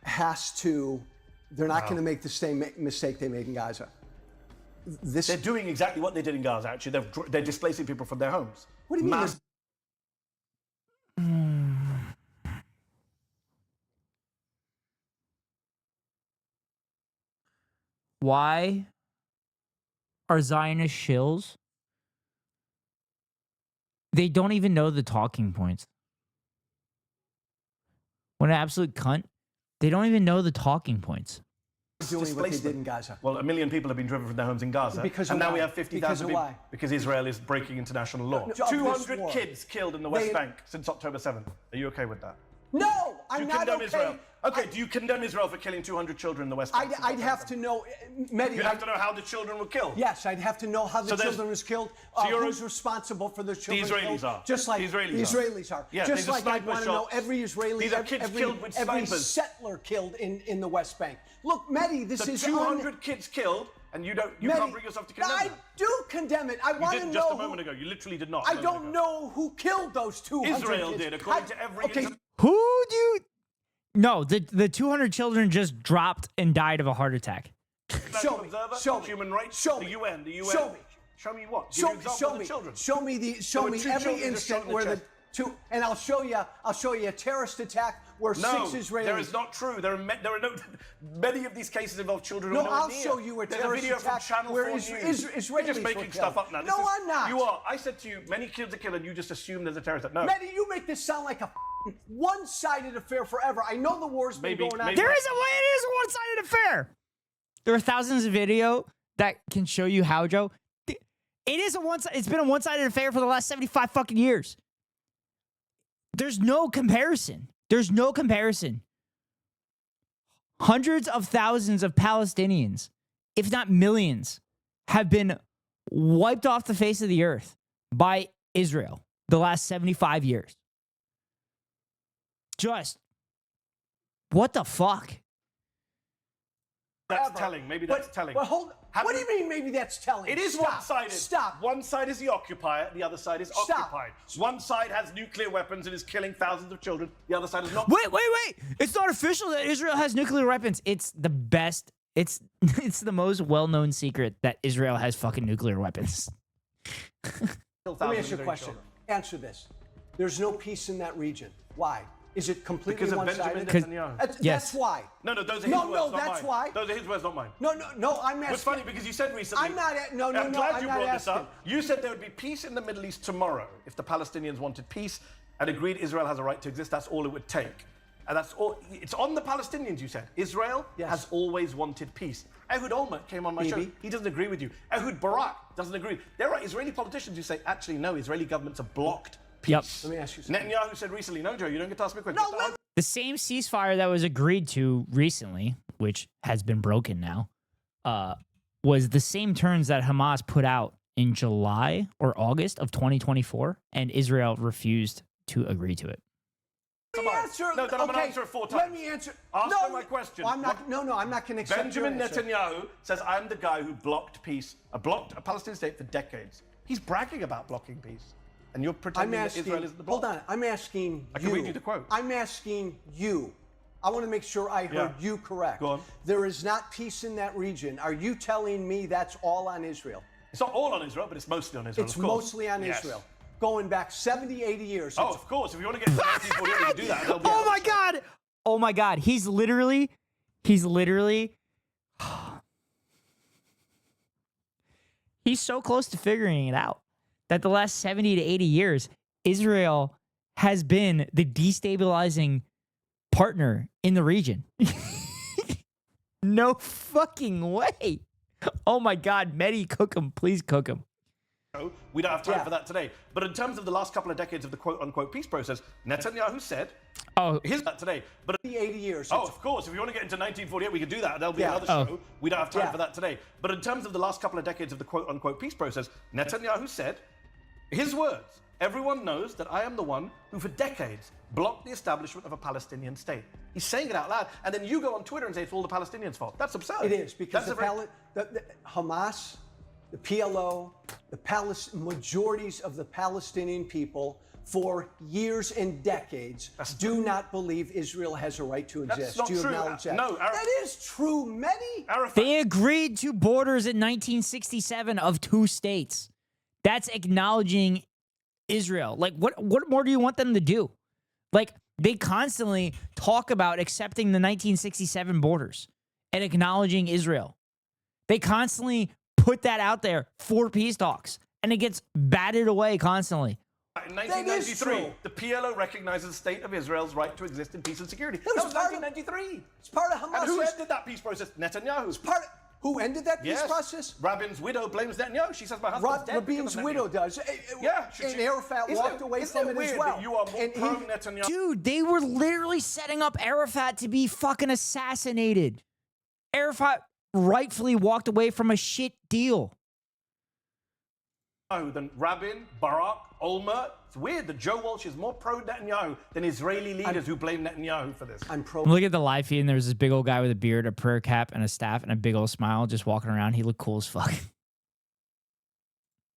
has to. They're not going to make the same mistake they made in Gaza. They're doing exactly what they did in Gaza, actually. They're displacing people from their homes. What do you mean? Why are Zionist shills? They don't even know the talking points. What an absolute cunt. They don't even know the talking points. Doing what they did in Gaza. Well, 1 million people have been driven from their homes in Gaza. And now we have 50,000 people. Why? Because Israel is breaking international law. 200 kids killed in the West Bank since October 7th. Are you okay with that? No, I'm not okay. Israel? Okay, do you condemn Israel for killing 200 children in the West Bank? I'd have to know, Mehdi. You'd have to know how the children were killed. Yes, I'd have to know how the children was killed. Who's responsible for the children The Israelis killed. are. Just like the Israelis are. Yeah, just these are like I sniper want to know shots. every Israeli, These are kids killed with every snipers. settler killed in the West Bank. Look, Mehdi, this is 200 kids killed, and you can't bring yourself to condemn I that. do condemn it. I want to know. You did just a moment ago. You literally did not. I don't know who killed those 200 Israel kids. did, according to every. Okay. Who do you... No, the 200 children just dropped and died of a heart attack. Show me. Show me. Human rights. Show the me. UN. The UN. Show me. Show me what? Give Show me examples me. of the children. Show me every instant where the two, and I'll show you a terrorist attack where 6 Israelis. There is not true. There are no. Many of these cases involve children. No, who are I'll near. show you a There's terrorist a video attack from Channel where 4 News. Israelis You're just were making killed. stuff up now. No, I'm not. You are. I said to you, many kids are killed, and you just assume there's a terrorist attack. No. Mehdi, you make this sound like a one-sided affair forever. I know the war's been going on. It is a one-sided affair. There are thousands of video that can show you how, Joe. It's been a one-sided affair for the last 75 fucking years. There's no comparison. There's no comparison. Hundreds of thousands of Palestinians, if not millions, have been wiped off the face of the earth by Israel the last 75 years. Just, what the fuck? That's telling. Maybe that's telling. Well, hold. What do you mean? Maybe that's telling. It is one-sided. Stop. One side is the occupier, the other side is occupied. One side has nuclear weapons and is killing thousands of children. The other side is not. Wait! It's not official that Israel has nuclear weapons. It's the best. It's the most well-known secret that Israel has fucking nuclear weapons. Let me ask you a question. Answer this. There's no peace in that region. Why? Is it completely Because of one-sided? Benjamin Netanyahu. That's why. No, those are his words, not that's mine. why. Those are his words, not mine. No, I'm asking. It's funny because you said recently. I'm not. I'm glad you brought this up. You said there would be peace in the Middle East tomorrow if the Palestinians wanted peace and agreed Israel has a right to exist. That's all it would take. And that's all. It's on the Palestinians, you said. Israel has always wanted peace. Ehud Olmert came on my show. He doesn't agree with you. Ehud Barak doesn't agree. There are Israeli politicians who say, actually, no, Israeli governments have blocked peace. Let me ask you something. Netanyahu said recently, no, Joe, you don't get to ask me a question. The same ceasefire that was agreed to recently, which has been broken now, was the same terms that Hamas put out in July or August of 2024, and Israel refused to agree to it. Let me answer. No, then I'm going to answer it 4 times. Let me answer. Answer my question. I'm not going to accept Benjamin your answer. Netanyahu says, I'm the guy who blocked peace, blocked a Palestinian state for decades. He's bragging about blocking peace. And you're pretending that Israel isn't the block. Hold on. I'm asking you. I can read you the quote. I'm asking you. I want to make sure I heard you correct. Go on. There is not peace in that region. Are you telling me that's all on Israel? It's not all on Israel, but it's mostly on Israel. It's of course. mostly on Yes. Israel. Going back 70, 80 years. Oh, of course. If you want to get to 1948, we can do that. Oh my God. Oh my God. He's literally he's so close to figuring it out that the last 70 to 80 years, Israel has been the destabilizing partner in the region. No fucking way. Oh my God, Mehdi, cook him. Please cook him. We don't have time for that today. But in terms of the last couple of decades of the quote-unquote peace process, Netanyahu said, that today. But 80 years. Oh, of course. If you want to get into 1948, we can do that. There'll be another show. We don't have time for that today. But in terms of the last couple of decades of the quote-unquote peace process, Netanyahu said, his words, everyone knows that I am the one who for decades blocked the establishment of a Palestinian state. He's saying it out loud, and then you go on Twitter and say it's all the Palestinians' fault. That's absurd. It is, because the Hamas, the PLO, the majorities of the Palestinian people for years and decades do not believe Israel has a right to exist. That's not do you true. acknowledge that? No, that is true, Mehdi. They agreed to borders in 1967 of 2 states. That's acknowledging Israel. Like, what more do you want them to do? Like, they constantly talk about accepting the 1967 borders and acknowledging Israel. They constantly put that out there for peace talks, and it gets batted away constantly. In 1993, the PLO recognizes the state of Israel's right to exist in peace and security. That was 1993. It's part of Hamas. And who ended that peace process? Netanyahu. It's part of, who ended that peace process? Rabin's widow blames Netanyahu. She says my husband's dead. Rabin's widow does. Yeah. And Arafat walked away from it as well. That you are more pro Netanyahu. Dude, they were literally setting up Arafat to be fucking assassinated. Arafat rightfully walked away from a shit deal. Than Rabin, Barak, Olmert. It's weird that Joe Walsh is more pro Netanyahu than Israeli leaders who blame Netanyahu for this. I'm pro. Look at the live feed, and there was this big old guy with a beard, a prayer cap, and a staff, and a big old smile just walking around. He looked cool as fuck.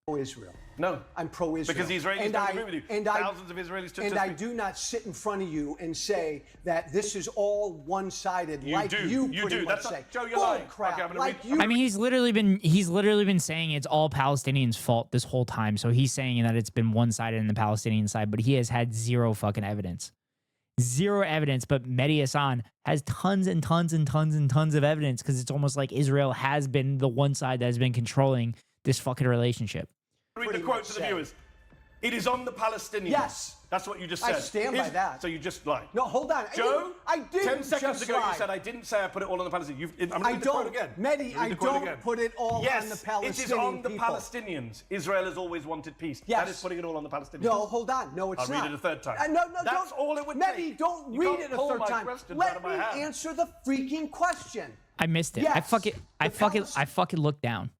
Pro-Israel. No. I'm pro-Israel. Because the Israelis don't agree with you. Thousands of Israelis took I do not sit in front of you and say that this is all one-sided, like you pretty much say. Joe, you're lying. Crap. Okay, like you. I mean, he's literally been saying it's all Palestinians' fault this whole time. So he's saying that it's been one-sided in the Palestinian side, but he has had zero fucking evidence. Zero evidence, but Mehdi Hassan has tons and tons and tons and tons of evidence, because it's almost like Israel has been the one side that has been controlling this fucking relationship. Read the quote to the viewers. It is on the Palestinians. Yes. That's what you just said. I stand by that. So you just lied. No, hold on. Joe, I didn't 10 seconds just ago lie. you said I didn't say I put it all on the Palestinians. I'm going to read the quote again. Mehdi, I don't put it all on the Palestinian it is on the people. Palestinians. Israel has always wanted peace. Yes. That is putting it all on the Palestinians. No, hold on. No, it's I'll not. read it a third time. No, That's all it would Mehdi, take. don't You read can't it a pull third my time. questions out Let of me my hand. answer the freaking question. I missed it. Yes. I fucking looked down.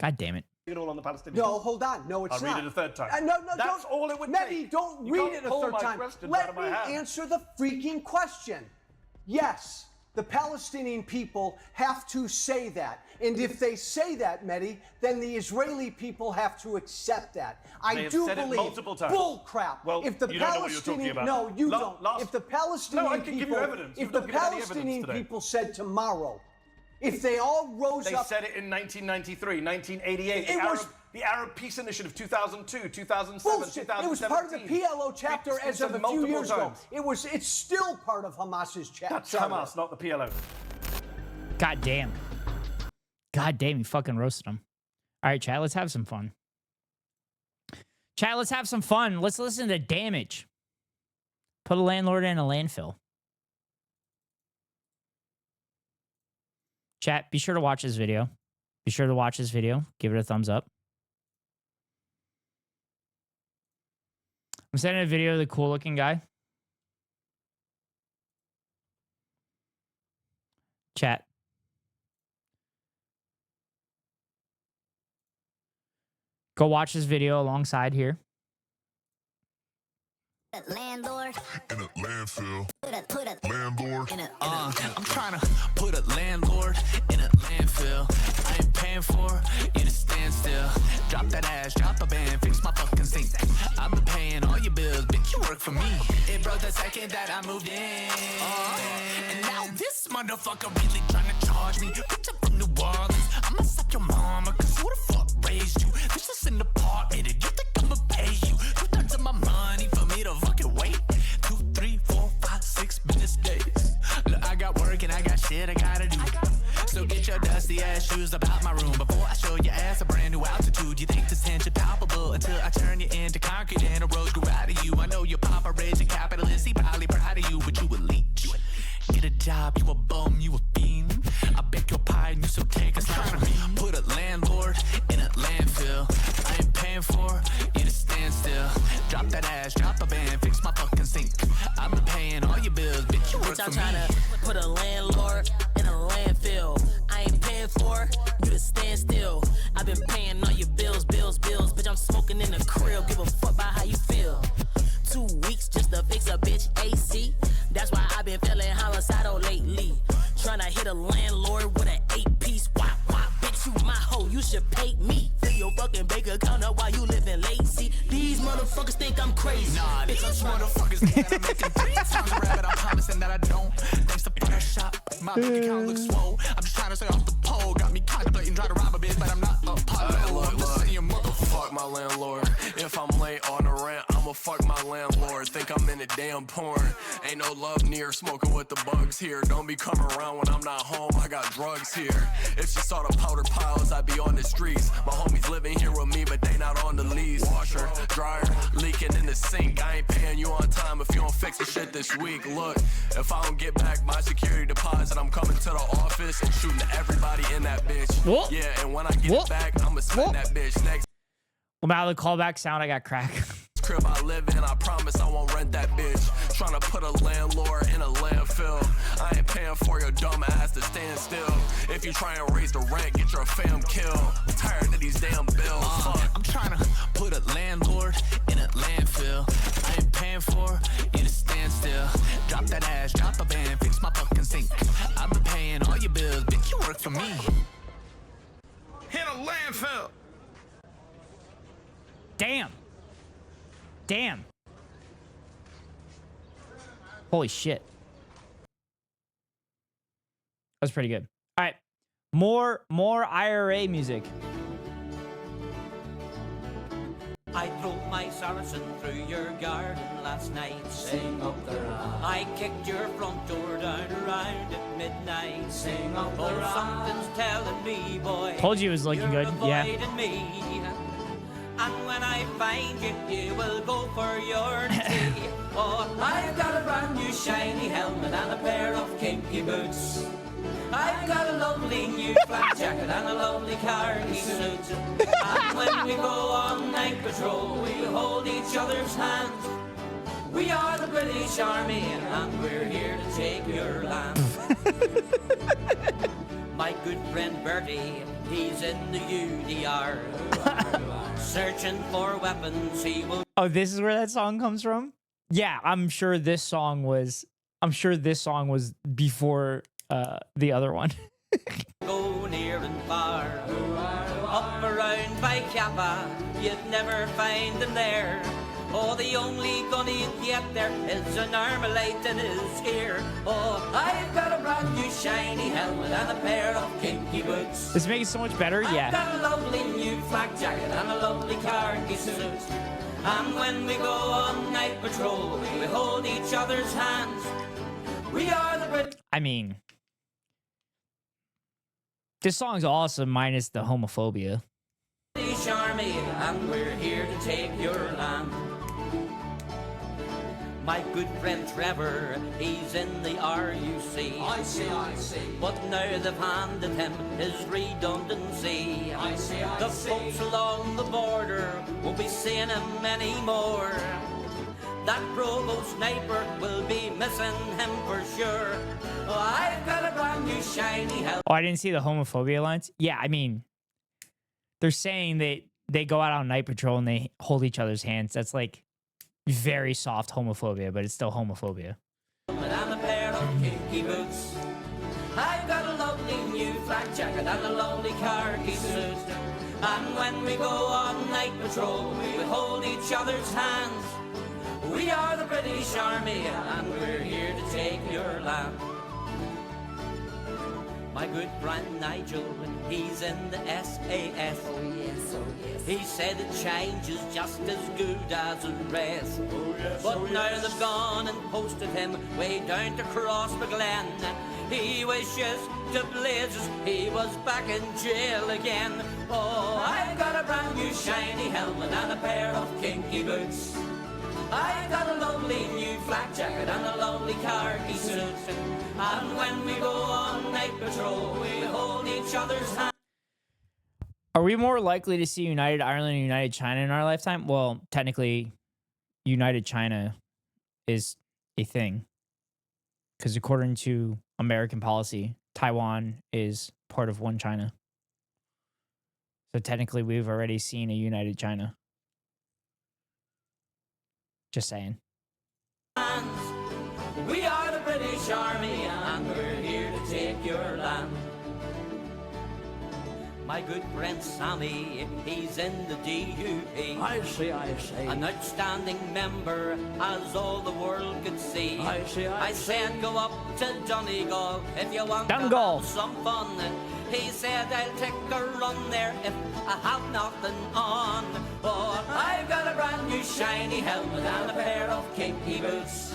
God damn it. It all on the Palestinians. No, hold on. No, it's I'll not. read it a third time. That's all it would Mehdi, take. don't You read can't it a pull third my time. questions out Let of me my hand. answer the freaking question. Yes, the Palestinian people have to say that. And if they say that, Mehdi, then the Israeli people have to accept that. They I have do said it believe. multiple times. Bull crap. Well, if the you don't know what you're talking Palestinian, about. no, you don't. If the Palestinian No, I can people, give you evidence. if You've the not given any evidence Palestinian today. people said tomorrow, if they all rose They up, said it in 1993, 1988. The Arab Peace Initiative, 2002, 2007, bullshit. 2017. It was part of the PLO chapter It's as of a few multiple years ago. times. It's still part of Hamas's chapter. That's Hamas, not the PLO. God damn. God damn, you fucking roasted him. All right, chat, let's have some fun. Chat, let's have some fun. Let's listen to Damage. Put a landlord in a landfill. Chat, be sure to watch this video. Be sure to watch this video. Give it a thumbs up. I'm sending a video of the cool looking guy. Chat. Go watch this video alongside here. Landlord in a landfill. Put a Landlord in a I'm trying to put a landlord in a landfill. I ain't paying for it, you to stand still. Drop that ass, drop a band, fix my fucking sink. I've been paying all your your bills, bitch, you work for me. It broke the second that I moved in. And now this motherfucker really trying to charge me. Bitch, I'm from New Orleans. I'ma suck your mama, cause who the fuck raised you? Bitch, just in the apartment, and you think I'ma pay you? 2/3 of my money for me to fucking wait. 2, 3, 4, 5, 6 business days. Look, I got work and I got shit I gotta do. So get your dusty ass shoes up out my room before I show your ass a brand new altitude. You think this tension palpable until I turn you into concrete and a rose grew out of you. I know your papa raised a capitalist, he probably proud of you, but you a leech. Get a job, you a bum, you a fiend. I bake your pie and you still take a slime from me. Put a landlord in a landfill. I ain't paying for you to stand still. Drop that ass, drop a band, fix my fucking sink. I've been paying all your bills, bitch, you work Bitch, I'm for me. tryna put a landlord in a landfill. I ain't paying for you to stand still. I've been paying all your bills, bills, bills. Bitch, I'm smoking in the crib. Give a fuck about how you feel. 2 weeks just to fix a bitch AC. That's why I've been feeling homicidal lately. Tryna hit a landlord with an 8-piece. Wop, wop, bitch, you my hoe. You should pay me. Fill your fucking bank account up while you living lazy. These motherfuckers think I'm crazy. Nah, these motherfuckers think that I'm making 3 times a rabbit. I'm promising that I don't. Thanks to Photoshop, my bank account looks swole. I'm just trying to stay off the pole. Got me contemplating trying to rob a bitch, but I'm not a pot. Look, fuck my landlord. If I'm late on the rent, I'ma fuck my landlord. Think I'm in a damn porn. Ain't no love near, smoking with the bugs here. Don't be coming around when I'm not home, I got drugs here. If she saw the powder piles, I'd be on the streets. My homies living here with me, but they not on the lease. Washer, dryer, leaking in the sink. I ain't paying you on time if you don't fix the shit this week. Look, if I don't get back my security deposit, I'm coming to the office and shooting everybody in that bitch. Whoop. Yeah, and when I get it back, I'ma send that bitch next. Well, now the callback sound, I got crack. Crib I live in, I promise I won't rent that bitch. Tryna put a landlord in a landfill. I ain't paying for your dumb ass to stand still. If you try and raise the rent, get your fam killed. I'm tired of these damn bills. I'm trying to put a landlord in a landfill. I ain't paying for you to stand still. Drop that ass, drop a band, fix my fucking sink. I've been paying all your bills, bitch, you work for me. In a landfill. Damn. Damn. Holy shit. That was pretty good. All right. More IRA music. I drove my Saracen through your garden last night. Sing up the rhyme. I kicked your front door down around at midnight. Sing up the rhyme. Something's telling me, boy. Told you it was looking good. Yeah. Me. And when I find you, you will go for your tea. Oh, I've got a brand new shiny helmet and a pair of kinky boots. I've got a lovely new flak jacket and a lovely khaki suit. And when we go on night patrol, we'll hold each other's hands. We are the British Army and we're here to take your land. My good friend Bertie, he's in the UDR. Searching for weapons, he will. Oh, this is where that song comes from? Yeah, I'm sure this song was before the other one. Go near and far. Up around by Kappa, you'd never find them there. Oh, the only gun you'd get there is an Armalite in his ear. Oh, I've got a brand new shiny helmet and a pair of kinky boots. This makes it so much better, I've yeah. got a lovely new flak jacket and a lovely khaki suit. And when we go on night patrol, we hold each other's hands. We are the British. I mean, this song's awesome, minus the homophobia. British Army, and we're here to take your land. My good friend Trevor, he's in the RUC. I see. But now they've handed him his redundancy. I see. The folks along the border won't be seeing him anymore. That provost sniper will be missing him for sure. Oh, I've got a brand new shiny helmet. Oh, I didn't see the homophobia lines. Yeah, I mean, they're saying that they go out on night patrol and they hold each other's hands. That's like very soft homophobia, but it's still homophobia. And a pair of kinky boots. I've got a lovely new flak jacket and a lovely khaki suit. And when we go on night patrol, we hold each other's hands. We are the British Army and we're here to take your land. My good friend Nigel, he's in the SAS. Oh yes, oh yes. He said that change is just as good as the rest. Oh yes, but now they've gone and posted him way down to Crossby Glen. He wishes to blazes he was back in jail again. Oh, I've got a brand new shiny helmet and a pair of kinky boots. I've got a lovely new flak jacket and a lovely khaki suit. And when we go on night patrol, we hold each other's hand. Are we more likely to see United Ireland and United China in our lifetime? Well, technically, United China is a thing. Because according to American policy, Taiwan is part of one China. So technically, we've already seen a United China. Just saying. We are the British Army and we're here to take your land. My good friend Sammy, he's in the DUP. I see. An outstanding member, as all the world could see. I said go up to Donegal if you want Donegal. to have some fun. He said I'll take a run there if I have nothing on. Oh, I've got a brand new shiny helmet and a pair of kinky boots.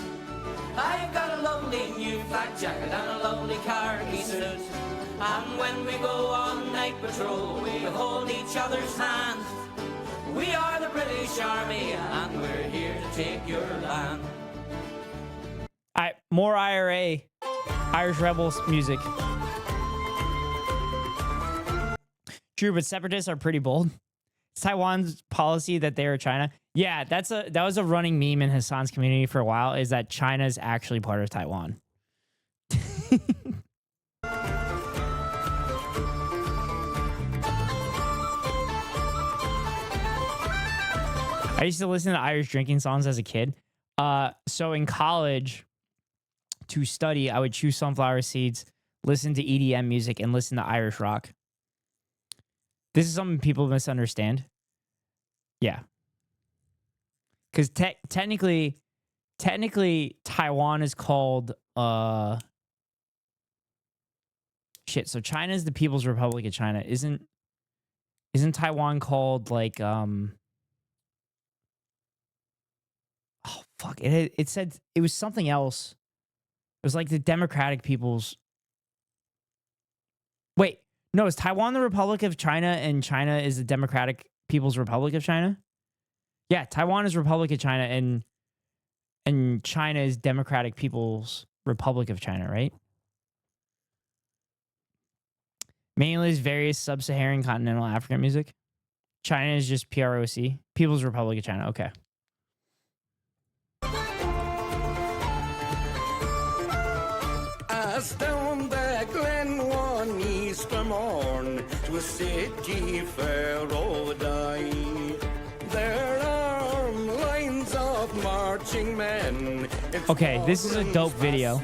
I've got a lovely new flak jacket and a lovely khaki suit. And when we go on night patrol, we hold each other's hands. We are the British Army and we're here to take your land. More IRA, Irish Rebels music. True, but separatists are pretty bold. It's Taiwan's policy that they are China. Yeah, that was a running meme in Hassan's community for a while, is that China is actually part of Taiwan. I used to listen to Irish drinking songs as a kid. So in college, to study, I would chew sunflower seeds, listen to EDM music, and listen to Irish rock. This is something people misunderstand. Yeah. Because technically, Taiwan is called... Shit, so China is the People's Republic of China. Isn't Taiwan called, like... Oh, fuck. It said... It was something else. It was like the Democratic People's... Wait. No, is Taiwan the Republic of China and China is the Democratic People's Republic of China? Yeah, Taiwan is Republic of China and China is Democratic People's Republic of China, right? Mainly is various sub-Saharan continental African music. China is just PROC, People's Republic of China. Okay. As down the glen one Easter morn to a city fair o'er die, there are lines of marching men. Okay, this is a dope video.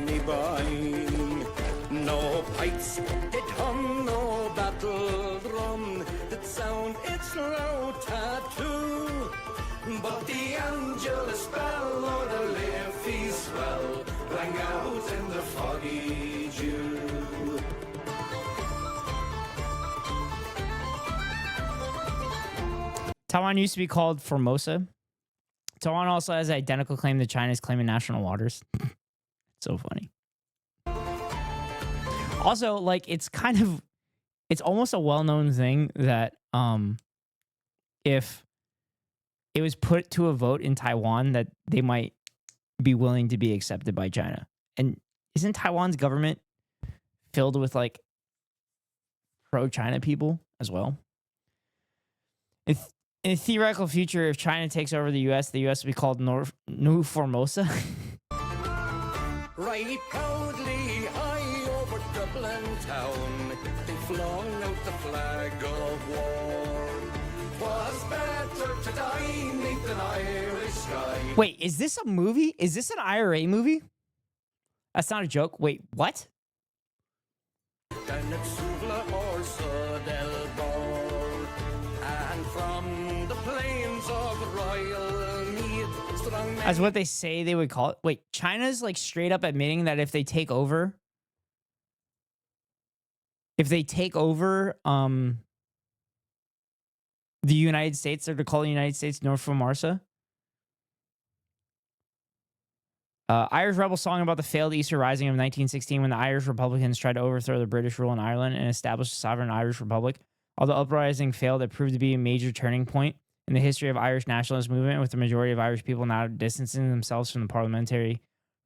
No pipes, it hum, no battle drum, that sound its loud tattoo. But the Angelus bell or the Liffey swell rang out in the foggy dew. Taiwan used to be called Formosa. Taiwan also has an identical claim to China's claiming national waters. So funny. Also, like, it's almost a well-known thing that if it was put to a vote in Taiwan that they might be willing to be accepted by China. And isn't Taiwan's government filled with, like, pro-China people as well? In a theoretical future, if China takes over the U.S. will be called New Formosa. Right proudly high over Dublin town, they flung out the flag of war. 'Twas better to die 'neath an Irish sky. Wait, is this a movie? Is this an IRA movie? That's not a joke. Wait, what? Down at Suvla or Sudelbor, and from the plains of Royal Mead, As what they say they would call it. Wait, China's like straight up admitting that if they take over the United States, they're to call the United States North from Marsa. Irish rebel song about the failed Easter Rising of 1916 when the Irish Republicans tried to overthrow the British rule in Ireland and establish a sovereign Irish Republic. Although uprising failed, it proved to be a major turning point in the history of Irish nationalist movement, with the majority of Irish people now distancing themselves from the parliamentary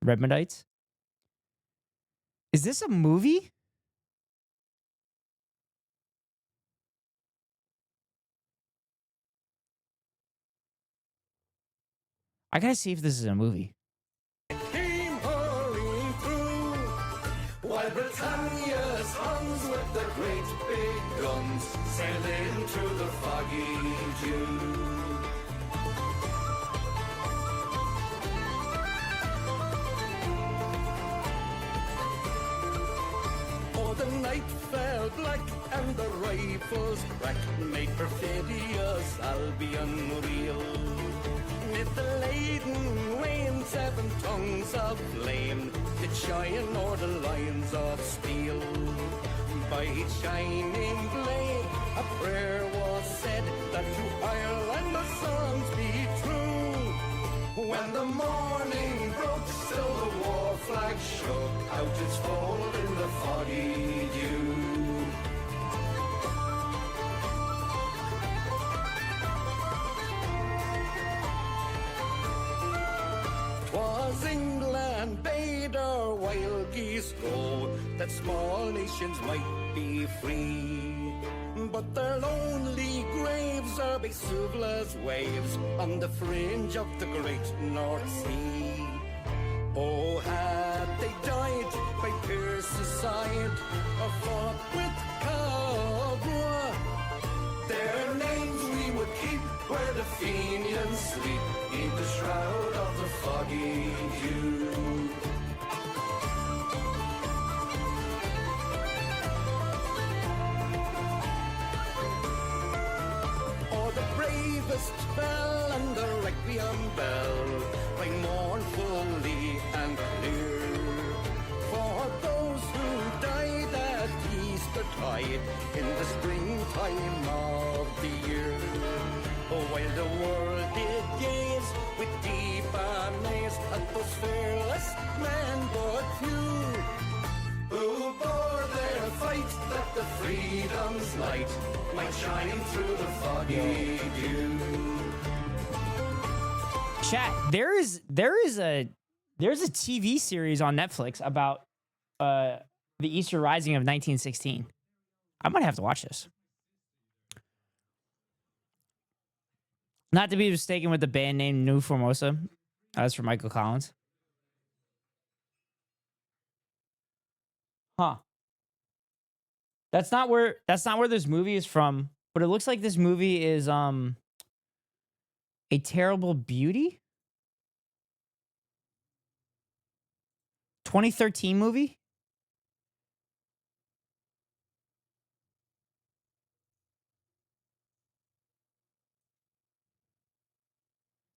Redmondites. Is this a movie? I gotta see if this is a movie. Came hurrying through, while Britannia's Huns with the great big guns sailed into the foggy dew. Oh, the night fell black and the rifles cracked, made perfidious Albion reel. With the laden rain, 7 tongues of flame did shine o'er the lines of steel. By each shining blade a prayer was said, that to Ireland the songs be true. When the morning broke, still the war flag shook out its fold in the foggy dew. Was England bade her wild geese go, that small nations might be free. But their lonely graves are Vesuvla's waves on the fringe of the great North Sea. Oh, had they died by Pierce's side, or fought with Cobra, their names we would keep where the Fenians sleep, in the shroud of the foggy dew. Oh, the bravest bell and the requiem bell ring mournfully and clear, for those who died at Eastertide in the springtime of the year. Oh, while the world did gaze with deep amaze at those fearless men but few, who bore their fight that the freedom's light might shine through the foggy dew. Chat, there's a TV series on Netflix about the Easter Rising of 1916. I might have to watch this. Not to be mistaken with the band name New Formosa. That's for Michael Collins. Huh. That's not where this movie is from, but it looks like this movie is A Terrible Beauty? 2013 movie?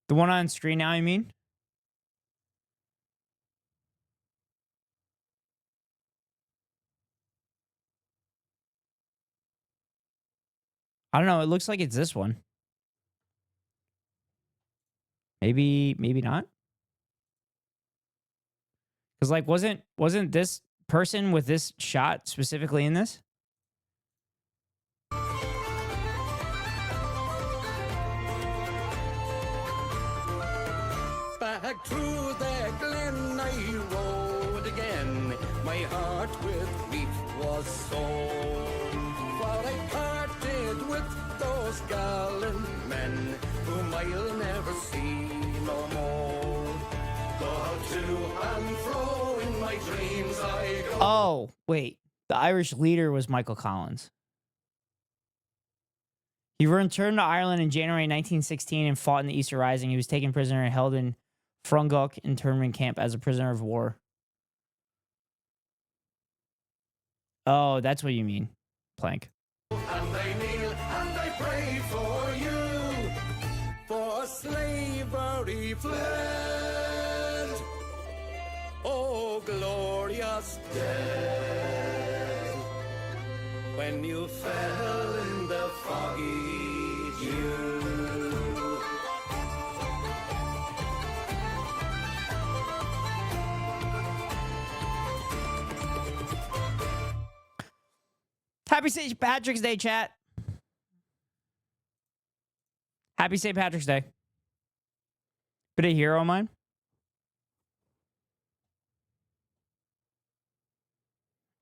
The one on screen now, you mean? I don't know. It looks like it's this one. Maybe not. Because like, wasn't this person with this shot specifically in this? Back through the glen I rode again, my heart with grief was sore, for I parted with those gallant men whom I'll never see no more. Though to and fro in my dreams I go. Oh, wait. The Irish leader was Michael Collins. He returned to Ireland in January 1916 and fought in the Easter Rising. He was taken prisoner and held in Frungok internment camp as a prisoner of war. Oh, that's what you mean, Plank. And I kneel and I pray for you, for slaves slavery fled. Oh, glorious day, when you fell in the foggy dew. Happy St. Patrick's Day, chat. Happy St. Patrick's Day. Bit of hero of mine.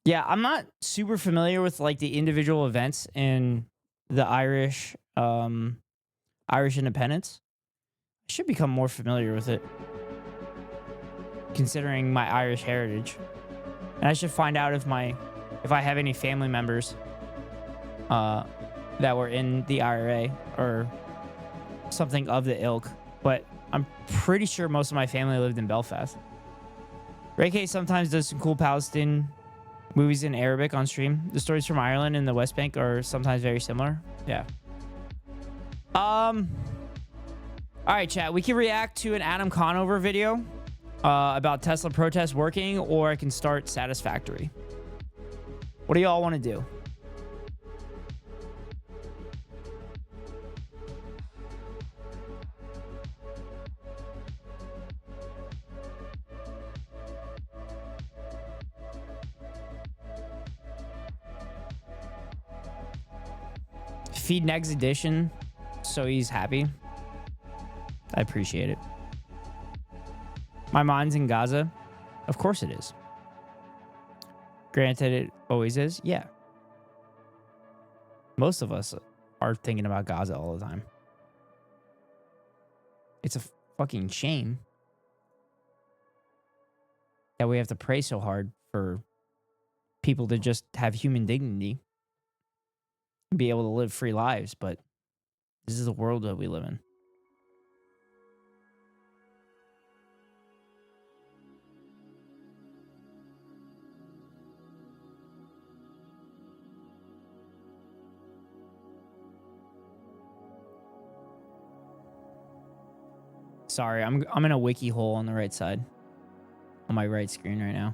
Yeah, I'm not super familiar with like the individual events in the Irish independence. I should become more familiar with it, considering my Irish heritage. And I should find out if I have any family members that were in the IRA or something of the ilk. But I'm pretty sure most of my family lived in Belfast. Ray K sometimes does some cool Palestinian movies in Arabic on stream. The stories from Ireland and the West Bank are sometimes very similar. Yeah. All right, chat. We can react to an Adam Conover video about Tesla protests working, or I can start Satisfactory. What do y'all want to do? Feed next edition, so he's happy. I appreciate it. My mind's in Gaza. Of course it is. Granted, it always is. Yeah. Most of us are thinking about Gaza all the time. It's a fucking shame that we have to pray so hard for people to just have human dignity and be able to live free lives, but this is the world that we live in. Sorry, I'm in a wiki hole on the right side, on my right screen right now.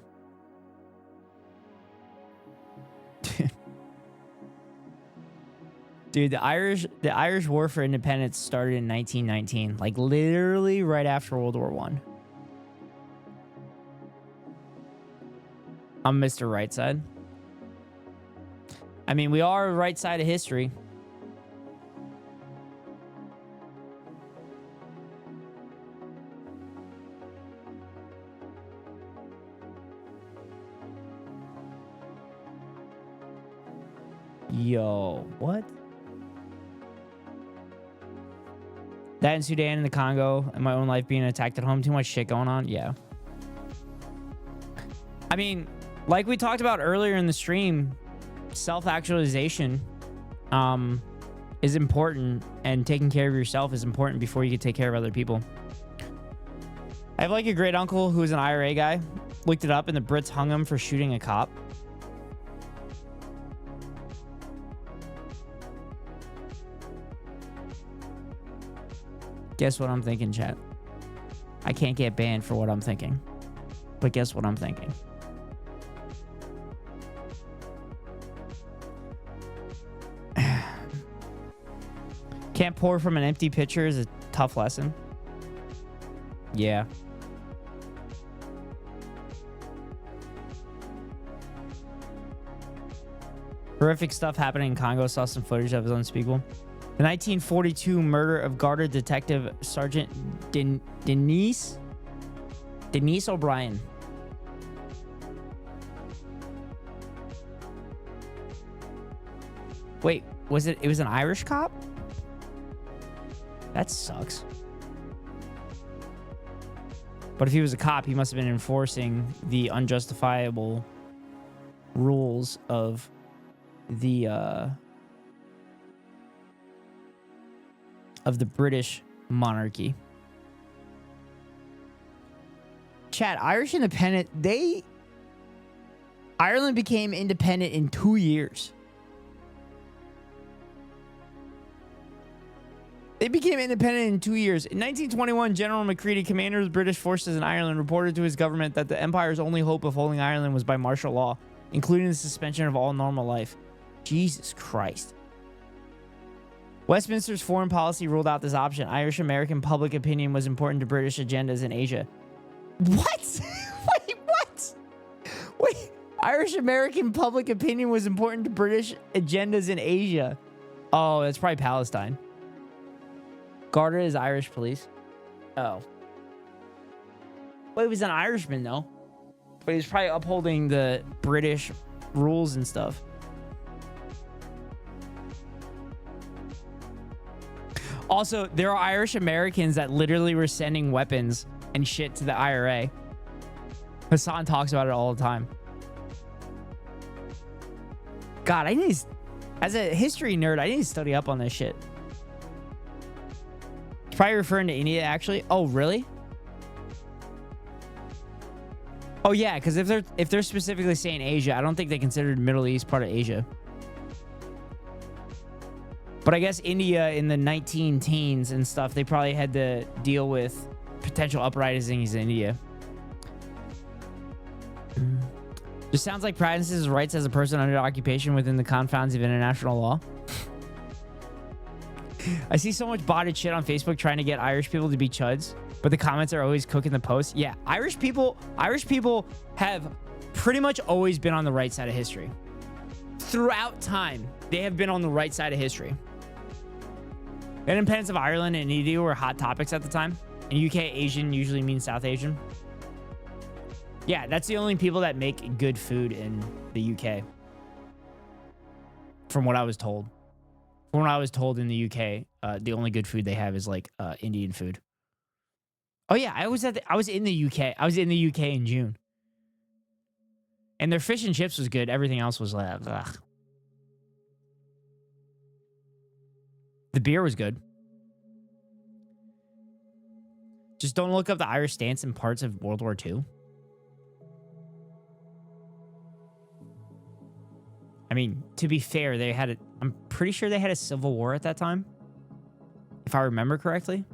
Dude, the Irish War for Independence started in 1919, like literally right after World War I. I'm Mr. Right Side. I mean, we are right side of history. Yo, what? That in Sudan and the Congo, and my own life being attacked at home. Too much shit going on. Yeah. I mean, like we talked about earlier in the stream, self-actualization is important, and taking care of yourself is important before you can take care of other people. I have like a great uncle who's an IRA guy. Looked it up, and the Brits hung him for shooting a cop. Guess what I'm thinking, chat? I can't get banned for what I'm thinking. But guess what I'm thinking? Can't pour from an empty pitcher is a tough lesson. Yeah. Horrific stuff happening in Congo. Saw some footage that was unspeakable. The 1942 murder of Garda Detective Sergeant Denise O'Brien. Wait, was it? It was an Irish cop? That sucks. But if he was a cop, he must have been enforcing the unjustifiable rules of the British monarchy. Chat, Irish independent, Ireland became independent in 2 years. They became independent in 2 years. In 1921, General Macready, commander of the British forces in Ireland, reported to his government that the empire's only hope of holding Ireland was by martial law, including the suspension of all normal life. Jesus Christ. Westminster's foreign policy ruled out this option. Irish-American public opinion was important to British agendas in Asia. What? Wait, what? Wait. Irish-American public opinion was important to British agendas in Asia. Oh, that's probably Palestine. Garda is Irish police. Oh. Well, he was an Irishman, though. But he was probably upholding the British rules and stuff. Also, there are Irish Americans that literally were sending weapons and shit to the IRA. Hassan talks about it all the time. God, I need to, as a history nerd, I need to study up on this shit. It's probably referring to India, actually. Oh, really? Oh, yeah, because if they're specifically saying Asia, I don't think they considered Middle East part of Asia. But I guess India in the 19-teens and stuff, they probably had to deal with potential uprisings in India. Just sounds like practices his rights as a person under occupation within the confines of international law. I see so much botted shit on Facebook trying to get Irish people to be chuds, but the comments are always cooking the post. Yeah, Irish people have pretty much always been on the right side of history. Throughout time, they have been on the right side of history. The independence of Ireland and India were hot topics at the time. In UK, Asian usually means South Asian. Yeah, that's the only people that make good food in the UK. From what I was told. From what I was told in the UK, the only good food they have is like Indian food. Oh yeah, I was in the UK. I was in the UK in June. And their fish and chips was good. Everything else was like, ugh. The beer was good. Just don't look up the Irish stance in parts of World War II. I mean, to be fair, I'm pretty sure they had a civil war at that time. If I remember correctly.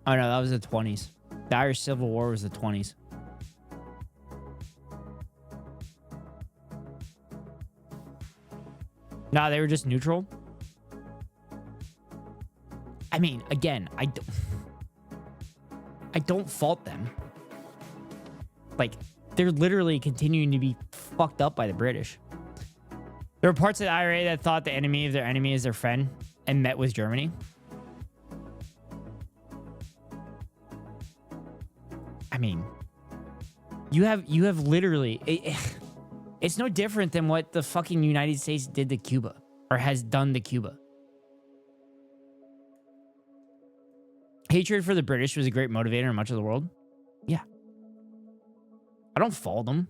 Oh no, that was the 20s. The Irish Civil War was the 20s. No, they were just neutral. I mean, again, I don't fault them. Like, they're literally continuing to be fucked up by the British. There were parts of the IRA that thought the enemy of their enemy is their friend and met with Germany. I mean, you have literally... It's no different than what the fucking United States did to Cuba. Or has done to Cuba. Hatred for the British was a great motivator in much of the world. Yeah. I don't fault them.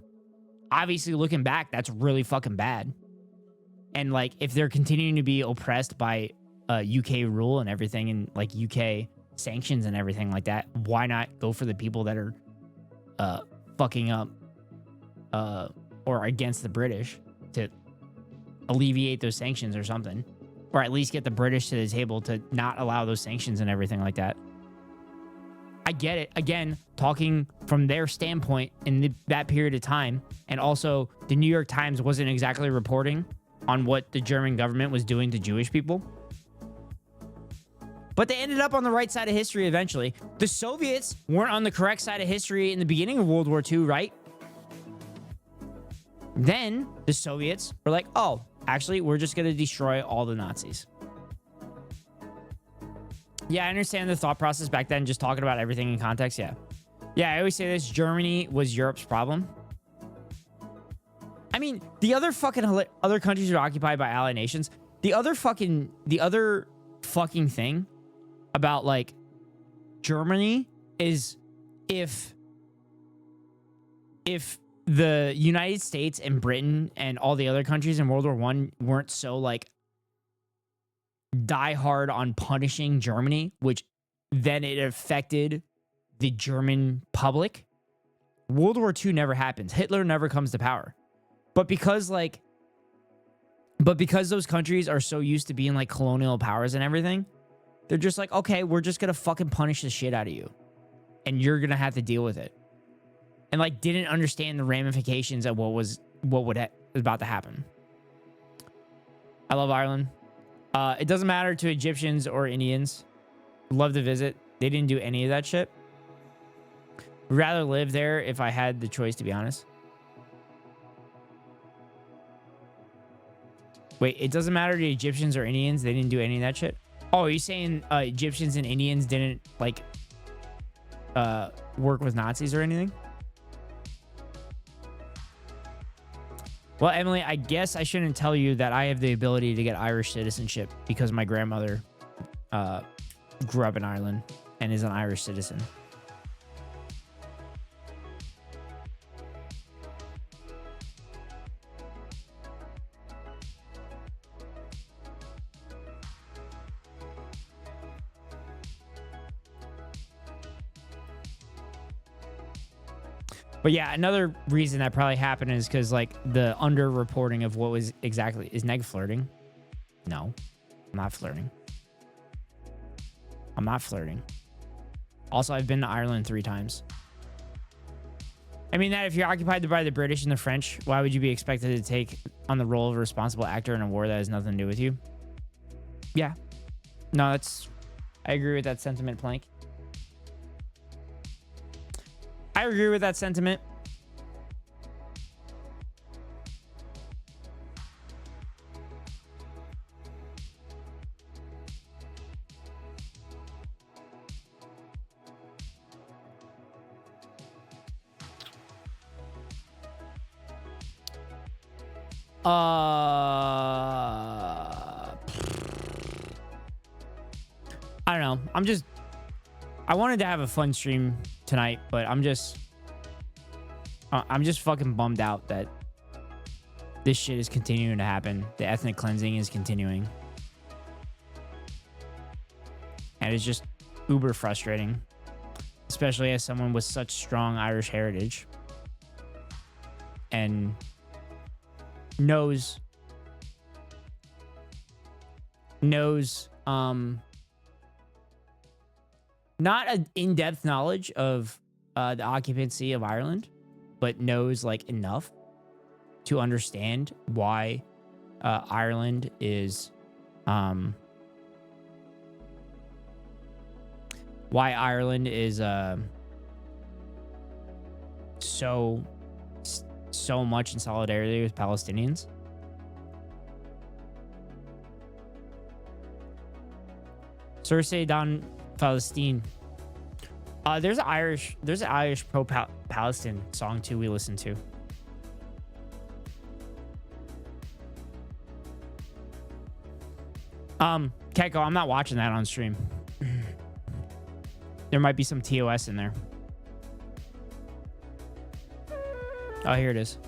Obviously, looking back, that's really fucking bad. And, like, if they're continuing to be oppressed by UK rule and everything, and, like, UK sanctions and everything like that, why not go for the people that are fucking up or against the British to alleviate those sanctions or something? Or at least get the British to the table to not allow those sanctions and everything like that. I get it. Again, talking from their standpoint in that period of time. And also, the New York Times wasn't exactly reporting on what the German government was doing to Jewish people. But they ended up on the right side of history eventually. The Soviets weren't on the correct side of history in the beginning of World War II, right? Then the Soviets were like, oh, actually, we're just going to destroy all the Nazis. Yeah, I understand the thought process back then, just talking about everything in context. Yeah. Yeah, I always say this. Germany was Europe's problem. I mean, the other countries are occupied by allied nations. The other fucking thing about, like, Germany is if the United States and Britain and all the other countries in World War I weren't so, like, die hard on punishing Germany, which then it affected the German public, World War II never happens. Hitler never comes to power. But because those countries are so used to being like colonial powers and everything, they're just like, okay, we're just gonna fucking punish the shit out of you. And you're gonna have to deal with it. And like didn't understand the ramifications of what was about to happen. I love Ireland. It doesn't matter to Egyptians or Indians. Love to visit. They didn't do any of that shit. Would rather live there if I had the choice, to be honest. Wait, it doesn't matter to Egyptians or Indians. They didn't do any of that shit. Oh, are you saying Egyptians and Indians didn't like work with Nazis or anything? Well, Emily, I guess I shouldn't tell you that I have the ability to get Irish citizenship because my grandmother grew up in Ireland and is an Irish citizen. But yeah, another reason that probably happened is because like the underreporting of what was exactly, is Neg flirting? No, I'm not flirting. I'm not flirting. Also, I've been to Ireland 3 times. I mean that if you're occupied by the British and the French, why would you be expected to take on the role of a responsible actor in a war that has nothing to do with you? Yeah. No, I agree with that sentiment, Plank. I agree with that sentiment. I don't know. I wanted to have a fun stream tonight, but I'm just fucking bummed out that this shit is continuing to happen. The ethnic cleansing is continuing. And it's just uber frustrating, especially as someone with such strong Irish heritage and knows not an in-depth knowledge of the occupancy of Ireland, but knows like enough to understand why Ireland is so much in solidarity with Palestinians. Cersei Don Palestine. There's an Irish pro-Palestine song too we listen to. Keiko, I'm not watching that on stream. There might be some TOS in there. Oh, here it is.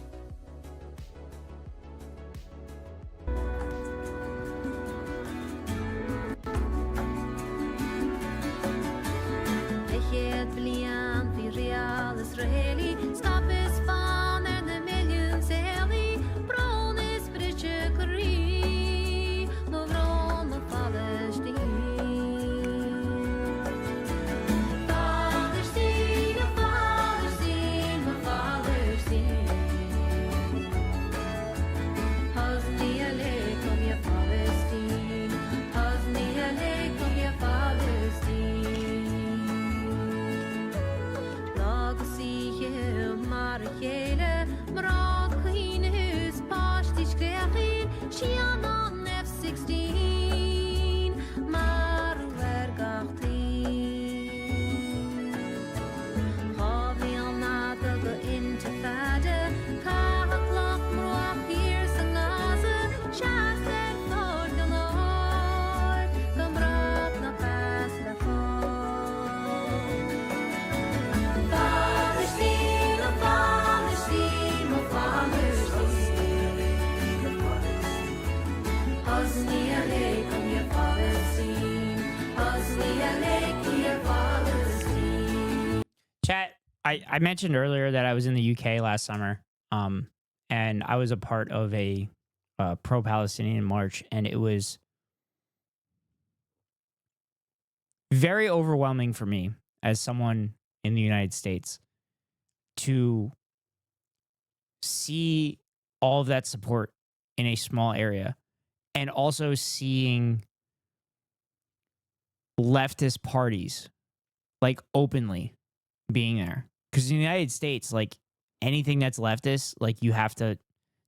I mentioned earlier that I was in the UK last summer, and I was a part of a pro-Palestinian march, and it was very overwhelming for me as someone in the United States to see all of that support in a small area, and also seeing leftist parties like openly being there. Because in the United States, like anything that's leftist, like you have to,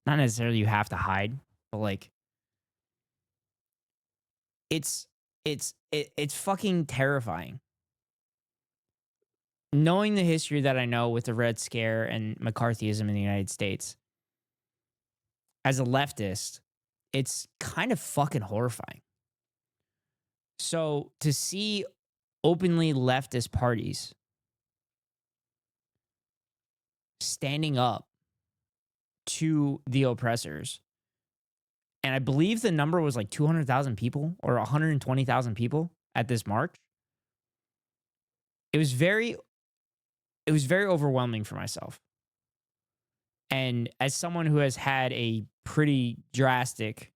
not necessarily you have to hide, but like it's fucking terrifying. Knowing the history that I know with the Red Scare and McCarthyism in the United States, as a leftist, it's kind of fucking horrifying. So to see openly leftist parties standing up to the oppressors, and I believe the number was like 200,000 people or 120,000 people at this march. It was very overwhelming for myself. And as someone who has had a pretty drastic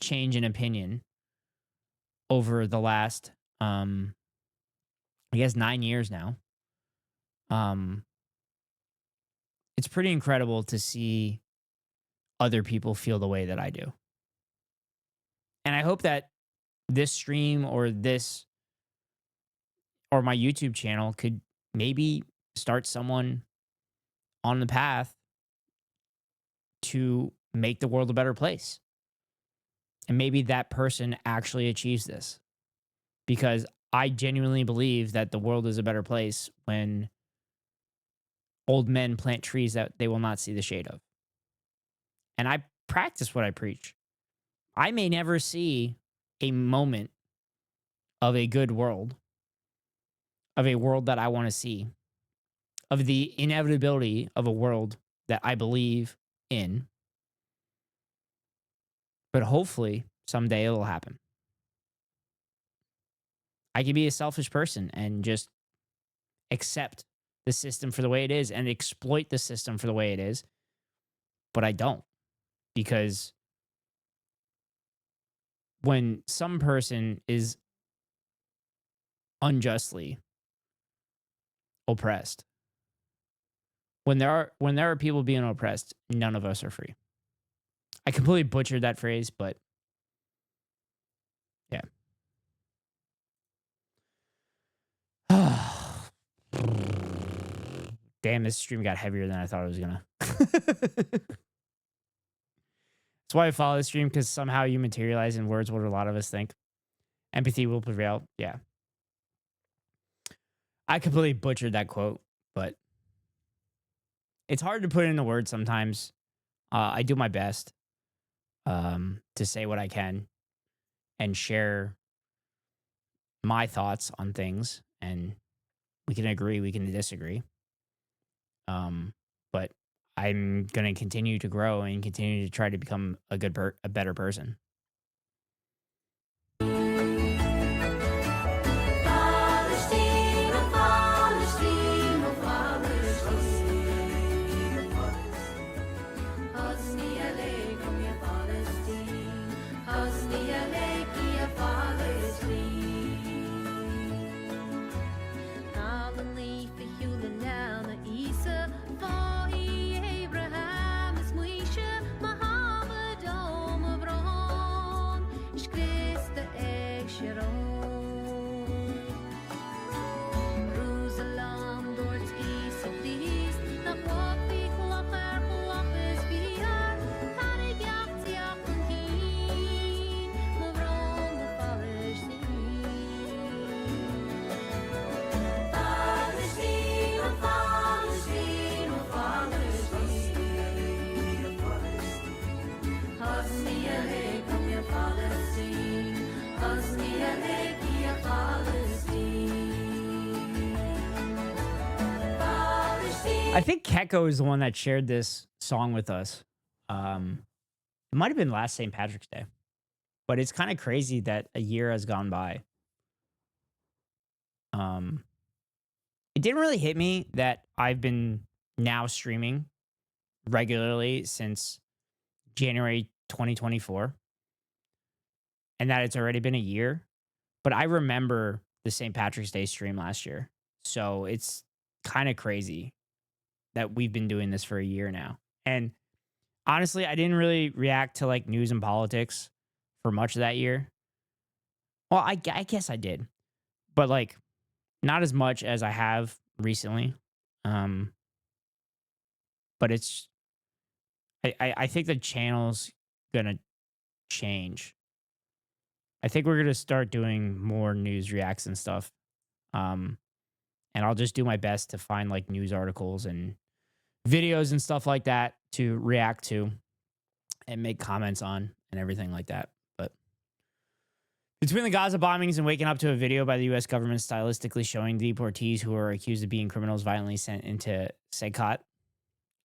change in opinion over the last, I guess 9 years now, it's pretty incredible to see other people feel the way that I do. And I hope that this stream or my YouTube channel could maybe start someone on the path to make the world a better place. And maybe that person actually achieves this. Because I genuinely believe that the world is a better place when old men plant trees that they will not see the shade of. And I practice what I preach. I may never see a moment of a good world, of a world that I want to see, of the inevitability of a world that I believe in. But hopefully, someday it'll happen. I can be a selfish person and just accept the system for the way it is and exploit the system for the way it is. But I don't. Because when some person is unjustly oppressed, when there are people being oppressed, none of us are free. I completely butchered that phrase, but yeah. Damn, this stream got heavier than I thought it was gonna. That's why I follow this stream, because somehow you materialize in words what a lot of us think. Empathy will prevail. Yeah. I completely butchered that quote, but it's hard to put into words sometimes. I do my best to say what I can and share my thoughts on things, and we can agree, we can disagree. But I'm going to continue to grow and continue to try to become a better person. I think Keko is the one that shared this song with us. It might have been last St. Patrick's Day, but it's kind of crazy that a year has gone by. it didn't really hit me that I've been now streaming regularly since January 2024 and that it's already been a year. But I remember the St. Patrick's Day stream last year. So it's kind of crazy that we've been doing this for a year now. And honestly, I didn't really react to like news and politics for much of that year. Well, I guess I did, but like not as much as I have recently. But it's, I think the channel's gonna change. I think we're gonna start doing more news reacts and stuff. And I'll just do my best to find like news articles and videos and stuff like that to react to and make comments on and everything like that. But between the Gaza bombings and waking up to a video by the U.S. government stylistically showing deportees who are accused of being criminals violently sent into Seghat,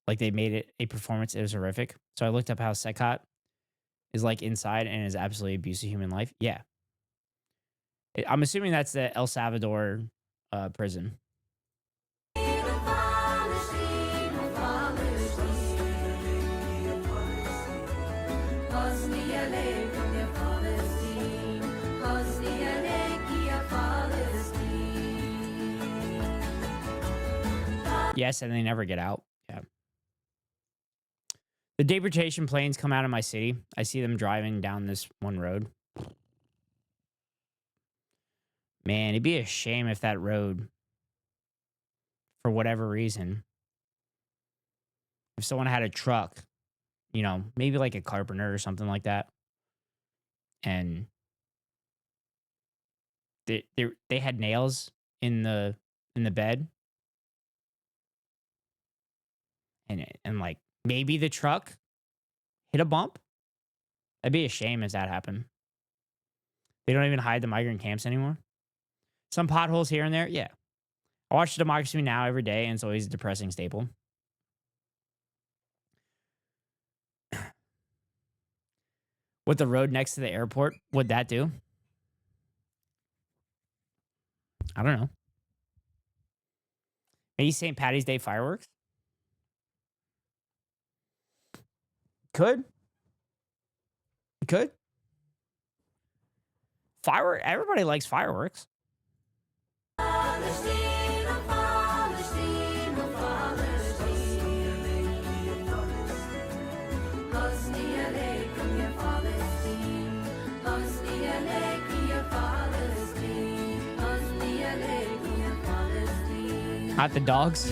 like they made it a performance, it was horrific. So I looked up how Seghat is like inside and is absolutely abuse of human life. Yeah. I'm assuming that's the El Salvador prison. Yes, and they never get out. Yeah. The deportation planes come out of my city. I see them driving down this one road. Man, it'd be a shame if that road, for whatever reason, if someone had a truck, you know, maybe like a carpenter or something like that, and they had nails in the bed, and like maybe the truck hit a bump. That'd be a shame if that happened. They don't even hide the migrant camps anymore. Some potholes here and there, yeah. I watch Democracy Now! Every day, and it's always a depressing staple. What the road next to the airport would that do? I don't know. Maybe St. Patty's Day fireworks? Could. Could. Firework. Everybody likes fireworks. Not the dogs.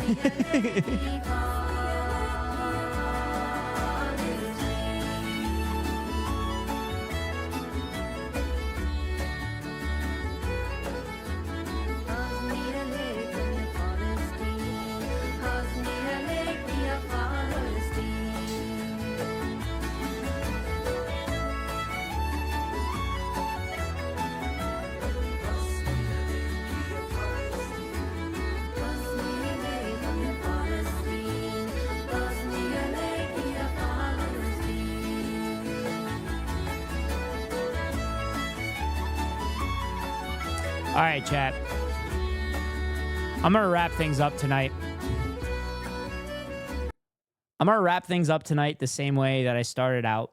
All right, chat. I'm going to wrap things up tonight. I'm going to wrap things up tonight the same way that I started out.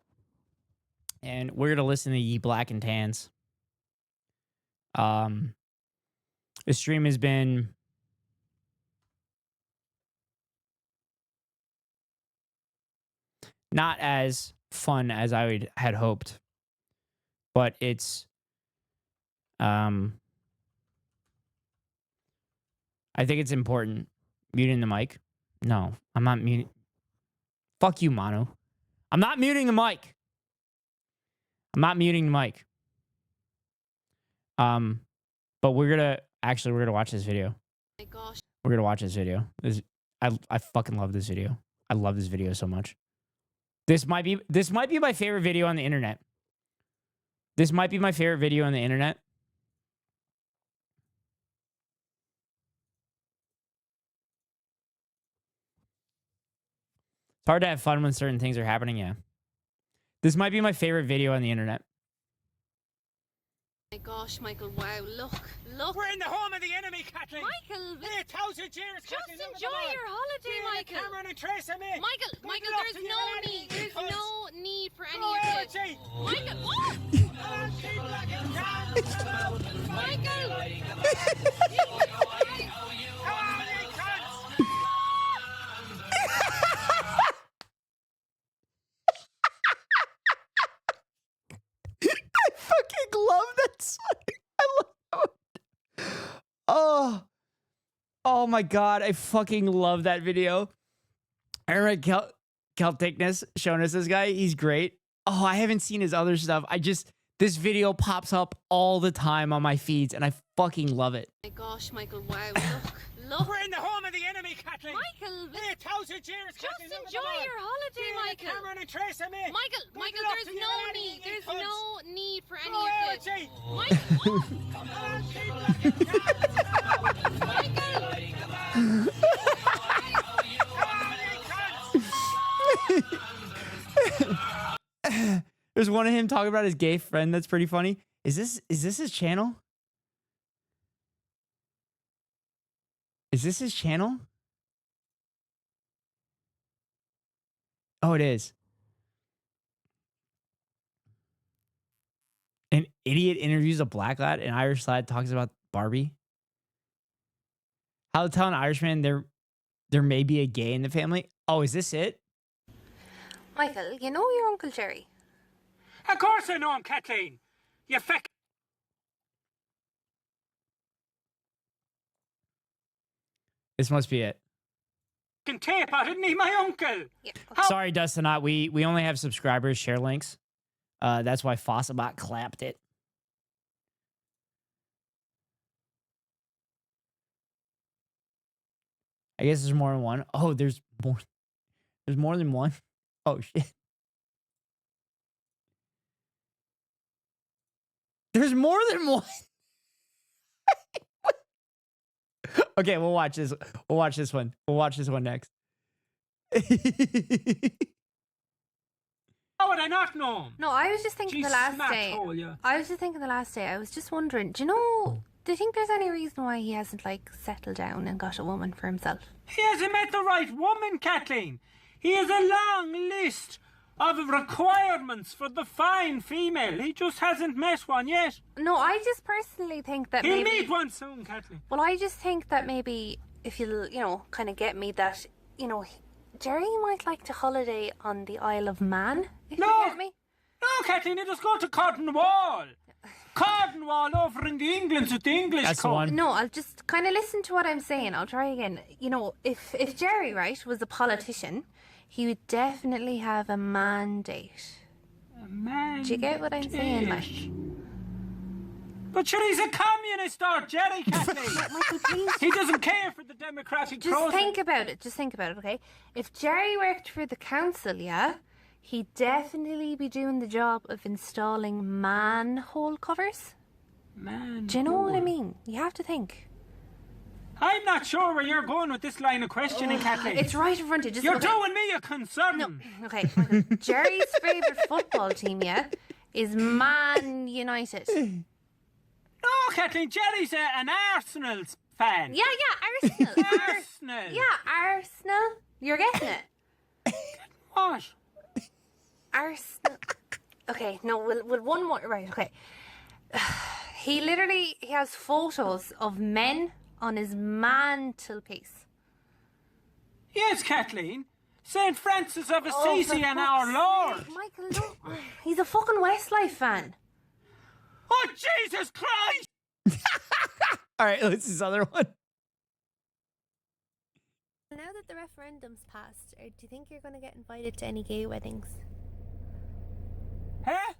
And we're going to listen to Ye Black and Tans. The stream has been not as fun as I had hoped. But it's I think it's important. Muting the mic. No, I'm not muting. Fuck you, Mono. I'm not muting the mic. I'm not muting the mic. But we're gonna watch this video. Oh my gosh. We're gonna watch this video. I fucking love this video. I love this video so much. This might be my favorite video on the internet. This might be my favorite video on the internet. It's hard to have fun when certain things are happening, yeah. This might be my favorite video on the internet. My gosh, Michael, wow, look. We're in the home of the enemy, Kathleen. Michael, 8,000 years, just Kathleen. enjoy your holiday, Michael. Cameron and Tracer, mate. Michael, there's no need for any No of this. energy. Michael, what? I fucking love that song. I love that one. Oh my god, I fucking love that video. I remember Celticness showing us this guy. He's great. Oh, I haven't seen his other stuff. This video pops up all the time on my feeds, and I fucking love it. My gosh, Michael, wow, look. We're in the home of the enemy, Kathleen. Michael, 8,000 years, just Kathleen. enjoy your holiday, Michael. Cameron and Tracer, mate. Michael, there's no need for any No of this. energy. There's one of him talking about his gay friend that's pretty funny. Is this his channel? Is this his channel? Oh, it is. An idiot interviews a black lad. An Irish lad talks about Barbie. How to tell an Irishman there may be a gay in the family. Oh, is this it? Michael, you know your Uncle Jerry? Of course I know him, Kathleen. You feck. This must be it. Tape out, isn't he, my uncle? Yeah. Sorry, Dustin. We only have subscribers share links. That's why Fossabot clapped it. I guess there's more than one. Oh, there's more. There's more than one. Oh shit. There's more than one. Okay, we'll watch this. We'll watch this one. We'll watch this one next. How would I not know him? No, I was just thinking the last day. I was just wondering, do you think there's any reason why he hasn't, like, settled down and got a woman for himself? He hasn't met the right woman, Kathleen. He has a long list of requirements for the fine female. He just hasn't met one yet. No, I just personally think that He'll maybe... meet one soon, Kathleen. Well, I just think that maybe if you'll, kind of get me that, Jerry might like to holiday on the Isle of Man, if you get me. No, Kathleen, you just go to Cornwall. Cornwall over in the England with the English That's the one. No, I'll just kind of listen to what I'm saying. I'll try again. If Jerry, right, was a politician, he would definitely have a mandate. A mandate? Do you get what I'm saying, like? But sure, he's a communist, Jerry, Kathleen. Michael, please. He doesn't care for the democratic Just process. think about it, okay? If Jerry worked for the council, yeah, he'd definitely be doing the job of installing manhole covers. Do you know what I mean? You have to think. I'm not sure where you're going with this line of questioning, Kathleen. It's right in front of you. You're doing me a concern. No, okay. Michael, Jerry's favourite football team, yeah, is Man United. No, Kathleen, Jerry's an Arsenal fan. Yeah, Arsenal. Arsenal. Yeah, Arsenal. You're getting it. What? Arsenal. Okay, no, we'll one more. Right, okay. He has photos of men on his mantelpiece. Yes, Kathleen. St. Francis of Assisi and our Lord. Michael, no. He's a fucking Westlife fan. Oh, Jesus Christ! All right, let's this other one. Now that the referendum's passed, do you think you're going to get invited to any gay weddings? Huh?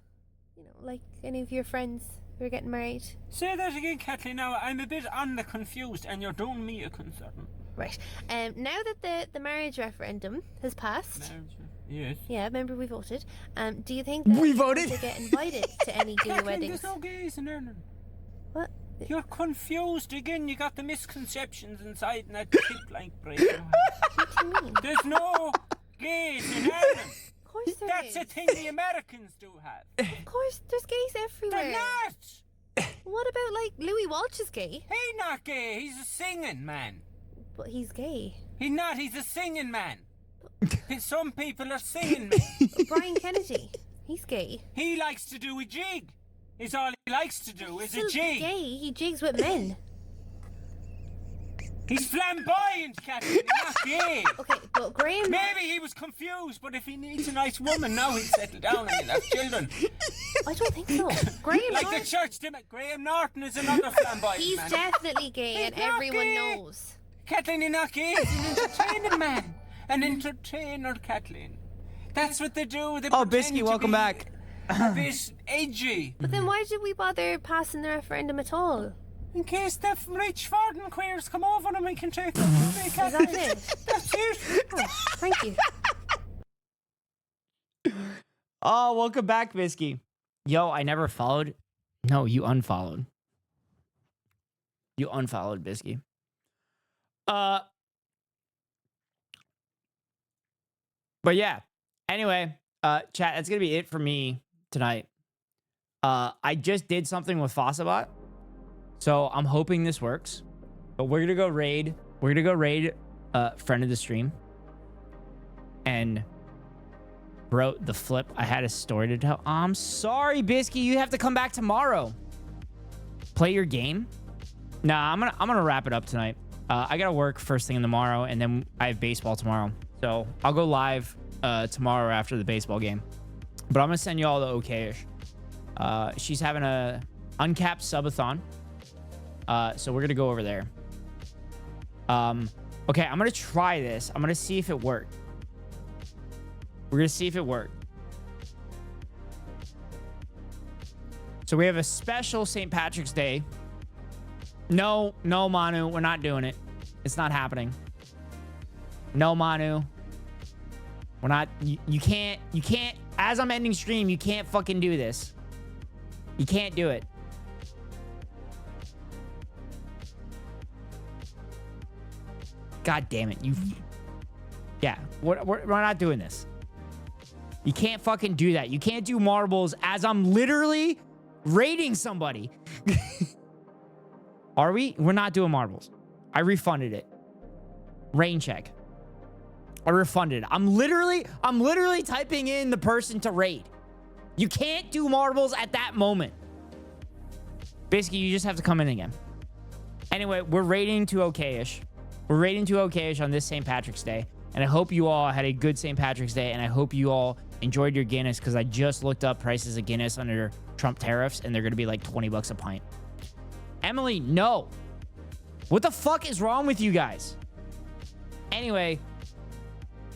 Like any of your friends who are getting married? Say that again, Kathleen. Now, I'm a bit on the confused and you're doing me a concern. Right. Now that the marriage referendum has passed... Yes. Yeah, remember we voted. Do you think that we you're voted going to get invited to any gay Kathleen, weddings? There's no gays in Ireland. What? You're confused again. You got the misconceptions inside and that chip-like brain. What do you mean? There's no gays in Ireland. Of course there That's is. a thing the Americans do have. Of course, there's gays everywhere. They're not. What about, like, Louis Walsh is gay? He not gay. He's a singing man. But he's gay. He not. He's a singing man. Some people are singing men. Brian Kennedy, he's gay. He likes to do a jig. Is all he likes to do is a He's jig. gay. He jigs with men. He's flamboyant, Catherine. Not gay. Okay, but Graham... Maybe he was confused, but if he needs a nice woman, now he'll settle down and he'll have children. I don't think so. Graham Like Norton... the church, Graham Norton is another flamboyant He's man. definitely gay, He's and not everyone gay. knows. Kathleen, you're not gay. He's an entertaining man. An entertainer, Kathleen. That's what they do. They Oh, pretend Bisky, to welcome be back. A bit edgy. But then why did we bother passing the referendum at all? In case the rich foreign queers come over and we can take them. Is that it? That's it. Oh, thank you. Oh, welcome back, Bisky. Yo, I never followed. No, you unfollowed. You unfollowed, Bisky. But yeah. Anyway, chat, that's gonna be it for me tonight. I just did something with Fossabot, so I'm hoping this works. But we're gonna go raid. We're gonna go raid friend of the stream. And bro, the flip. I had a story to tell. I'm sorry, Bisky. You have to come back tomorrow. Play your game. Nah, I'm gonna wrap it up tonight. I gotta work first thing in tomorrow, and then I have baseball tomorrow. So I'll go live tomorrow after the baseball game. But I'm gonna send you all the okay-ish. She's having a uncapped subathon. So we're gonna go over there. Okay, I'm gonna try this. I'm gonna see if it worked. We're gonna see if it worked. So we have a special St. Patrick's Day. No, Manu, we're not doing it. It's not happening. No, Manu. We're not, you can't, as I'm ending stream, you can't fucking do this. You can't do it. God damn it, yeah, we're not doing this. You can't fucking do that. You can't do marbles as I'm literally raiding somebody. Are we? We're not doing marbles. I refunded it. Rain check. I refunded it. I'm literally typing in the person to raid. You can't do marbles at that moment. Basically, you just have to come in again. Anyway, we're raiding to okay-ish. We're raiding to okay-ish on this St. Patrick's Day. And I hope you all had a good St. Patrick's Day. And I hope you all enjoyed your Guinness, because I just looked up prices of Guinness under Trump tariffs, and they're going to be like 20 bucks a pint. Emily, no. What the fuck is wrong with you guys? Anyway,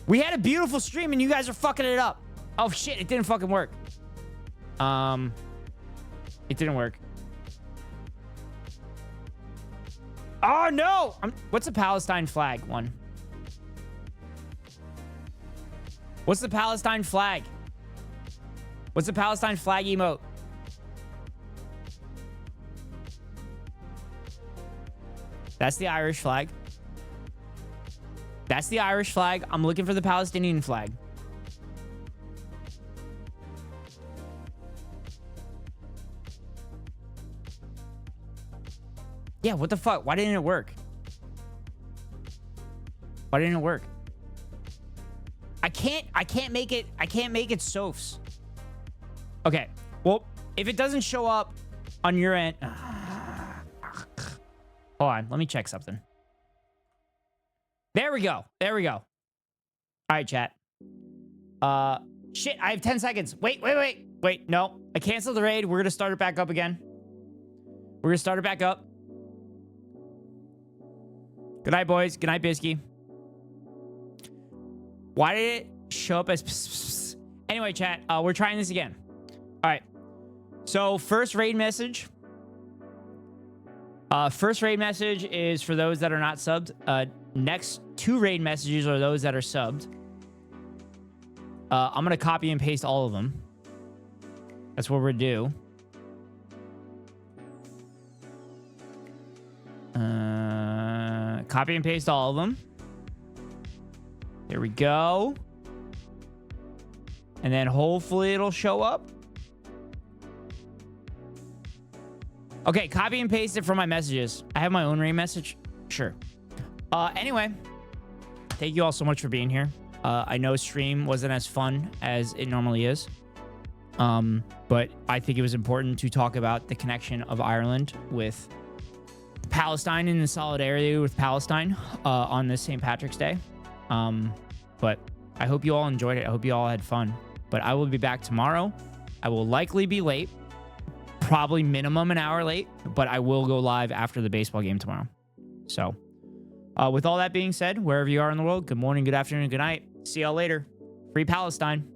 we had a beautiful stream and you guys are fucking it up. Oh shit, it didn't fucking work. It didn't work. Oh no! What's the Palestine flag one? What's the Palestine flag? What's the Palestine flag emote? That's the Irish flag. That's the Irish flag. I'm looking for the Palestinian flag. Yeah, what the fuck? Why didn't it work? Why didn't it work? I can't make it SOFs. Okay. Well, if it doesn't show up on your end, hold on, let me check something. There we go. There we go. All right, chat. Shit, I have 10 seconds. Wait. No, I canceled the raid. We're going to start it back up again. We're going to start it back up. Good night, boys. Good night, Bisky. Why did it show up as... Anyway, chat, we're trying this again. All right. So, first raid message. First raid message is for those that are not subbed. Next two raid messages are those that are subbed. I'm going to copy and paste all of them. That's what we're do. Copy and paste all of them. There we go. And then hopefully it'll show up. Okay, copy and paste it from my messages. I have my own rain message. Sure. Anyway, thank you all so much for being here. I know stream wasn't as fun as it normally is. But I think it was important to talk about the connection of Ireland with Palestine and the solidarity with Palestine on this St. Patrick's Day. But I hope you all enjoyed it. I hope you all had fun. But I will be back tomorrow. I will likely be late, probably minimum an hour late, but I will go live after the baseball game tomorrow. So with all that being said, wherever you are in the world, good morning, good afternoon, good night. See y'all later. Free Palestine.